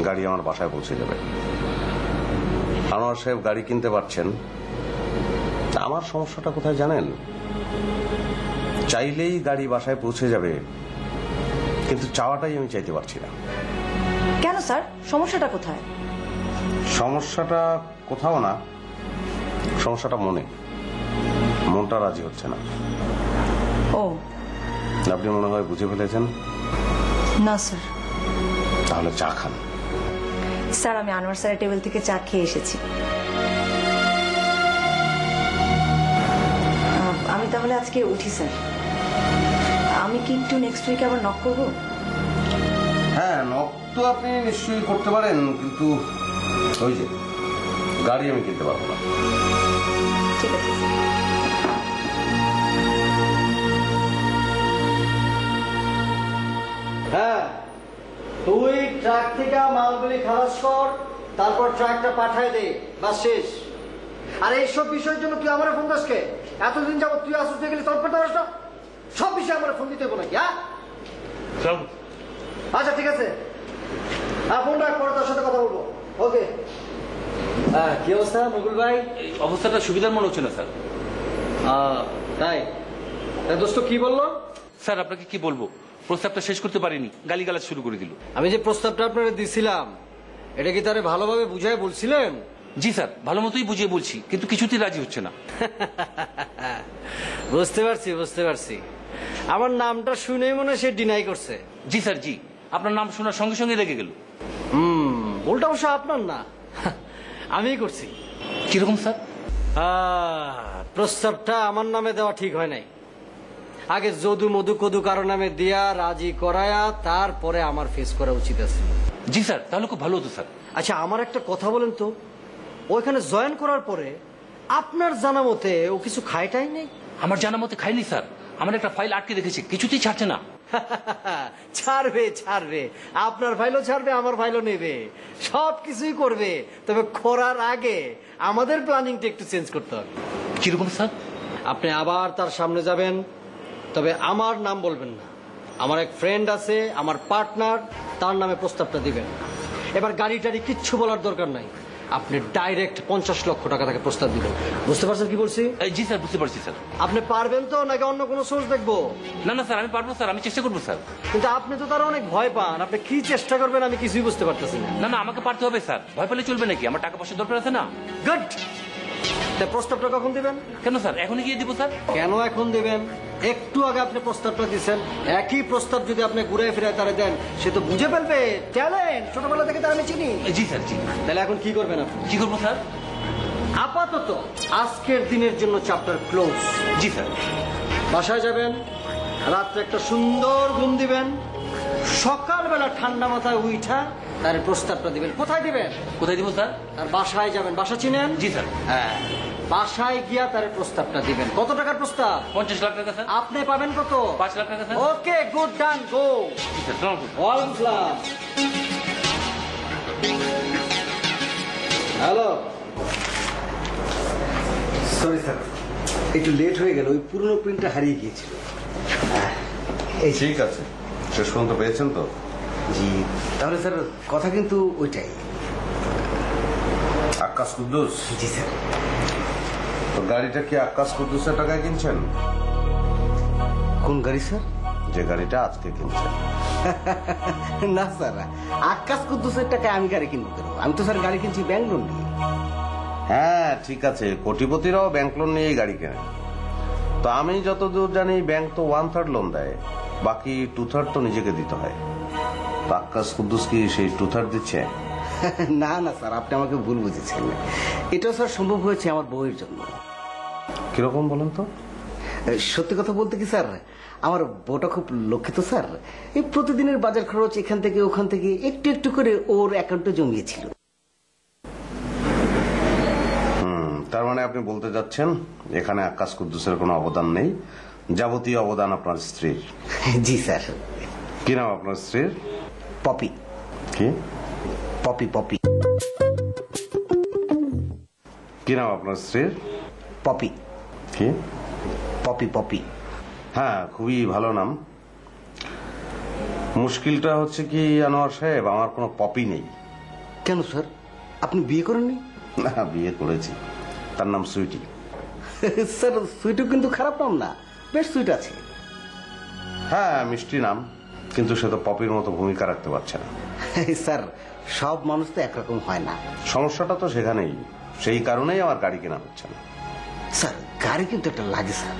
গাড়ি আমার বাসায় পৌঁছে যাবে। আনোয়ার সাহেব গাড়ি কিনতে পারছেন, আমার সমস্যাটা কোথায় জানেন? চাইলেই গাড়ি বাসায় পৌঁছে যাবে, কিন্তু চাওয়াটাই আমি চাইতে পারছি না। কেন স্যার, সমস্যাটা কোথায়? সমস্যাটা কোথাও না, সমস্যাটা মনটা রাজি হচ্ছে না। ও আপনি মনে হয় বুঝে ফেলেছেন। না স্যার। তাহলে চা খান। স্যার আমি আনোয়ার স্যারের টেবিল থেকে চা খেয়ে এসেছি। আমি তাহলে আজকে উঠি স্যার। আমি কি একটু নেক্সট উইকে আবার নক করবো? হ্যাঁ, নক তো আপনি নিশ্চয়ই করতে পারেন, কিন্তু ওই যে গাড়ি আমি কিনতে পারবো না। ঠিক আছে। হ্যাঁ, তুই ট্রাক থেকে মালগুলি খালাস কর, তারপর ট্রাকটা পাঠায় দে, বাস শেষ। আর এইসব বিষয়ের জন্য তুই আমার ফোন দাসকে এতদিন যাবো তুই আসতে গেলে তোর করতে পারস না? সব বিষয়ে আমার ফোন দিতে নাকি? হ্যাঁ, আচ্ছা ঠিক আছে, হ্যাঁ ফোন রাখ, পরে তোর সাথে কথা বলবো। ওকে। হ্যাঁ, কি অবস্থা মুকুল ভাই? অবস্থাটা সুবিধার মনে হচ্ছে না স্যার। তাই দোস্ত কি বললো? স্যার আপনাকে কি বলবো, প্রস্তাবটা শেষ করতে পারিনি, গালিগালাজ শুরু করে দিল। আমি যে প্রস্তাবটা আপনারা দিছিলাম এটা কি তারে ভালোভাবে বুঝায় বলছিলেন? জি স্যার, ভালো মতোই বুঝিয়ে বলছি, কিন্তু কিছুতেই রাজি হচ্ছে না। বুঝতে পারছি। আমার নামটা শুনে মনে হয় সে ডিনাই করছে। জি স্যার, জি, আপনার নাম শোনার সঙ্গে সঙ্গে রেগে গেল। ভুলটা অবশ্য আপনার না, আমিই করছি। কিরকম স্যার? প্রস্তাবটা আমার নামে দেওয়া ঠিক হয় নাই। আগে যদু মধু কদু কারো নামে দিয়া রাজি করায়া তারপরে আমার ফেস করা উচিত আছে। জি স্যার, তাহলে খুব ভালো হতো স্যার। আচ্ছা, আমার একটা কথা বলেন তো, ওইখানে জয়েন করার পরে আপনার জানা মতে ও কিছু খায়টাই নেই? আমার জানা মতে খাইনি স্যার, আমার একটা ফাইল আটকে রেখেছে, কিছুতেই ছাড়ছে না। ছাড়বে, আপনার ফাইলও ছাড়বে, আমার ফাইলও নেবে, সব কিছুই করবে। তবে করার আগে আমাদের প্ল্যানিংটা একটু চেঞ্জ করতে হবে। কিরকম স্যার? আপনি আবার তার সামনে যাবেন, তবে আমার নাম বলবেন না। আমার এক ফ্রেন্ড আছে, আমার পার্টনার, তার নামে প্রস্তাবটা দিবেন। এবার গাড়ি টাড়ি কিচ্ছু বলার দরকার নাই, আপনি ডাইরেক্ট 50 লক্ষ টাকা তাকে প্রস্তাব দিবেন। বুঝতে পারছেন কি বলছি? জি স্যার, বুঝতে পারছি স্যার। আপনি পারবেন তো, নাকি অন্য কোনো সোর্স দেখবো? না স্যার, আমি পারবো স্যার, আমি চেষ্টা করবো স্যার। কিন্তু আপনি তো তারা অনেক ভয় পান, আপনি কি চেষ্টা করবেন আমি কিছুই বুঝতে পারতেছি না। না, আমাকে পারতে হবে স্যার, ভয় পেলে চলবে নাকি? আমার টাকা পয়সা দরকার আছে না? গুড। প্রস্তাবটা কখন দিবেন? কেন স্যার, এখনই গিয়ে দিব স্যার? কেন এখন দিবেন? একটু আগে আপনি প্রস্তাবটা দিচ্ছেন, একই প্রস্তাব যদি আপনি ঘুরে ফিরে তারা দেন, সে তো বুঝে ফেলবে ট্যালেন্ট, ছোটবেলা থেকে তার আমি চিনি। জি স্যার, জি। তাহলে এখন কি করবেন আপনি? কি করবো স্যার? আপাতত আজকের দিনের জন্য চ্যাপ্টার ক্লোজ। জি স্যার। বাসায় যাবেন, রাত্রে একটা সুন্দর ঘুম দিবেন, সকালবেলা ঠান্ডা মাথায় উঠা তার প্রস্তাবটা দিবেন। কোথায় দিবেন? কোথায় দিব স্যার? আর বাসায় যাবেন, বাসা চিনেন? জি স্যার। হ্যাঁ, বাসায় গিয়া তার প্রস্তাবটা দিবেন। কত টাকার প্রস্তাব? 50 লাখ টাকা স্যার। আপনি পাবেন কত? 5 লাখ টাকা স্যার। ওকে, গুড, ডান, গো। জি স্যার, সালাম আলাইকুম। ওয়ালাইকুম আসসালাম। হ্যালো, সরি স্যার, একটু লেট হয়ে গেল, ওই পুরনো প্রিন্টটা হারিয়ে গিয়েছিল। ঠিক আছে, শেষ পর্যন্ত পেয়েছেন তো? জি, তাহলে স্যার কথা কিন্তু ওইটাই। আক্কাস কুদ্দুস? জি স্যার। তো গাড়িটা কি আক্কাস কুদ্দুসের টাকায় কিনছেন? কোন গাড়ি স্যার? যে গাড়িটা আজকে কিনছেন। না স্যার, আকাশ কুদ্দুসের টাকায় আমি গাড়ি কিনবো কেন? আমি তো স্যার গাড়ি কিনছি ব্যাংক লোন নিয়ে। হ্যাঁ ঠিক আছে, কোটিপতিরাও ব্যাংক লোন নিয়েই গাড়ি কেনে। তো আমি যতদূর জানি ব্যাংক তো 1/3 লোন দেয়, বাকি 2/3 তো নিজেকে দিতে হয়। তো আক্কাস কুদ্দুস কি সেই 2/3 দিচ্ছে? না না স্যার, আপনি আমাকে ভুল বুঝেছেন। এটা স্যার সম্ভব হয়েছে আমার বউয়ের জন্য। কিরকম বলেন তো? সত্যি কথা বলতে কি স্যার, আমার বউটা খুব লক্ষ্মী তো স্যার। এই প্রতিদিনের বাজার খরচ এখান থেকে ওখান থেকে একটু একটু করে ওর অ্যাকাউন্টে জমিয়েছিল। তার মানে আপনি বলতে যাচ্ছেন এখানে আক্কাস কুদ্দুসের কোনো অবদান নেই, যাবতীয় অবদান আপনার স্ত্রীর? জি স্যার। কি নাম আপনার স্ত্রীর? পপি। কি? পপি। পপি। কি নাম আপনার স্ত্রীর? পপি। কি? পপি। পপি। হ্যাঁ, খুবই ভালো নাম। মুশকিলটা হচ্ছে কি আনোয়ার সাহেব, আমার কোনো পপি নেই। কেন স্যার, আপনি বিয়ে করেননি? না, বিয়ে করেছি, তার নাম সুইটি। স্যার সুইটও কিন্তু খারাপ নাম না, বেশ সুইট আছে। হ্যাঁ মিষ্টি নাম, কিন্তু সে তো পপির মতো ভূমিকা রাখতে পারছে না। স্যার সব মানুষ তো একরকম হয় না। সমস্যাটা তো সেখানেই, সেই কারণেই আমার গাড়ি কেনা হচ্ছে না। স্যার গাড়ি কিন্তু একটা লাগে স্যার,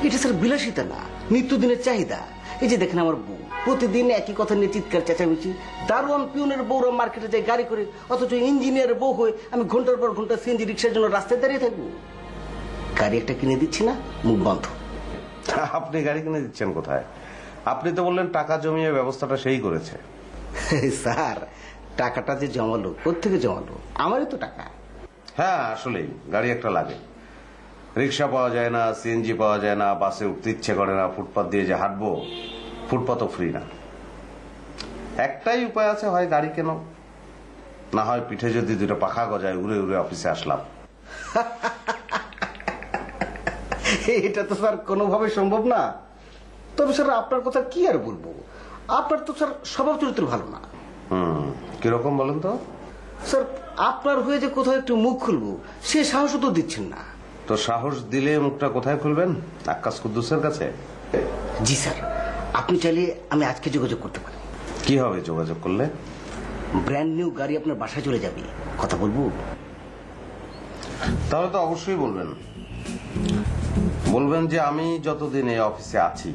এটা স্যার বিলাসিতা না, নিত্যদিনের চাহিদা। এই যে দেখেন আমার বউ প্রতিদিন একই কথা নিয়ে চিৎকার চেঁচামেচি। দারোয়ান পিউনের বউরা মার্কেটে যায় গাড়ি করে, অথচ ইঞ্জিনিয়ারের বউ হয়ে আমি ঘন্টার পর ঘন্টা সিএনজি রিক্সার জন্য রাস্তায় দাঁড়িয়ে থাকবো। গাড়ি একটা কিনে দিচ্ছি না, মুখ বন্ধ। আপনি গাড়ি কিনে দিচ্ছেন কোথায়? আপনি তো বললেন টাকা জমিয়ে ব্যবস্থাটা সেই করেছে। স্যার টাকাটা যে জমালো, কোত্থেকে জমালো? আমারই তো টাকা। হ্যাঁ আসলেই গাড়ি একটা লাগে। রিক্সা পাওয়া যায় না, সিএনজি পাওয়া যায় না, বাসে উঠতে ইচ্ছে করে না, ফুটপাথ দিয়ে যে হাঁটবো, ফুটপাথও ফ্রি না। একটাই উপায় আছে, হয় গাড়ি কেন, না হয় পিঠে যদি দুটো পাখা গজায় উড়ে উড়ে অফিসে আসলাম। এটা তো স্যার কোনোভাবে সম্ভব না। তবে স্যার আপনার কথা কি আর বলবো, আপনার তো স্যার স্বভাব চরিত্র ভালো না। কিরকম বলেন তো? স্যার আপনার হয়ে যে কোথাও একটু মুখ খুলবো সে সাহসও তো দিচ্ছেন না। তো সাহস দিলে মুখটা কোথায় খুলবেন? আক্কাস কুদ্দুসের কাছে? জি স্যার, আপনি চাইলে আমি আজকে যোগাযোগ করতে পারি। কি হবে যোগাযোগ করলে? ব্র্যান্ড নিউ গাড়ি আপনার বাসায় চলে যাবে, কথা বলবো। তাহলে তো অবশ্যই বলবেন, বলবেন যে আমি যতদিন এই অফিসে আছি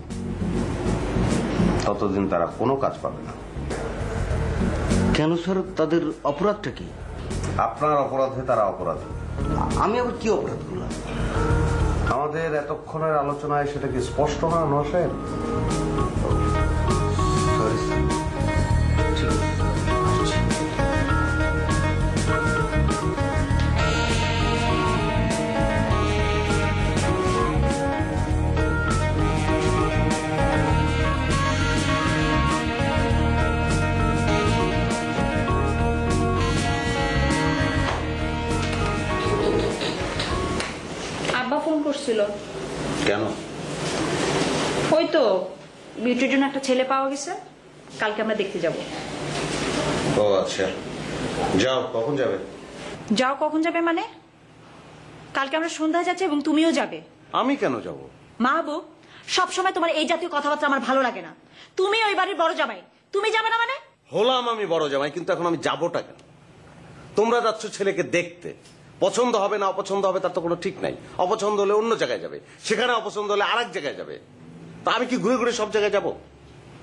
ততদিন তারা কোনো কাজ পাবে না। কেন স্যার, তাদের অপরাধটা কি? আপনার অপরাধে তারা অপরাধী। আমি আবার কি অপরাধ করলাম? আমাদের এতক্ষণের আলোচনায় সেটা কি স্পষ্ট না আনোয়ার সাহেব? Sorry sir. ঠিক আছে, আসছি। আব্বা ফোন করছিল। কেন? ওই তো বিউটির জন্য একটা ছেলে পাওয়া গেছে, কালকে আমরা দেখতে যাব। ও আচ্ছা, যাও। কখন যাবে? যাও কখন যাবে মানে? কালকে আমরা সন্ধ্যায় যাচ্ছি এবং তুমিও যাবে। আমি কেন যাব? মাহবুব, সবসময় তোমার এই জাতীয় কথাবার্তা আমার ভালো লাগে না। তুমি ওই বাড়ির বড় জামাই, তুমি যাবে না মানে? হলাম আমি বড় জামাই, কিন্তু এখন আমি যাবোটা কেন? তোমরা যাচ্ছ ছেলেকে দেখতে, পছন্দ হবে না অপছন্দ হবে তার তো কোনো ঠিক নাই। অপছন্দ হলে অন্য জায়গায় যাবে, সেখানে অপছন্দ হলে আরেক জায়গায় যাবে। তা আমি কি ঘুরে ঘুরে সব জায়গায় যাব?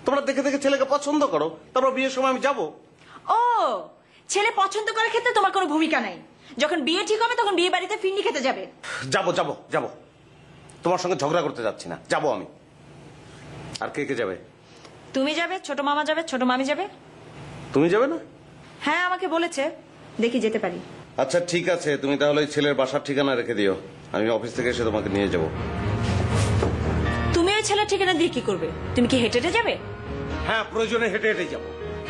তোমরা দেখে দেখে ছেলেকে পছন্দ করো, তারপর বিয়ের সময় আমি যাব। ও, ছেলে পছন্দ করার ক্ষেত্রে তোমার কোনো ভূমিকা নাই। যখন বিয়ে ঠিক হবে তখন বিয়ে বাড়িতে ফিরনি খেতে যাবে। যাবো যাবো যাবো, তোমার সঙ্গে ঝগড়া করতে যাচ্ছি না, যাবো আমি। আর কে কে যাবে? তুমি যাবে, ছোট মামা যাবে, ছোট মামি যাবে। তুমি যাবে না? হ্যাঁ, আমাকে বলেছে, দেখি যেতে পারি। আচ্ছা ঠিক আছে, তুমি তাহলে ওই ছেলের বাসার ঠিকানা রেখে দিও, আমি অফিস থেকে এসে তোমাকে নিয়ে যাব। তুমি ওই ছেলের ঠিকানা দিয়ে কি করবে? তুমি কি হেঁটে হেঁটে যাবে? হ্যাঁ, প্রয়োজনে হেঁটে হেঁটে যাবো।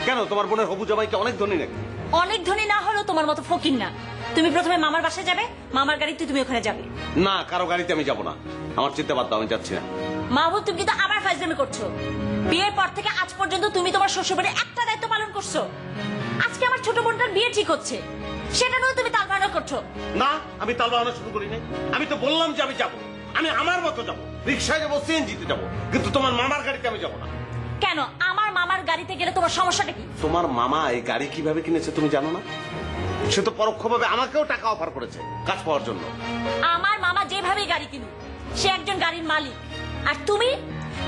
কেন, তোমার বোনের হবু জামাইকে অনেক ধনী নাকি? অনেক ধনী না হলেও তোমার মতো ফকির না। তুমি প্রথমে মামার বাসায় যাবে, মামার গাড়িতে তুমি ওখানে যাবে। না, কারো গাড়িতে আমি যাব না, আমার চিন্তা বাদ দাও, আমি যাচ্ছি না। মাহবুব, তুমি কিন্তু আবার ফাজলামি করছো। বিয়ের পর থেকে আজ পর্যন্ত তুমি তোমার শ্বশুরবাড়ির একটা দায়িত্ব পালন করছো। আজকে আমার ছোট বোনটার বিয়ে ঠিক হচ্ছে, সেটা নিয়ে তুমি তালবাহানা করছো। না, আমি তাল বাহানা শুরু করি নাই। আমি তো বললাম যে আমি যাব, আমি আমার মতো যাব, রিক্সায় যাবো, সিএনজিতে যাবো, কিন্তু তোমার মামার গাড়িতে আমি যাব না। কেন? আমার মামার গাড়িতে গেলে তোমার সমস্যাটা কি? তোমার মামা এই গাড়ি কিভাবে কিনেছে তুমি জানো না? সে তো পরোক্ষভাবে আমাকেও টাকা অফার করেছে কাজ পাওয়ার জন্য। আমার মামা যেভাবেই গাড়ি কিনুক, সে একজন গাড়ির মালিক। আর তুমি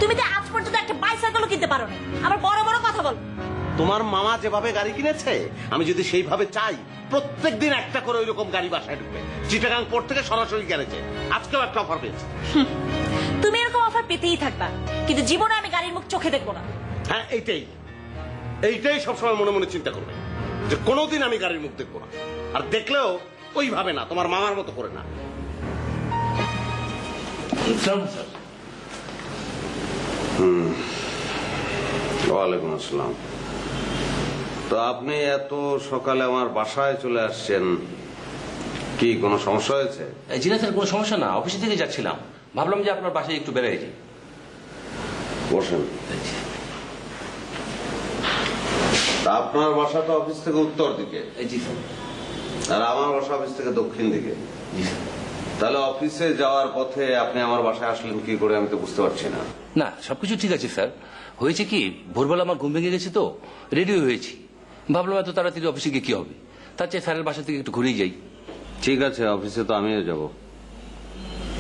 তুমি তো আজ পর্যন্ত একটা বাইসাইকেলও কিনতে পারো না। আবার বড় বড় কথা বল। তোমার মামা যেভাবে গাড়ি কিনেছে, আমি যদি সেইভাবে চাই, প্রত্যেকদিন একটা করে ওইরকম গাড়ি বাসায় ঢুকবে। চিটাগাং পোর্ট থেকে সরাসরি কিনেছে, আজকেও একটা অফার পেয়েছে। তুমি এরকম অফার পেতেই থাকবা, কিন্তু জীবনে আমি গাড়ির মুখ চোখে দেখবো না। হ্যাঁ, এইটাই সবসময় মনে মনে চিন্তা করবে যে কোনোদিন আমি গাড়ির মুখ দেখবো না, আর দেখলেও ওইভাবে না, তোমার মামার মতো করে না। ওয়ালাইকুম আসসালাম। তো আপনি এত সকালে আমার বাসায় চলে আসছেন, কি কোনো সমস্যা হয়েছে? জি না স্যার, কোনো সমস্যা না, অফিসে থেকে যাচ্ছিলাম, ভাবলাম যে আপনার বাসায় একটু বেড়াই যাই। বসেন। তা আপনার বাসা তো অফিস থেকে উত্তর দিকে, জি স্যার। আর আমার বাসা অফিস থেকে দক্ষিণ দিকে। জি স্যার। তাহলে অফিসে যাওয়ার পথে আপনি আমার বাসায় আসলেন কি করে, আমি তো বুঝতে পারছি না। না, সবকিছু ঠিক আছে স্যার। হয়েছে কি, ভোরবেলা আমার ঘুম ভেঙে গেছে তো রেডি হয়েছি, ভাবলাম এত তাড়াতাড়ি অফিসে গিয়ে কি হবে, তার চেয়ে স্যারের বাসা থেকে একটু ঘুরেই যাই। ঠিক আছে, অফিসে তো আমিও যাব।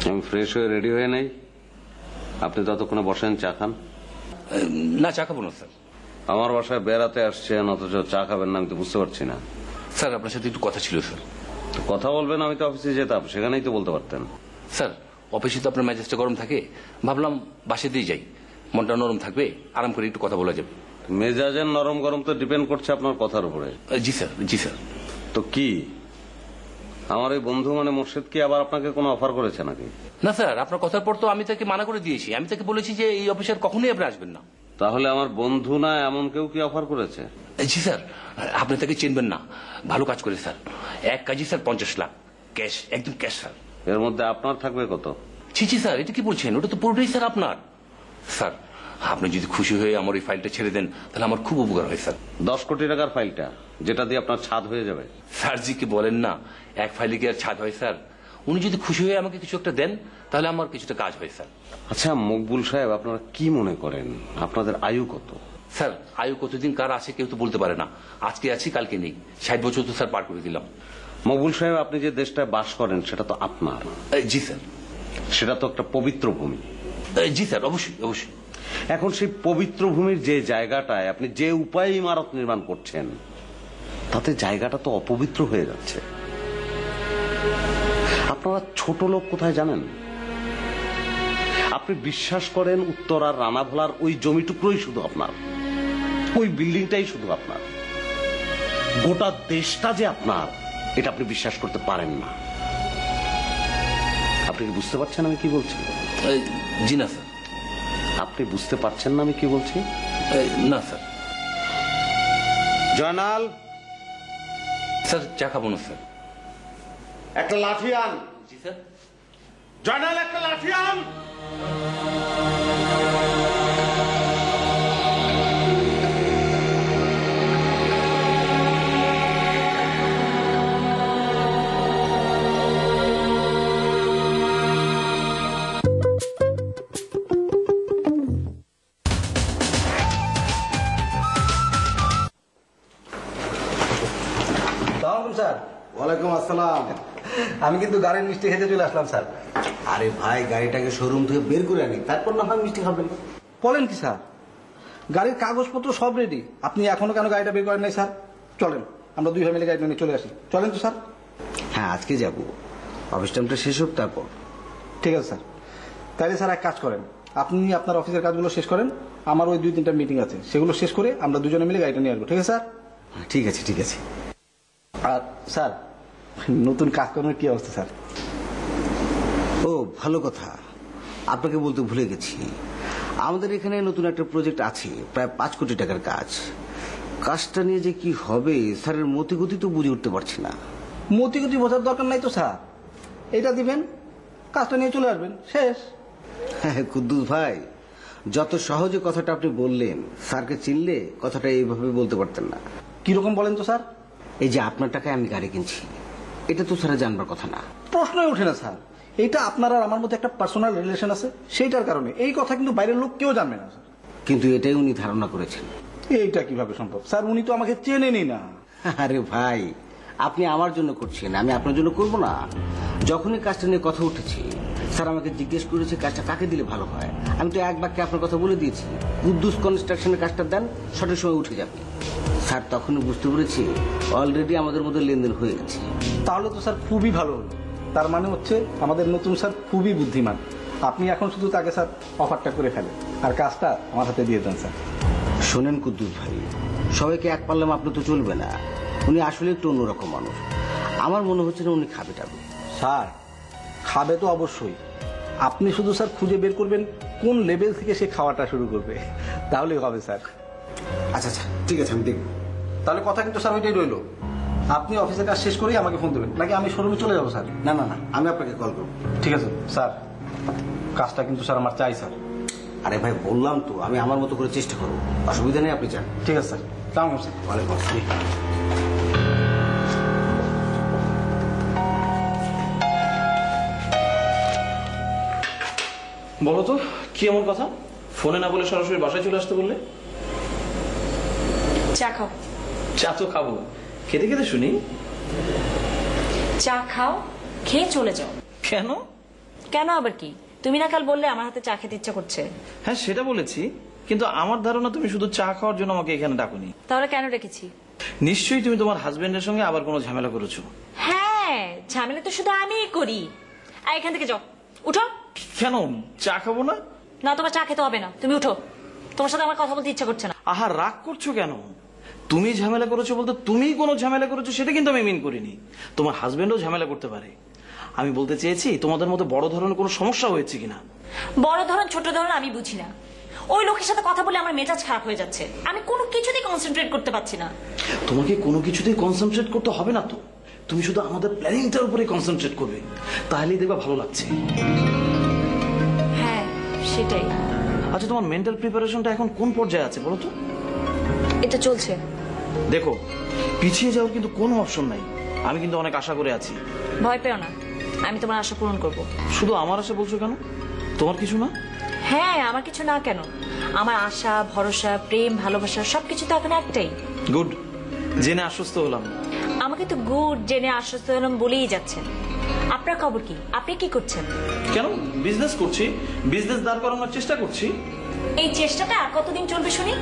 আমি ফ্রেশ হয়ে রেডি হয়ে নেই, আপনি ততক্ষণে বসেন, চা খান। না, চা খাবো না স্যার। আমার বাসায় বেড়াতে আসছেন অথচ চা খাবেন না, আমি তো বুঝতে পারছি না। স্যার, আপনার সাথে একটু কথা ছিল স্যার। তো কথা বলবেন, আমি তো অফিসে যেতাম, সেখানেই তো বলতে পারতেন। স্যার, অফিসে তো আপনার মেজাজটা গরম থাকে, ভাবলাম বাসাতেই যাই, মনটা নরম থাকবে, আরাম করে একটু কথা বলা যাবে। মেজাজের নরম গরম তো ডিপেন্ড করছে আপনার কথার উপরে। জি স্যার, জি স্যার। তো কি আমার এই বন্ধু মানে মোর্শেদ কি আবার আপনাকে কোনো অফার করেছে নাকি? না স্যার, আপনার কথার পর তো আমি তাকে মানা করে দিয়েছি, আমি তাকে বলেছি যে এই অফিসে কখনোই আপনি আসবেন না। তাহলে আমার বন্ধু না এমন কেউ কি অফার করেছে? জি স্যার, আপনি তাকে চিনবেন না, ভালো কাজ করে স্যার। এক কাজই স্যার 50 লাখ ক্যাশ, একদম ক্যাশ স্যার। এর মধ্যে আপনার থাকবে কত? ছি ছি স্যার, এটা কি বলছেন? ওটা তো পুরোটাই স্যার আপনার। স্যার আপনি যদি খুশি হয়ে আমার এই ফাইলটা ছেড়ে দেন তাহলে আমার খুব উপকার হয় স্যার। 10 কোটি টাকার ফাইলটা, যেটা দিয়ে আপনার ছাদ হয়ে যাবে। স্যার জি কি বলেন না, এক ফাইলে কি আর ছাদ হয় স্যার? উনি যদি খুশি হয়ে আমাকে কিছু একটা দেন তাহলে আমার কিছুটা কাজ হয় স্যার। আচ্ছা মকবুল সাহেব, আপনারা কি মনে করেন আপনাদের আয়ু কত? স্যার আয়ু কতদিন কার আছে কেউ তো বলতে পারে না, আজকে আছি কালকে নেই। 60 বছর তো স্যার পার করে দিলাম। মকবুল সাহেব, আপনি যে দেশটায় বাস করেন সেটা তো আপনার। জি স্যার। সেটা তো একটা পবিত্র ভূমি। জি স্যার, অবশ্যই অবশ্যই। এখন সেই পবিত্র ভূমির যে জায়গাটায় আপনি যে উপায়ে ইমারত নির্মাণ করছেন, তাতে জায়গাটা তো অপবিত্র হয়ে যাচ্ছে। আপনারা ছোট লোক কোথায় জানেন? আপনি বিশ্বাস করেন উত্তরার রানাভোলার ওই জমিটুকরোই শুধু আপনার, ওই বিল্ডিংটাই শুধু আপনার। গোটা দেশটা যে আপনার এটা আপনি বিশ্বাস করতে পারেন না। আপনি কি বুঝতে পারছেন আমি কি বলছি? জি না স্যার। আপনি বুঝতে পারছেন না আমি কি বলছি? না স্যার। জয়নাল, স্যার চা খাবো না স্যার। একটা লাঠি আন। জি স্যার। জয়নাল, একটা লাঠি আন। স্যার ওয়ালাইকুম আসসালাম। আমি কিন্তু গাড়ির মিষ্টি খেতে চলে আসলাম স্যার। আরে ভাই, গাড়িটাকে শোরুম থেকে বের করে আনি, তারপর না হয় মিষ্টি খাবেন। বলেন কি স্যার, গাড়ির কাগজপত্র সব রেডি, আপনি এখনো কেন গাড়িটা বের করেন নাই স্যার? চলেন আমরা দুই ভাই মিলে গাড়িটা নিয়ে চলে আসি। চলেন তো স্যার। হ্যাঁ, আজকে যাব, অফিস টাইমটা শেষ হোক তারপর। ঠিক আছে স্যার। তাইলে স্যার এক কাজ করেন, আপনি আপনার অফিসের কাজগুলো শেষ করেন, আমার ওই 2-3টা মিটিং আছে, সেগুলো শেষ করে আমরা দুজনে মিলে গাড়িটা নিয়ে আসবো। ঠিক আছে স্যার? ঠিক আছে ঠিক আছে। আর স্যার, নতুন কাজকর্মের কি অবস্থা স্যার? ও ভালো কথা, আপনাকে বলতে ভুলে গেছি, আমাদের এখানে নতুন একটা প্রজেক্ট আছে, প্রায় 5 কোটি টাকার কাজ। কাজটা নিয়ে যে কি হবে স্যারের মতিগতি তো বুঝে উঠতে পারছি না। মতিগতি বোঝার দরকার নাই তো স্যার, এটা দিবেন, কাজটা নিয়ে চলে আসবেন, শেষ। হ্যাঁ কুদ্দুস ভাই, যত সহজে কথাটা আপনি বললেন, স্যারকে চিনলে কথাটা এইভাবে বলতে পারতেন না। কিরকম বলেন তো স্যার? এই যে আপনার টাকায় আমি গাড়ি কিনছি, এটা তো স্যার জানবার কথা না। প্রশ্নই ওঠে না স্যার, এইটা আপনার আর আমার মধ্যে একটা পার্সোনাল রিলেশন আছে, সেইটার কারণে এই কথা কিন্তু বাইরের লোক কেউ জানবে না স্যার। কিন্তু এটাই উনি ধারণা করেছেন। এইটা কিভাবে সম্ভব স্যার? উনি তো আমাকে চেনেনই না। আরে ভাই, আপনি আমার জন্য করছেন, আমি আপনার জন্য করব না? যখনই কাজটা নিয়ে কথা উঠেছে, স্যার আমাকে জিজ্ঞেস করেছে কাজটা কাকে দিলে ভালো হয়। আমি তো এক বাক্যে আপনার কথা বলে দিয়েছি, কুদ্দুস কনস্ট্রাকশনের কাজটা দেন, সঠিক সময় উঠে যাবে। স্যার তখনই বুঝতে পেরেছি অলরেডি আমাদের মধ্যে লেনদেন হয়ে গেছে। তাহলে তো স্যার খুবই ভালো হলো, তার মানে হচ্ছে আমাদের নতুন স্যার খুবই বুদ্ধিমান। আপনি এখন শুধু তাকে স্যার অফারটা করে ফেলেন আর কাজটা আমার হাতে দিয়ে দেন স্যার। শোনেন কুদ্দুস ভাই, সবাইকে এক পারলাম আপনি তো চলবে না, উনি আসলে একটু অন্যরকম মানুষ। আমার মনে হচ্ছে না উনি খাবে টাবে। স্যার খাবে তো অবশ্যই, আপনি শুধু স্যার খুঁজে বের করবেন কোন লেভেল থেকে সে খাওয়াটা শুরু করবে, তাহলেই হবে স্যার। আচ্ছা আচ্ছা ঠিক আছে, আমি দেখব। তাহলে কথা কিন্তু স্যার ওইটাই রইলো, আপনি অফিসের কাজ শেষ করেই আমাকে ফোন দেবেন, নাকি আমি শোরুমে চলে যাবো স্যার? না না না, আমি আপনাকে কল করব। ঠিক আছে স্যার, কাজটা কিন্তু স্যার আমার চাই স্যার। আরে ভাই বললাম তো, আমি আমার মতো করে চেষ্টা করবো, অসুবিধা নেই, আপনি যান। ঠিক আছে স্যার, কেমন স্যার? ওয়ালাইকুম আসসালাম। বলো তো কি এমন কথা, ফোনে না বলে সরাসরি বাসায় চলে আসতে বললে? চা খাও। চা তো খাবো, খেতে খেতে শুনি। চা খাও, খেয়ে চলে যাও। কেন? কেন আবার কি? তুমি না কাল বললে আমার হাতে চা খেতে ইচ্ছা করছে। হ্যাঁ সেটা বলেছি, কিন্তু আমার ধারণা তুমি শুধু চা খাওয়ার জন্য আমাকে এখানে ডাকুনি। তাহলে কেন রেখেছি? নিশ্চয়ই তুমি তোমার হাজবেন্ডের সঙ্গে আবার কোনো ঝামেলা করেছো। হ্যাঁ, ঝামেলা তো শুধু আমিই করি। আর এখান থেকে যাও, উঠো। কেন, চা খাবো না? না, তোমার চা খেতে হবে না, তুমি উঠো। তোমার সাথে আমার কথা বলতে ইচ্ছা করছে না। আহা, রাগ করছো কেন? তুমি ঝামেলা করেছো বলতে তুমি কোনো ঝামেলা করেছো সেটা কিন্তু আমি মিন করিনি। তোমার হাজবেন্ডও ঝামেলা করতে পারে। আমি বলতে চেয়েছি তোমাদের মধ্যে বড় ধরনের কোনো সমস্যা হয়েছে কিনা। বড় ধরন ছোট ধরন আমি বুঝি না। ওই লোকের সাথে কথা বলে আমার মেজাজ খারাপ হয়ে যাচ্ছে, আমি কোনো কিছুতেই কনসেন্ট্রেট করতে পারছি না। তোমাকে কোনো কিছুতেই কনসেন্ট্রেট করতে হবে না তো, তুমি শুধু আমাদের প্ল্যানিংটার উপরে কনসেন্ট্রেট করবে, তাহলেই দেখবা ভালো লাগছে। হ্যাঁ সেটাই। আচ্ছা, তোমার মেন্টাল প্রিপারেশনটা এখন কোন পর্যায়ে আছে বলো তো? এটা চলছে। দেখো, পিছিয়ে যাওয়ার কিন্তু কোনো অপশন নাই। আমি কিন্তু অনেক আশা করে আছি। ভয় পেও না, আমি তোমার আশা পূরণ করব। শুধু আমার আশা বলছো কেন? তোমার কিছু না? হ্যাঁ, আমার কিছু না কেন, আমার আশা, ভরসা, প্রেম, ভালোবাসা সবকিছু তো এখন একটাই। গুড, জেনে আশ্বস্ত হলাম। আমাকে তো গুড জেনে আশ্বস্ত হলাম বলেই যাচ্ছেন। আপনার খবর কি? আপনি কি করছেন? কেন? বিজনেস করছি, বিজনেস দাঁড় করানোর চেষ্টা করছি। এই চেষ্টাটা আর কতদিন চলবে শুনি?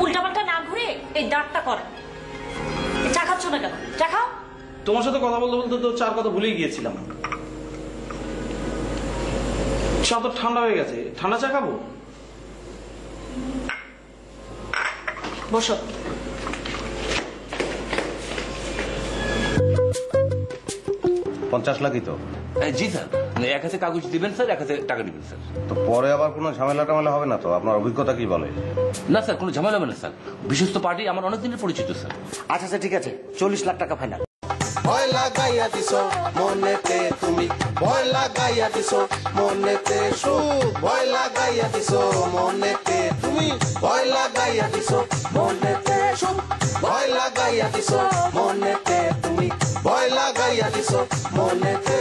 উল্টাপাল্টা না ঘুরে এই দাঁড়টা করেন। চা খাচ্ছ না কেন? চা খাও। তোমার সাথে কথা বলতে বলতে তো চার কথা ভুলেই গিয়েছিলাম। চা তো ঠান্ডা হয়ে গেছে, ঠান্ডা চা খাবো? বসো। $50 লাখই তো। জি স্যার, এক হাতে কাগজ দিবেন স্যার, এক হাতে টাকা দিবেন স্যার। তো পরে আবার কোনো ঝামেলা টামেলা হবে না তো? আপনার অভিজ্ঞতা কি বলে? না স্যার, কোনো ঝামেলা হবে না স্যার, বিশ্বস্ত পার্টি আমার অনেক দিনের পরিচিত স্যার। আচ্ছা আচ্ছা, ঠিক আছে, 40 লাখ টাকা ফাইনাল। ভয় লাগাইয়া দিছো মনেতে তুমি, ভয় লাগাইয়া দিছো মনেতে সুদ, ভয় লাগাইয়া দিছো মনেতে তুমি, ভয় লাগাইয়া দিছো মনেতে সুদ, ভয় লাগাইয়া দিছো মনেতে তুমি, ভয় লাগাইয়া দিছো মনেতে।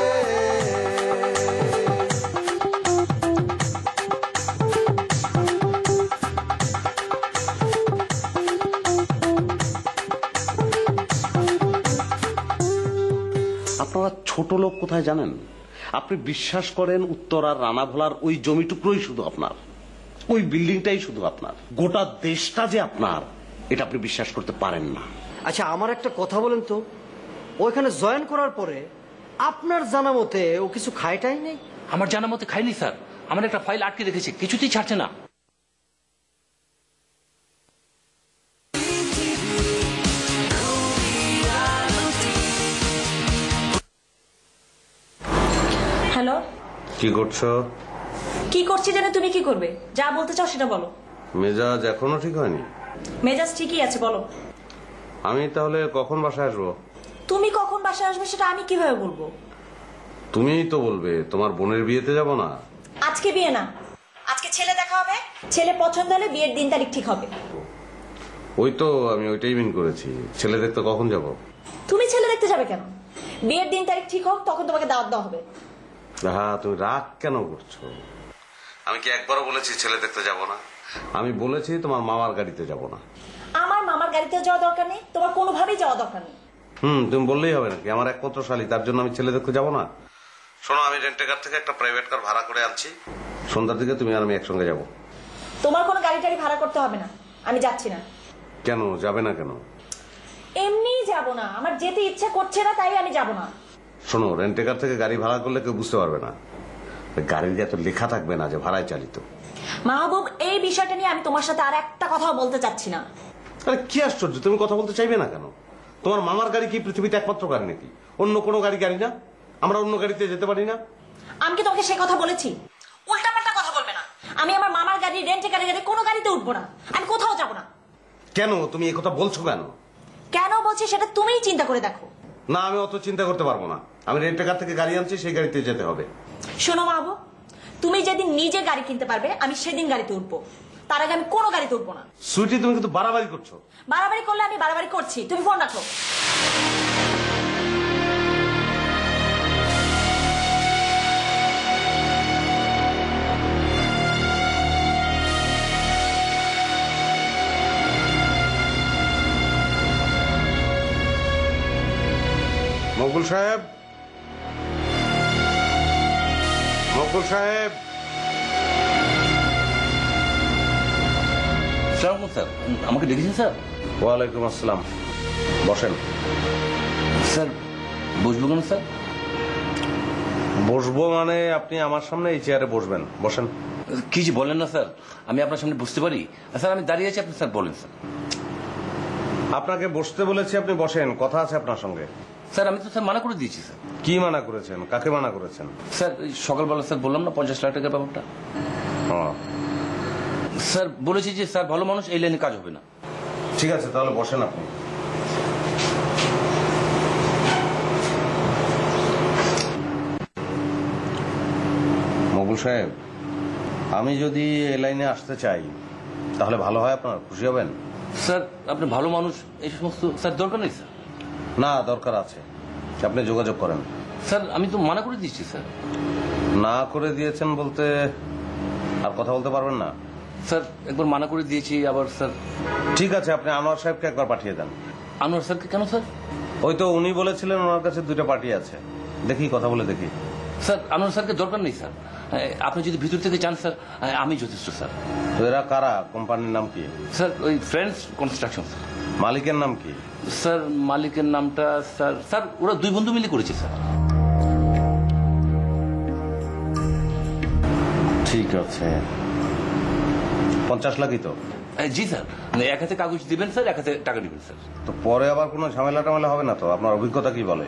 আপনারা ছোট লোক কোথায় জানেন? আপনি বিশ্বাস করেন উত্তরার রানাভোলার ওই জমিটুকরোই শুধু আপনার, ওই বিল্ডিংটাই শুধু আপনার, গোটা দেশটা যে আপনার এটা আপনি বিশ্বাস করতে পারেন না। আচ্ছা, আমার একটা কথা বলেন তো, ওইখানে জয়েন করার পরে আপনার জানা মতে ও কিছু খায়টাই নেই? আমার জানা মতে খাইনি স্যার, আমার একটা ফাইল আটকে রেখেছে, কিছুতেই ছাড়ছে না। হ্যালো, কি করছো? কি করছি জানে তুমি কি করবে? যা বলতে চাও সেটা বলো। মেজাজ এখনো ঠিক হয়নি? মেজাজ ঠিকই আছে, বলো। আমি তাহলে কখন বাসায় আসবো? তুমি কখন বাসায় আসবে সেটা আমি কিভাবে বলবো? তুমিই তো বলবে। তোমার বোনের বিয়েতে যাব না? আজকে বিয়ে না, আজকে ছেলে দেখা হবে, ছেলে পছন্দ হলে বিয়ের দিন তারিখ ঠিক হবে। ওই তো আমি ওইটাই মিন করেছি। ছেলে দেখতে কখন যাব? তুমি ছেলে দেখতে যাবে কেন? বিয়ের দিন তারিখ ঠিক হোক, তখন তোমাকে দাওয়াত দেওয়া হবে। হ্যাঁ, তুমি রাগ কেন করছো? আমি কি একবারও বলেছি ছেলে দেখতে যাব না? আমি বলেছি তোমার মামার গাড়িতে যাব না। আমার মামার গাড়িতে যাওয়া দরকার নেই, তোমার কোনোভাবেই যাওয়া দরকার নেই। তুমি বললেই হবে নাকি? আমার একমাত্র শালী, তার জন্য আমি ছেলে দেখতে যাব না? শোনো, আমি রেন্টে কার থেকে একটা প্রাইভেট কার ভাড়া করে আনছি, সন্ধ্যার দিকে তুমি আর আমি একসঙ্গে যাব। তোমার কোনো গাড়ি টাড়ি ভাড়া করতে হবে না, আমি যাচ্ছি না। কেন যাবে না? কেন? এমনি যাব না, আমার যেতে ইচ্ছা করছে না, তাই আমি যাব না। শোনো, রেন্টে কার থেকে গাড়ি ভাড়া করলে কেউ বুঝতে পারবে না, গাড়ির এত লেখা থাকবে না যে ভাড়ায় চালিত। মাহবুব, এই বিষয়টা নিয়ে আমি তোমার সাথে আর একটা কথাও বলতে চাচ্ছি না। আরে কি আশ্চর্য, তুমি কথা বলতে চাইবে না কেন? তোমার মামার গাড়ি কি পৃথিবীতে একমাত্র গাড়ি নাকি? অন্য কোনো গাড়ি না? আমরা অন্য গাড়িতে যেতে পারি না? আমি কি তোমাকে সে কথা বলেছি? উল্টাপাল্টা কথা বলবে না। আমি আমার মামার গাড়ি, রেন্টে গাড়ি, কোনো গাড়িতে উঠবো না, আমি কোথাও যাব না। কেন তুমি এই কথা বলছো কেন? কেন বলছি সেটা তুমিই চিন্তা করে দেখো। না, আমি অত চিন্তা করতে পারবো না। আমি রেন্টে কার থেকে গাড়ি আনছি, সেই গাড়িতে যেতে হবে। শোনো মাহবুব, তুমি যেদিন নিজে গাড়ি কিনতে পারবে আমি সেদিন গাড়িতে উঠবো, তার আগে আমি কোনো গাড়িতে উঠবো না। সুইটি, তুমি কিন্তু বাড়াবাড়ি করছো। বাড়াবাড়ি করলে আমি বাড়াবাড়ি করছি, তুমি ফোন রাখো। মকবুল সাহেব, মকবুল সাহেব। স্যার, আমাকে ডেকেছেন স্যার? ওয়ালাইকুম আসসালাম, বসেন। স্যার, বসবো কেন স্যার? বসবো মানে আপনি আমার সামনে এই চেয়ারে বসবেন। বসেন। কি যে বলেন না স্যার, আমি আপনার সামনে বসতে পারি? স্যার, আমি দাঁড়িয়ে আছি, আপনি স্যার বলেন। স্যার, আপনাকে বসতে বলেছি, আপনি বসেন, কথা আছে আপনার সঙ্গে। স্যার, আমি তো স্যার মানা করে দিয়েছি। স্যার, কি মানা করেছেন? কাকে মানা করেছেন? স্যার, সকালবেলা স্যার বললাম না 50 লাখ টাকার ব্যাপারটা। স্যার বলেছি যে স্যার ভালো মানুষ, এই লাইনে কাজ হবে না। ঠিক আছে, তাহলে বসেন আপনি। মকবুল সাহেব, আমি যদি এ লাইনে আসতে চাই তাহলে ভালো হয়, আপনার খুশি হবেন? স্যার আপনি ভালো মানুষ, এই সমস্ত স্যার দরকার নেই স্যার। না, দরকার আছে, আপনি যোগাযোগ করেন। স্যার আমি তো মানা করে দিচ্ছি স্যার। না করে দিয়েছেন বলতে আর কথা বলতে পারবেন না? স্যার একবার মানা করে দিয়েছি, আবার স্যার। ঠিক আছে, আপনি আনোয়ার সাহেবকে একবার পাঠিয়ে দেন। আনোয়ার স্যারকে কেন স্যার? ওই তো উনি বলেছিলেন ওনার কাছে 2টা পার্টি আছে, দেখি কথা বলে দেখি। স্যার আনোয়ার স্যারকে দরকার নেই স্যার, আপনি যদি ভিতর থেকে চান স্যার আমি যথেষ্ট স্যার। তো এরা কারা? কোম্পানির নাম কি? স্যার ওই ফ্রেন্ডস কনস্ট্রাকশন। মালিকের নাম কি? স্যার মালিকের নামটা স্যার, স্যার ওরা 2 বন্ধু মিলে করেছে স্যার। ঠিক আছে, 50 লাখই তো? জি স্যার, এক হাতে কাগজ দিবেন স্যার, এক হাতে টাকা দিবেন স্যার। তো পরে আবার কোনো ঝামেলা টামেলা হবে না তো? আপনার অভিজ্ঞতা কি বলে?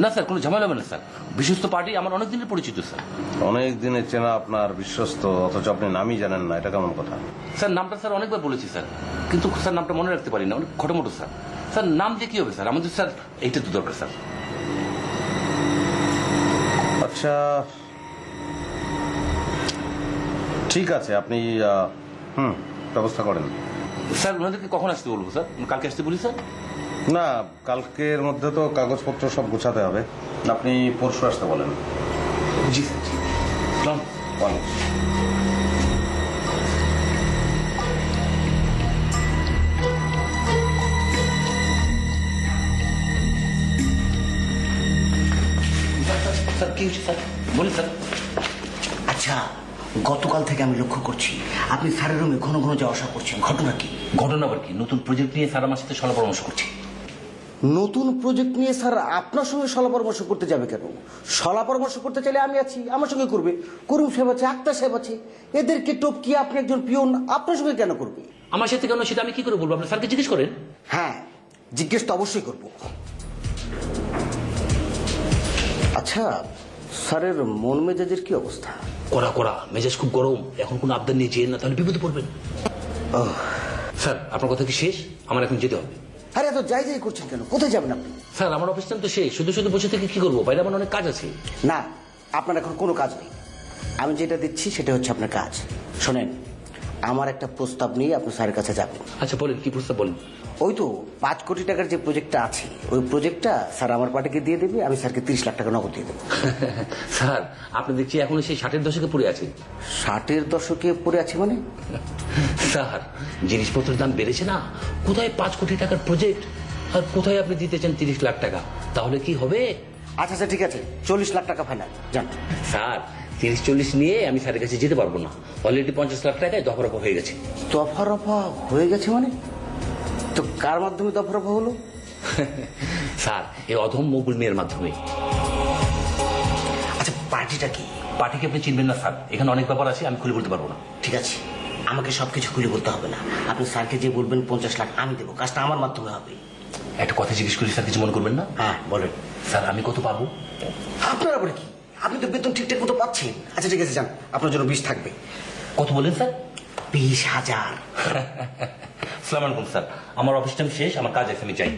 না স্যার, কোনো ঝামেলা হবে না স্যার, বিশ্বস্ত পার্টি, আমার অনেক দিনের পরিচিত স্যার। অনেক দিনের চেনা আপনার, বিশ্বস্ত, অথচ আপনি নামই জানেন না, এটা কেমন কথা? স্যার নামটা স্যার অনেকবার বলেছি স্যার, কিন্তু স্যার নামটা মনে রাখতে পারি না, অনেক খটোমটো স্যার। স্যার নাম দিয়ে কি হবে স্যার, আমাদের স্যার এইটা তো দরকার স্যার। আচ্ছা ঠিক আছে, আপনি ব্যবস্থা করেন। স্যার ওনাদেরকে কখন আসতে বলবো স্যার? কালকে আসতে বলি স্যার? না, কালকের মধ্যে তো কাগজপত্র সব গোছাতে হবে, আপনি পরশু আসতে বলেন। জি স্যার, জি। সালাম। ওয়ালাইকুম। স্যার কি হচ্ছে স্যার, বলি স্যার। আচ্ছা, গতকাল থেকে আমি লক্ষ্য করছি আপনি স্যারের রুমে ঘন ঘন যাওয়া আসা করছেন, ঘটনা কি? ঘটনা আবার কি? নতুন প্রজেক্ট নিয়ে স্যার আমার সাথে সলা পরামর্শ করছে। নতুন প্রজেক্ট নিয়ে স্যার আপনার সঙ্গে সলা পরামর্শ করতে যাবে কেন? সলা পরামর্শ করতে চাইলে আমি আছি, আমার সঙ্গে করবে। করিম সাহেব আছে, আক্তার সাহেব আছে, এদেরকে টপকিয়ে আপনি একজন পিয়ন আপনার সঙ্গে কেন করবে? আমার সাথে কেন সেটা আমি কি করে বলবো? আপনি স্যারকে জিজ্ঞেস করেন। হ্যাঁ, জিজ্ঞেস তো অবশ্যই করব। আচ্ছা, স্যারের মন মেজাজের কি অবস্থা? কড়া কড়া মেজাজ, খুব গরম। এখন কোনো আবদার নিয়ে যেয়ে না, তাহলে বিপদে পড়বেন। স্যার আপনার কথা কি শেষ? আমার এখন যেতে হবে। আরে এত যাই যাই করছেন কেন? কোথায় যাবেন আপনি? স্যার আমার অফিস টাইম তো শেষ, শুধু শুধু বসে থেকে কি করবো? বাইরে আমার অনেক কাজ আছে। না, আপনার এখন কোনো কাজ নেই। আমি যেটা দিচ্ছি সেটা হচ্ছে আপনার কাজ। শোনেন, আমার একটা প্রস্তাব নিয়ে আপনি স্যারের কাছে যাবেন। আচ্ছা বলেন, কি প্রস্তাব বলেন। ওই তো 5 কোটি টাকার যে প্রজেক্টটা আছে, ওই প্রজেক্টটা স্যার আমার পার্টিকে দিয়ে দেবে, আমি স্যারকে 30 লাখ টাকা নগদ দিয়ে দেবো। স্যার আপনি দেখছি এখনো সেই 60-এর দশকে পড়ে আছে। 60-এর দশকে পড়ে আছে মানে? স্যার জিনিসপত্রের দাম বেড়েছে না, কোথায় 5 কোটি টাকার প্রজেক্ট, আর কোথায় আপনি দিতে চান 30 লাখ টাকা? তাহলে কি হবে? আচ্ছা আচ্ছা, ঠিক আছে, 40 লাখ টাকা ফাইনাল, যান। স্যার 30-40 নিয়ে আমি স্যারের কাছে যেতে পারবো না, অলরেডি 50 লাখ টাকায় দফারফা হয়ে গেছে। দফারফা হয়ে গেছে মানে? তো কার মাধ্যমে দফারফা হলো? স্যার এই অধম মকবুল মেয়ের মাধ্যমে। আচ্ছা, পার্টিটা কি? পার্টিকে আপনি চিনবেন না স্যার, এখানে অনেক ব্যাপার আছে, আমি খুলে বলতে পারবো না। ঠিক আছে, আমাকে সবকিছু খুলে বলতে হবে না। আপনি স্যারকে যে বলবেন 50 লাখ আমি দেবো, কাজটা আমার মাধ্যমে হবে। একটা কথা জিজ্ঞেস করি স্যার, কিছু মনে করবেন না? হ্যাঁ বলেন। স্যার আমি কত পাবো? আপনার আবার কি, আপনি তো বেতন ঠিকঠাক মতো পাচ্ছেন। আচ্ছা ঠিক আছে, যান, আপনার জন্য 20 থাকবে। কত বলেন স্যার? 20,000। আসসালামু আলাইকুম স্যার, আমার অফিস টাইম শেষ, আমার কাজ আছে, আমি চাই।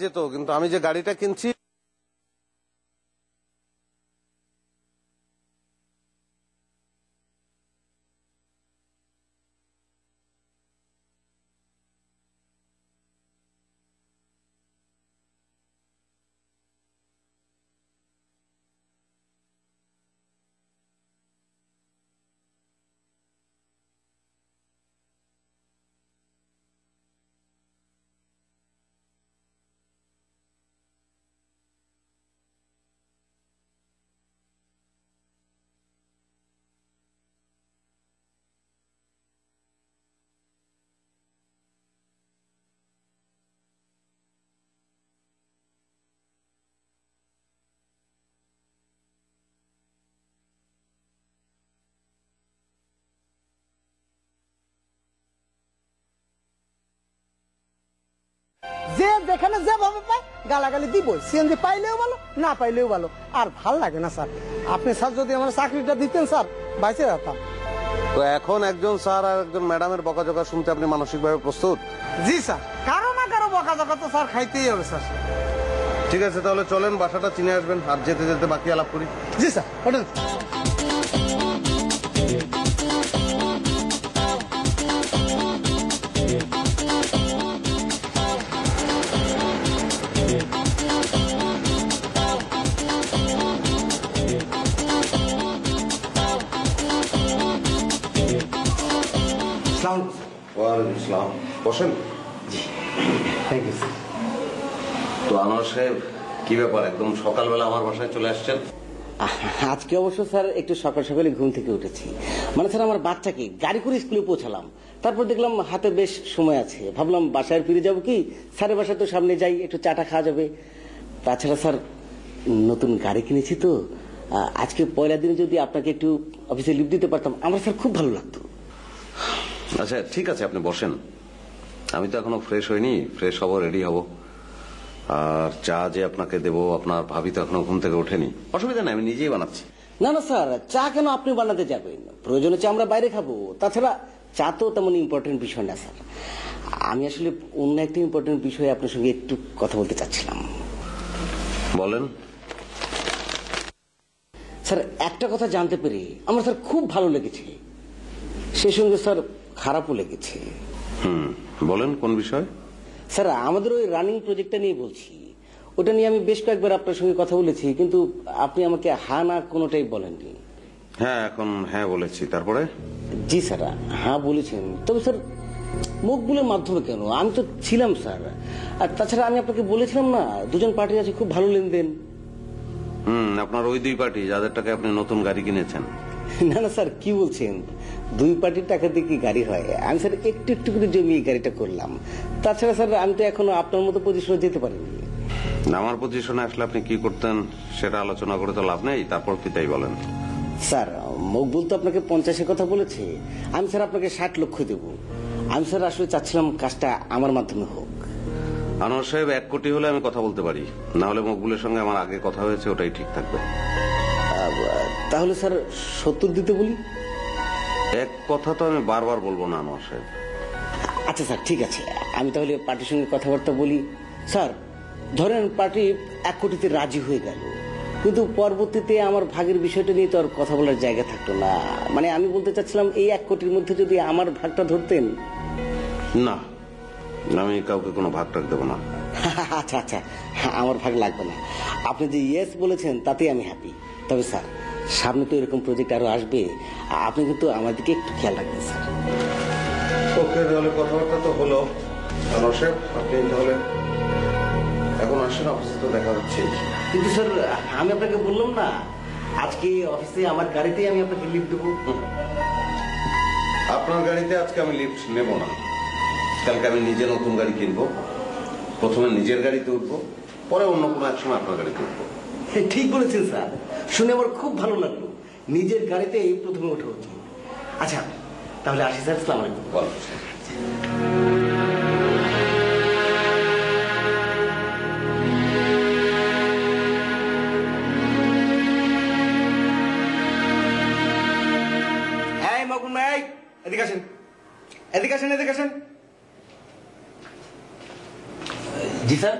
যেত, কিন্তু আমি যে গাড়িটা কিনছি যেখানে যেভাবে পায় গালাগালি দিবই, সিএনজি পাইলেও ভালো না পাইলেও ভালো। আর ভাল লাগে না স্যার, আপনি স্যার যদি আমার চাকরিটা দিতেন স্যার বাইচে যেতাম। তো এখন একজন স্যার আর একজন ম্যাডামের বকাঝকা শুনতে আপনি মানসিকভাবে প্রস্তুত? জি স্যার, কারো না কারো বকাঝকা তো স্যার খাইতেই হবে স্যার। ঠিক আছে, তাহলে চলেন বাসাটা চিনে আসবেন, আর যেতে যেতে বাকি আলাপ করি। জি স্যার, ওঠেন। ওয়ালাইকুম আসসালাম। বসেন। Thank you sir. তো আনোয়ার সাহেব, কি ব্যাপার একদম সকালবেলা আমার বাসায় চলে আসছেন? আজকে অবশ্য স্যার একটু সকাল সকালে ঘুম থেকে উঠেছি। মানে স্যার আমার বাচ্চাকে গাড়ি করে স্কুলে পৌঁছালাম, তারপর দেখলাম হাতে বেশ সময় আছে, ভাবলাম বাসায় ফিরে যাবো কি, স্যারের বাসায় তো সামনে যাই, একটু চাটা খাওয়া যাবে। তাছাড়া স্যার নতুন গাড়ি কিনেছি তো, আজকে পয়লা দিনে যদি আপনাকে একটু অফিসে লিভ দিতে পারতাম আমার স্যার খুব ভালো লাগতো। আচ্ছা ঠিক আছে, আপনি বসেন। আমি তো এখনো ফ্রেশ হইনি, ফ্রেশ হব, রেডি হব। আর চা যে আপনাকে দেবো, আপনার ভাবি তো এখনো ঘুম থেকে ওঠেনি। অসুবিধা নেই, আমি নিজেই বানাচ্ছি। না না স্যার, চা কেন আপনি বানাতে যাবেন? প্রয়োজনে চা আমরা বাইরে খাবো। তাছাড়া চা তো তেমন ইম্পর্টেন্ট বিষয় না স্যার। আমি আসলে অন্য একটা ইম্পর্টেন্ট বিষয়ে আপনার সঙ্গে একটু কথা বলতে চাচ্ছিলাম। বলেন। স্যার একটা কথা জানতে পেরে আমার স্যার খুব ভালো লেগেছে, সেই সঙ্গে স্যার খারাপও লেগেছে। বলেন কোন বিষয়? স্যার আমাদের ওই রানিং প্রজেক্টটা নিয়ে বলছি। ওটা নিয়ে আমি বেশ কয়েকবার আপনার সঙ্গে কথা বলেছি, কিন্তু আপনি আমাকে হ্যাঁ না কোনোটাই বলেননি। হ্যাঁ এখন হ্যাঁ বলেছি, তারপরে? জি স্যার, হ্যাঁ বলেছেন, তবে স্যার মুখগুলোর মাধ্যমে কেন? আমি তো ছিলাম স্যার। আর তাছাড়া আমি আপনাকে বলেছিলাম না, দুজন পার্টি আছে, খুব ভালো লেনদেন। আপনার ওই দুই পার্টি যাদের টাকায় আপনি নতুন গাড়ি কিনেছেন? না না স্যার, কি বলছেন? দুই পার্টির টাকা দিয়ে কি গাড়ি হয়? আমি স্যার একটু একটু করে জমিয়ে গাড়িটা করলাম। তাছাড়া স্যার আমি তো এখনো আপনার মতো পজিশনে যেতে পারিনি। আমার পজিশনে আসলে আপনি কি করতেন সেটা আলোচনা করে তো লাভ নেই, তারপর কি তাই বলেন? স্যার মকবুল তো আপনাকে 50-এর কথা বলেছে, আমি স্যার আপনাকে 60 লক্ষ দেব। আমি স্যার আসলে চাচ্ছিলাম কাজটা আমার মাধ্যমে হোক। আনোয়ার সাহেব 1 কোটি হলে আমি কথা বলতে পারি, না হলে মকবুলের সঙ্গে আমার আগে কথা হয়েছে, ওটাই ঠিক থাকবে। তাহলে স্যার 70 দিতে বলি? এক কথা তো আমি বারবার বলবো না আনোয়ার সাহেব। আচ্ছা স্যার ঠিক আছে, আমি তাহলে পার্টির সঙ্গে কথাবার্তা বলি। স্যার ধরেন পার্টি 1 কোটিতে রাজি হয়ে গেল, কিন্তু পরবর্তীতে আমার ভাগের বিষয়টা নিয়ে তো আর কথা বলার জায়গা থাকতো না। মানে আমি বলতে চাচ্ছিলাম এই 1 কোটির মধ্যে যদি আমার ভাগটা ধরতেন। না, আমি কাউকে কোনো ভাগ টাক দেবো না। আচ্ছা আচ্ছা, আমার ভাগ লাগবে না। আপনি যে ইয়েস বলেছেন তাতেই আমি হ্যাপি। তবে স্যার সামনে তো এরকম প্রজেক্ট আরো আসবে, আপনি কিন্তু আমার দিকে একটু খেয়াল রাখবেন স্যার। ওকে, তাহলে কথাবার্তা তো হলো। আনোয়ার সাহেব আপনি তাহলে এখন আসেন, অফিসে তো দেখা হচ্ছে। কিন্তু স্যার আমি আপনাকে বললাম না, আজকে অফিসে আমার গাড়িতেই আমি আপনাকে লিফট দেবো। আপনার গাড়িতে আজকে আমি লিফট নেব না, কালকে আমি নিজে নতুন গাড়ি কিনবো। প্রথমে নিজের গাড়িতে উঠবো, পরে অন্য কোনো এক সময় আপনার গাড়িতে উঠবো। ঠিক বলেছেন স্যার, শুনে আমার খুব ভালো লাগলো। নিজের গাড়িতে প্রথমে ওঠা উচিত। আচ্ছা তাহলে আসি স্যার, আসসালামু আলাইকুম। এই মকুল ভাই, এদিকে আসেন, এদিকে আসেন, এদিকে আসেন। জি স্যার,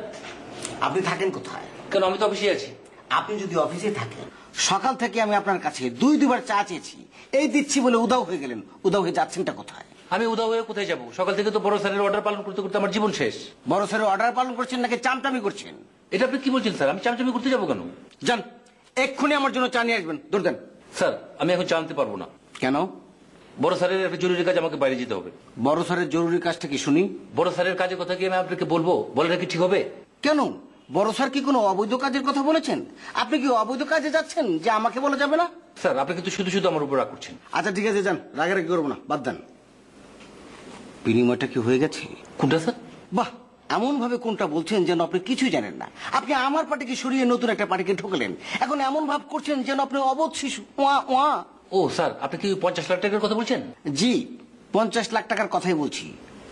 আপনি থাকেন কোথায়? কেন, আমি তো অফিসে আছি। আপনি যদি অফিসে থাকেন, সকাল থেকে আমি আপনার কাছে 2-2বার চা চেয়েছি, এই দিচ্ছি বলে উদাও হয়ে গেলেন। উদাও হয়ে যাচ্ছেনটা কোথায়? আমি উদাও হয়ে কোথায় যাবো? সকাল থেকে তো বড় স্যারের অর্ডার পালন করতে করতে আমার জীবন শেষ। বড় স্যারের অর্ডার পালন করছেন নাকি চামচামি করছেন? এটা আপনি কি বলছেন স্যার? আমি চামচামি করতে যাবো কেন? যান এক্ষুনি আমার জন্য চা নিয়ে আসবেন, দৌড় দেন। স্যার আমি এখন জানতে পারবো না। কেন? বড় স্যারের একটা জরুরি কাজ, আমাকে বাইরে যেতে হবে। বড় স্যারের জরুরি কাজটা কি শুনি? বড় স্যারের কাজের কথা কি আমি আপনাকে বলবো? বলাটা কি ঠিক হবে? কেন, বড় স্যার কি কোনো অবৈধ কাজের কথা বলেছেন? আপনি কি অবৈধ কাজে যাচ্ছেন যে আমাকে বলা যাবে না? স্যার আপনি কিন্তু শুধু শুধু আমার উপর রাগ করছেন। আচ্ছা ঠিক আছে, যান, রাগারাগি করবো না, বাদ দেন। বিনিময়টা কি হয়ে গেছে? কোনটা স্যার? বাহ, এমন ভাবে কোনটা বলছেন যেন আপনি কিছুই জানেন না। আপনি আমার পার্টিকে সরিয়ে নতুন একটা পার্টিকে ঢোকালেন, এখন এমন ভাব করছেন যেন আপনি অবোধ শিশু। ওয়া ওয়া। ও স্যার, আপনি কি 50 লাখ টাকার কথা বলছেন? জি, 50 লাখ টাকার কথাই বলছি।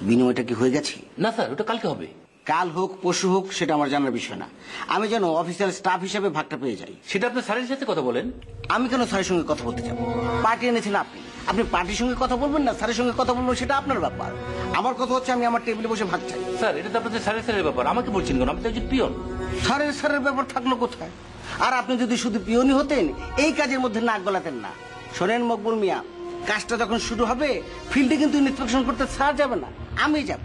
বিনিময়টা কি হয়ে গেছে? না স্যার, ওটা কালকে হবে। কাল হোক পরশু হোক সেটা আমার জানার বিষয় না, আমি যেন অফিসিয়াল স্টাফ হিসেবে ভাগটা পেয়ে যাই। সেটা আপনার স্যারের সাথে কথা বলেন। আমি কেন স্যারের সঙ্গে কথা বলতে যাবো? পার্টি এনেছেন আপনি, আপনি পার্টির সঙ্গে কথা বলবেন না স্যারের সঙ্গে কথা বলবেন সেটা আপনার ব্যাপার। আমার কথা হচ্ছে আমি আমার টেবিলে বসে ভাগ চাই। স্যার এটা তো আপনাদের স্যারের ব্যাপার, আমাকে বলছেন কেন? আমি তো একজন পিয়ন। স্যারের ব্যাপার থাকলো কোথায়? আর আপনি যদি শুধু পিওনি হতেন এই কাজের মধ্যে নাক গলাতেন না। শোনেন মকবুল মিয়া, কাজটা যখন শুরু হবে ফিল্ডে কিন্তু ইন্সপেকশন করতে স্যার যাবে না, আমি যাব।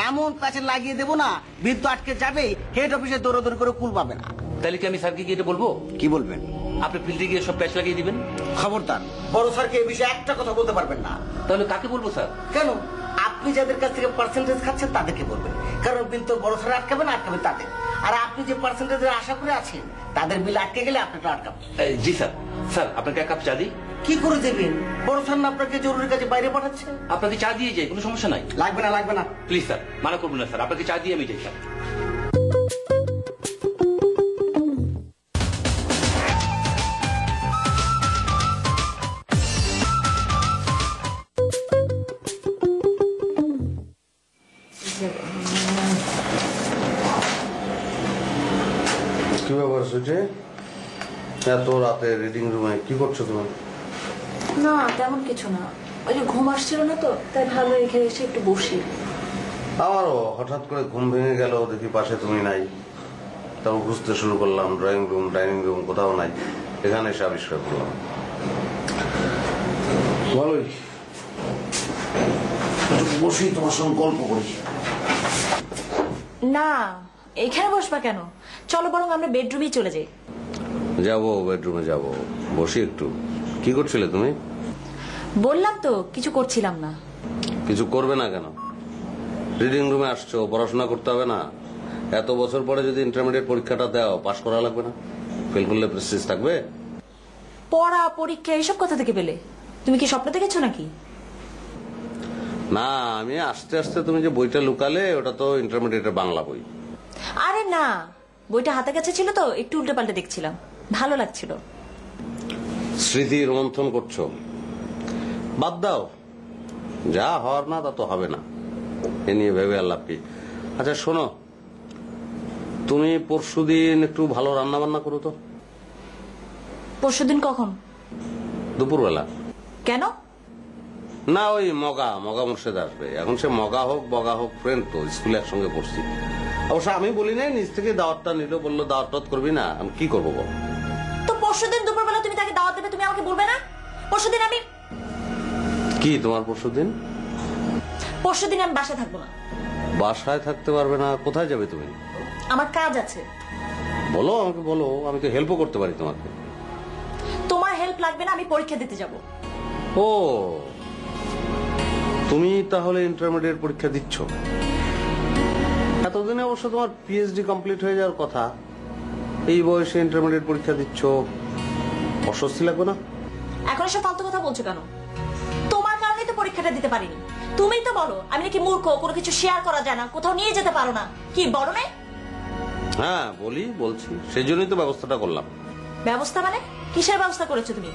এমন কাছে লাগিয়ে দেবো না বিদ্যুৎ আটকে যাবে, হেড অফিসে দৌড়াদৌড়ি করে কুল পাবে না। তাহলে কি আমি স্যারকে গিয়ে এটা বলবো? কি বলবেন? আপনি ফিল্ডে গিয়ে সব প্যাচ লাগিয়ে দিবেন। খবরদার, বড় স্যারকে এই বিষয়ে একটা কথা বলতে পারবেন না। তাহলে কাকে বলবো স্যার? কেন? আপনি যাদের কাছ থেকে পার্সেন্টেজ খাচ্ছেন তাদেরকে বলবেন, কারণ বিল তো বড় স্যার আটকাবে তাদের। আর আপনি যে পার্সেন্টেজের আশা করে আছেন তাদের বিল আটকে গেলে আপনারটা আটকাবে। জি স্যার। স্যার আপনাকে এক কাপ চা দিই? কি করে দেবেন? বড় স্যার না আপনাকে জরুরি কাজে বাইরে পাঠাচ্ছে। আপনাকে চা দিয়ে যাই, কোনো সমস্যা নাই। লাগবে না প্লিজ স্যার, মানা করবেন না স্যার, আপনাকে চা দিয়ে আমি যাই স্যার। কি ব্যাপার সুজে, এত রাতে রিডিং রুমে কি করছো তুমি? না তেমন কিছু না, ওই যে ঘুম আসছিল না তো, তাই ভালো এখানে এসে একটু বসি। আমারও হঠাৎ করে ঘুম ভেঙে গেল, দেখি পাশে তুমি নাই। তখন খুঁজতে শুরু করলাম, ড্রয়িং রুম ডাইনিং রুম কোথাও নাই, এখানে এসে আবিষ্কার করলাম। ভালোই বসি, তোমার সঙ্গে গল্প করি। না এখানে বসবা কেন, চলো বরং আমরা বেডরুমেই চলে যাই। যাবো, বেডরুমে যাবো, বসি একটু। কি করছিলে তুমি? বললাম তো কিছু করছিলাম না। কিছু করবে না কেন? রিডিং রুমে আসছো, পড়াশোনা করতে হবে না? এত বছর পরে যদি ইন্টারমিডিয়েট পরীক্ষাটা দাও, পাশ করা লাগবে না? ফেল করলে প্রেস্টিজ থাকবে? পড়া পরীক্ষা এসব কথা থেকে পেলে? তুমি কি স্বপ্ন দেখেছো নাকি? না, আমি আস্তে আস্তে তুমি যে বইটা লুকালে ওটা তো ইন্টারমিডিয়েটের বাংলা বই। আরে না, বইটা হাতে কাছে ছিল তো একটু উল্টে পাল্টে দেখছিলাম, ভালো লাগছিল। স্মৃতি রোমন্থন করছো, বাদ দাও। যা হওয়ার না তা তো হবে না, এ নিয়ে ভেবে আর লাভ কি। আচ্ছা শোনো, তুমি পরশুদিন একটু ভালো রান্না বান্না করো তো। পরশুদিন কখন? দুপুরবেলা। কেন? না ওই মগা মুর্শেদ আসবে, এখন সে মগা হোক বগা হোক ফ্রেন্ড তো, স্কুলে একসঙ্গে পড়ছি। অবশ্য আমি বলি নাই, নিজ থেকে দাওয়াতটা নিল, বললো দাওয়াত করবি না, আমি কি করবো বল। তো পরশুদিন দুপুরবেলা তুমি তাকে দাওয়াত দেবে, তুমি আমাকে বলবে না? পরশুদিন আমি কি তোমার পরশুদিন? পরশুদিন আমি বাসায় থাকবো না। বাসায় থাকতে পারবে না? কোথায় যাবে তুমি? আমার কাজ আছে। বলো আমাকে, বলো, আমি তো হেল্পও করতে পারি তোমাকে। তোমার হেল্প লাগবে না, আমি পরীক্ষা দিতে যাব। ও, তুমি তাহলে ইন্টারমিডিয়েট পরীক্ষা দিচ্ছ? এতদিনে অবশ্য তোমার পিএইচডি কমপ্লিট হয়ে যাওয়ার কথা, এই বয়সে ইন্টারমিডিয়েট পরীক্ষা দিচ্ছ, অস্বস্তি লাগবে না? এখন এসব ফালতু কথা বলছো কেন? তোমার কারণেই তো পরীক্ষাটা দিতে পারিনি। তুমিই তো বলো আমি নাকি মূর্খ, কোনো কিছু শেয়ার করা যায় না, কোথাও নিয়ে যেতে পারো না। কি বলো না? হ্যাঁ বলছি, সেই জন্যই তো ব্যবস্থাটা করলাম। ব্যবস্থা মানে? কিসের ব্যবস্থা করেছো তুমি?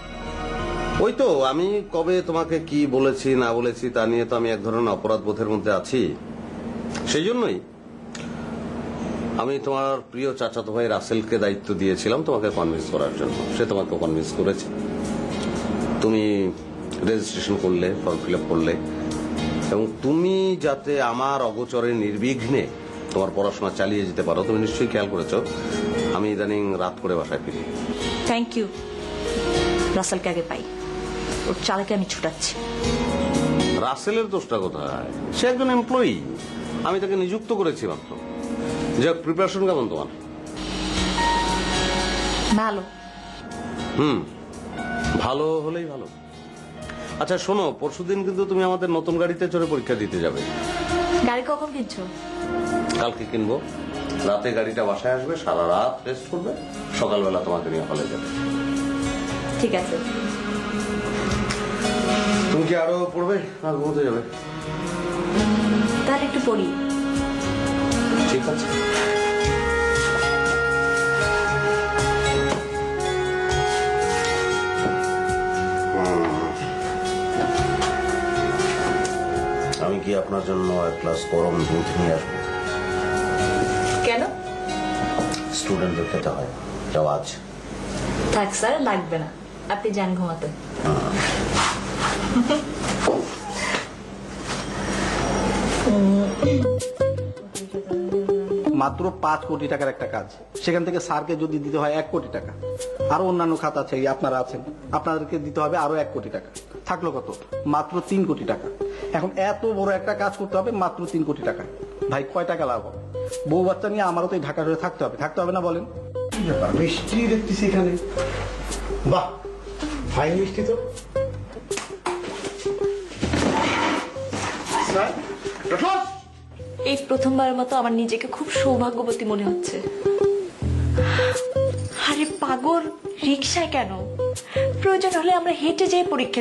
ওই তো, আমি কবে তোমাকে কি বলেছি না বলেছি তা নিয়ে তো আমি এক ধরনের অপরাধ বোধের মধ্যে আছি। সেই জন্যই আমি তোমার প্রিয় চাচাতো ভাই রাসেলকে দায়িত্ব দিয়েছিলাম তোমাকে কনভিন্স করার জন্য। সে তোমাকে কনভিন্স করেছে, তুমি রেজিস্ট্রেশন করলে, ফর্ম ফিল আপ করলে, এবং তুমি যাতে আমার অগোচরে নির্বিঘ্নে তোমার পড়াশোনা চালিয়ে যেতে পারো। তুমি নিশ্চয়ই খেয়াল করেছো আমি ইদানিং রাত করে বাসায় ফিরি। Thank you. রাসেলকে আগে পাই, ওর চালাকে আমি ছুটাচ্ছি। রাসেলের দোষটা কোথায়? সে একজন এমপ্লয়ি, আমি তাকে নিযুক্ত করেছি মাত্র। যাক, প্রিপারেশন কেমন তোমার? ভালো। ভালো হলেই ভালো। আচ্ছা শোনো, পরশুদিন কিন্তু তুমি আমাদের নতুন গাড়িতে চড়ে পরীক্ষা দিতে যাবে। গাড়ি কখন কিনছো? কালকে কিনবো। রাতে গাড়িটা বাসায় আসবে, সারা রাত রেস্ট করবে, সকালবেলা তোমাকে নিয়ে হলে যাবে। ঠিক আছে। তুমি কি আরো পড়বে না ঘুমোতে যাবে? তাহলে একটু পড়ি। ঠিক আছে। আমি কি আপনার জন্য এক গ্লাস গরম দুধ নিয়ে আসবো? স্টুডেন্টদের খেতে হয় রেওয়াজ। থাক স্যার, লাগবে না, আপনি যান ঘুমাতে। মাত্র 5 কোটি টাকার একটা কাজ, সেখান থেকে স্যারকে যদি দিতে হয় 1 কোটি টাকা, আরো অন্যান্য খাত আছে, এই আপনারা আছেন, আপনাদেরকে দিতে হবে আরো 1 কোটি টাকা, থাকলো কত? মাত্র 3 কোটি টাকা। এখন এত বড় একটা কাজ করতে হবে মাত্র 3 কোটি টাকা, ভাই কয় টাকা লাভ হবে? বউ বাচ্চা নিয়ে আমারও তো এই ঢাকা শহরে থাকতে হবে না বলেন? মিষ্টি দেখতেছি এখানে, বাহ ফাইন মিষ্টি তো। এই প্রথমবারের মতো আমার নিজেকে খুব সৌভাগ্যবতী মনে হচ্ছে। আরে পাগল, রিকশায় কেন? প্রয়োজন হলে আমরা হেঁটে যেয়ে পরীক্ষা